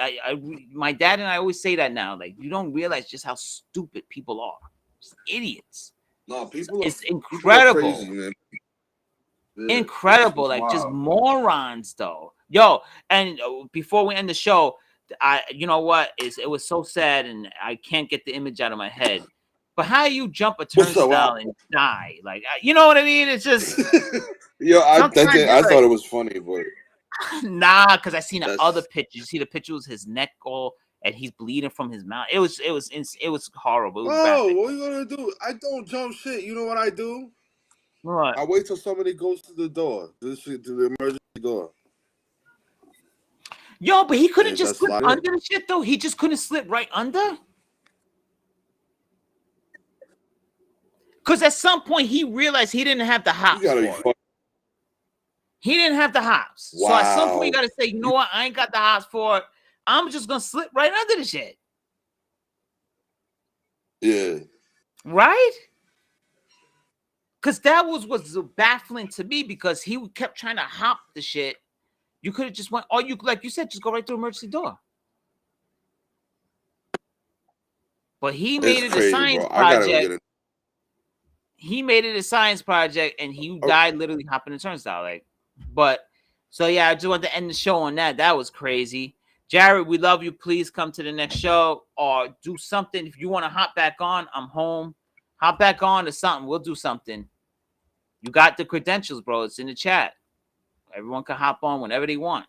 My dad and I always say that now. Like you don't realize just how stupid people are. Just idiots. No, people. It's incredible. People are crazy, man. Yeah, incredible, like wild. Just morons though. Yo, and before we end the show. You know what? It was so sad, and I can't get the image out of my head. But how you jump a turnstile and die? Like, you know what I mean? It's just. Yo, I thought it was funny, but nah, because I seen the other picture. You see the picture was his neck all, and he's bleeding from his mouth. It was horrible. It was graphic. What are you gonna do? I don't jump shit. You know what I do? What? I wait till somebody goes to the door, to the emergency door. Yo, but he couldn't just slip under the shit, though. He just couldn't slip right under. Because at some point, he realized he didn't have the hops. He didn't have the hops. Wow. So at some point, you got to say, you know what? I ain't got the hops for it. I'm just going to slip right under the shit. Yeah. Right? Because that was baffling to me because he kept trying to hop the shit. You could have just went, or you, like you said, just go right through the emergency door. But he made it a science project. He made it a science project, and he died literally hopping the turnstile. Like, but so yeah, I just wanted to end the show on that. That was crazy. Jared, we love you. Please come to the next show or do something. If you want to hop back on, I'm home. Hop back on to something. We'll do something. You got the credentials, bro. It's in the chat. Everyone can hop on whenever they want.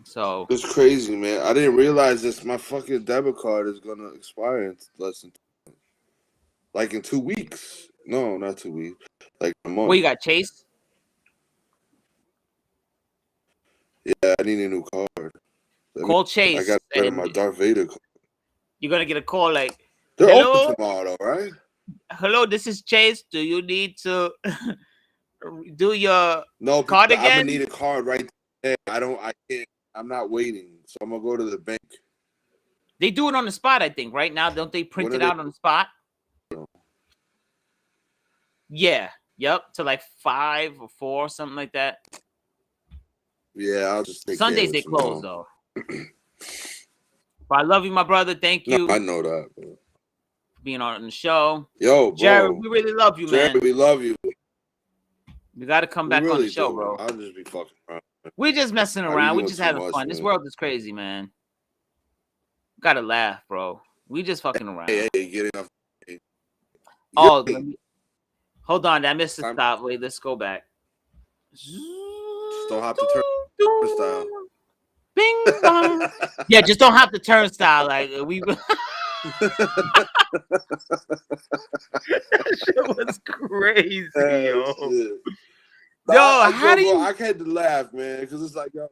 So it's crazy, man. I didn't realize this. My fucking debit card is gonna expire in less than like in 2 weeks. No, not 2 weeks. Like a month. What you got, Chase? Yeah, I need a new card. Call Chase. I got rid of my Darth Vader card. You're gonna get a call like, they're hello? Open tomorrow, right? Hello, this is Chase. Do you need to do your card again? I'm gonna need a card right there. I can't. I'm not waiting, so I'm gonna go to the bank. They do it on the spot, I think. Right now, don't they print it out on the spot? Yeah. Yep. To like 5 or 4, something like that. Yeah, I'll just take Sundays they close though. But I love you, my brother. Thank you. No, I know that. Bro. For being on the show. Yo, bro. Jared, we really love you, man. Jared, we love you. You got to come back on the show, bro. I'll just be fucking around. We're just messing around. We're just having fun. Man. This world is crazy, man. Gotta laugh, bro. We just fucking around. Hey, getting off. Oh, hold on. I missed the stop. Wait, let's go back. Just don't have to turnstile. Bing bong. Yeah, just don't have to turnstile. Like we. That shit was crazy, yo. Shit. Yo, how do you? I had to laugh, man, because it's like, yo,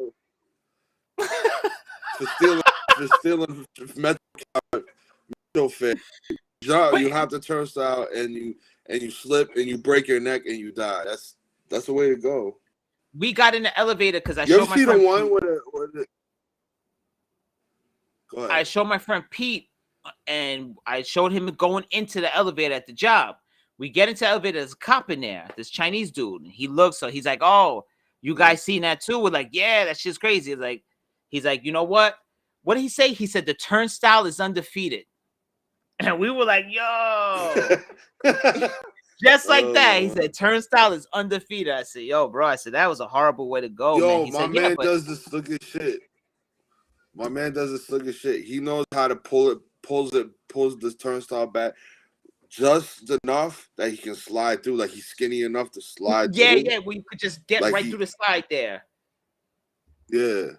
for stealing metal fit, you have to turnstile and you slip and you break your neck and you die. That's the way to go. We got in the elevator because I you showed ever my see friend the one with the. Go ahead. I showed my friend Pete, and I showed him going into the elevator at the job. We get into the elevator, there's a cop in there, this Chinese dude. And he looks, so he's like, oh, You guys seen that too? We're like, yeah, that shit's crazy. It's like, he's like, you know what? What did he say? He said the turnstile is undefeated. And we were like, yo. Just like that. He said turnstile is undefeated. I said, yo, bro. I said, that was a horrible way to go. Yo, man. He my said, man does this slickest shit. My man does this slickest shit. He knows how to pulls the turnstile back just enough that he can slide through. Like he's skinny enough to slide through. Yeah, where you could just get like through the slide there. Yeah.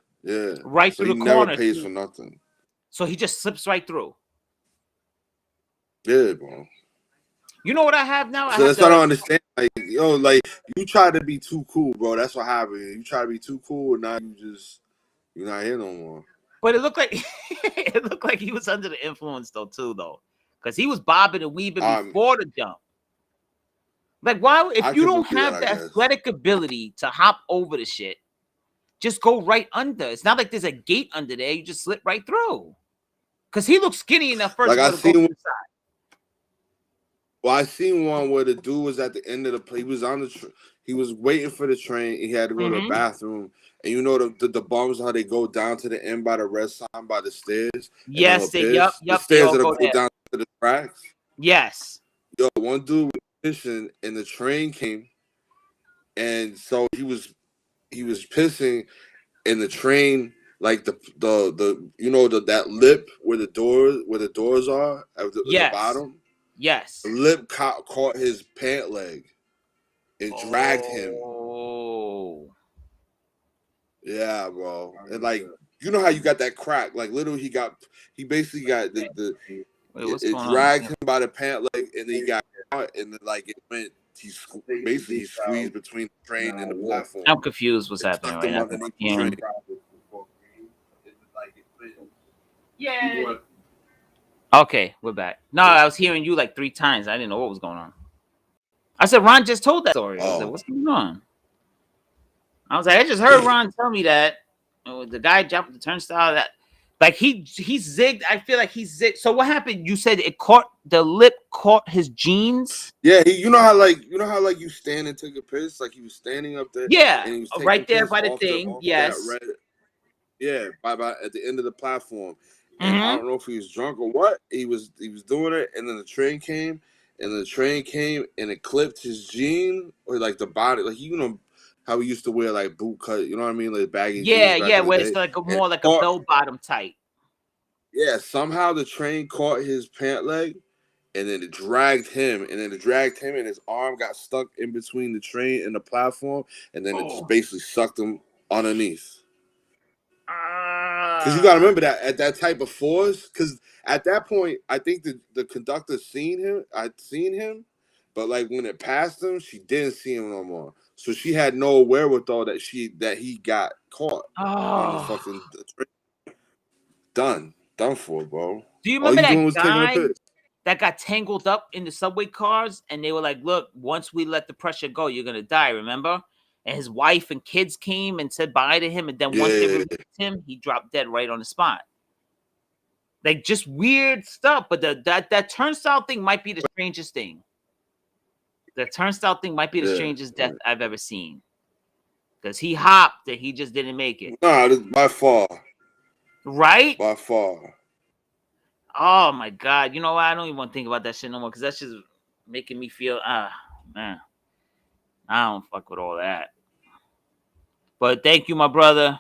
Right so through he the never corner. pays for nothing. So he just slips right through. Yeah, bro. You know what I have now? So that's what I don't understand. Like, yo, like you try to be too cool, bro. That's what happened. You try to be too cool, and now you're not here no more. But it looked like he was under the influence though, because he was bobbing and weaving before the jump. Like, why? If you don't have the athletic ability to hop over the shit, just go right under. It's not like there's a gate under there. You just slip right through. Because he looked skinny enough first. Like I seen. Well, I seen one where the dude was at the end of the play. He was on the. He was waiting for the train. He had to go to the bathroom, and you know the bums how they go down to the end by the red sign by the stairs. Yes, the stairs that go down to the tracks. Yes. Yo, one dude was pissing, and the train came, and so he was pissing, and the train, like the that lip where the doors are at the bottom. Yes. The lip caught his pant leg and dragged him. Oh. Yeah, bro. And like, you know how you got that crack? Like, literally, he basically got it dragged him by the pant leg, and then he got caught, and then like it went. He squeezed between the train and the platform. I'm confused. What's happening right now? Yeah. Okay, we're back. No, I was hearing you like 3 times. I didn't know what was going on. I said, Ron just told that story. I was like, what's going on? I was like, I just heard Ron tell me that the guy jumped the turnstile. That like he zigged. I feel like he zigged. So what happened? You said the lip caught his jeans. Yeah, you know how you stand and take a piss. Like he was standing up there. Yeah, and he was right there by the thing. Yes. Yeah, by at the end of the platform. And I don't know if he was drunk or what. He was doing it, and then the train came, and it clipped his jean or like the body, like how we used to wear like boot cut. You know what I mean, like baggy. Yeah, where it's like more like a bell bottom tight. Yeah, somehow the train caught his pant leg, and then it dragged him, and his arm got stuck in between the train and the platform, and then it just basically sucked him underneath. Because you got to remember that at that type of force, because at that point, I think the conductor seen him. I'd seen him, but like when it passed him, she didn't see him no more. So she had no wherewithal that he got caught on the fucking train. Done for, bro. Do you remember that guy that got tangled up in the subway cars, and they were like, "Look, once we let the pressure go, you're gonna die." Remember? And his wife and kids came and said bye to him. And then once they released him, he dropped dead right on the spot. Like just weird stuff. But that turnstile thing might be the strangest thing. The turnstile thing might be the strangest death I've ever seen. Because he hopped and he just didn't make it. Nah, by far. Right? By far. Oh my God. You know what? I don't even want to think about that shit no more. Because that's just making me feel, man. I don't fuck with all that. But thank you, my brother.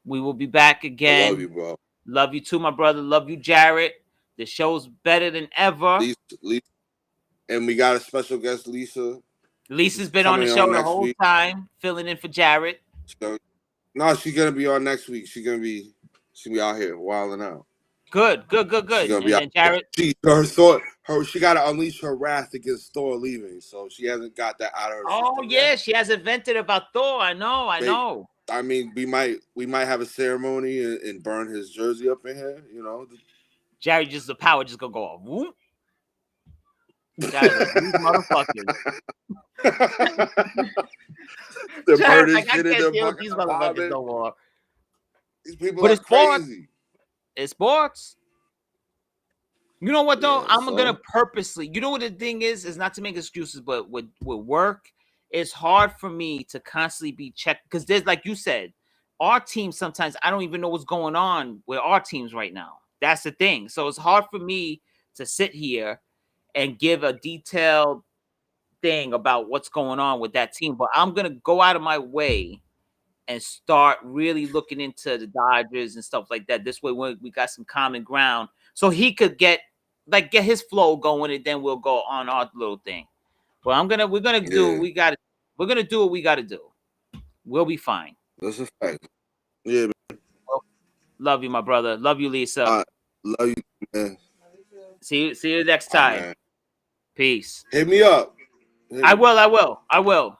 We will be back again. I love you, bro. Love you too, my brother. Love you, Jared. The show's better than ever. Lisa. And we got a special guest, Lisa. Lisa's been on the show the whole time, filling in for Jared. No, she's gonna be on next week. She's gonna be out here wilding out. Good. She's gonna be out. Jared. She got to unleash her wrath against Thor leaving, so she hasn't got that out of her. Oh yeah, she hasn't vented about Thor. I know. I mean, we might have a ceremony and burn his jersey up in here. You know, Jared the power just gonna go off. Whoop. Guys, these motherfuckers. The Jared, like, I can't deal with these motherfuckers no more. These people are crazy. It's sports. You know what though? I'm gonna purposely. You know what the thing is not to make excuses, but with work it's hard for me to constantly be checked because there's, like you said, our team sometimes I don't even know what's going on with our teams right now. That's the thing. So it's hard for me to sit here and give a detailed thing about what's going on with that team. But I'm gonna go out of my way and start really looking into the Dodgers and stuff like that. This way, we got some common ground, so he could get his flow going, and then we'll go on our little thing. Well, we're gonna do what we got to. We're gonna do what we got to do. We'll be fine. That's a fact. Yeah, man. Love you, my brother. Love you, Lisa. Love you, man. See you next time. Peace. Hit me up. I will.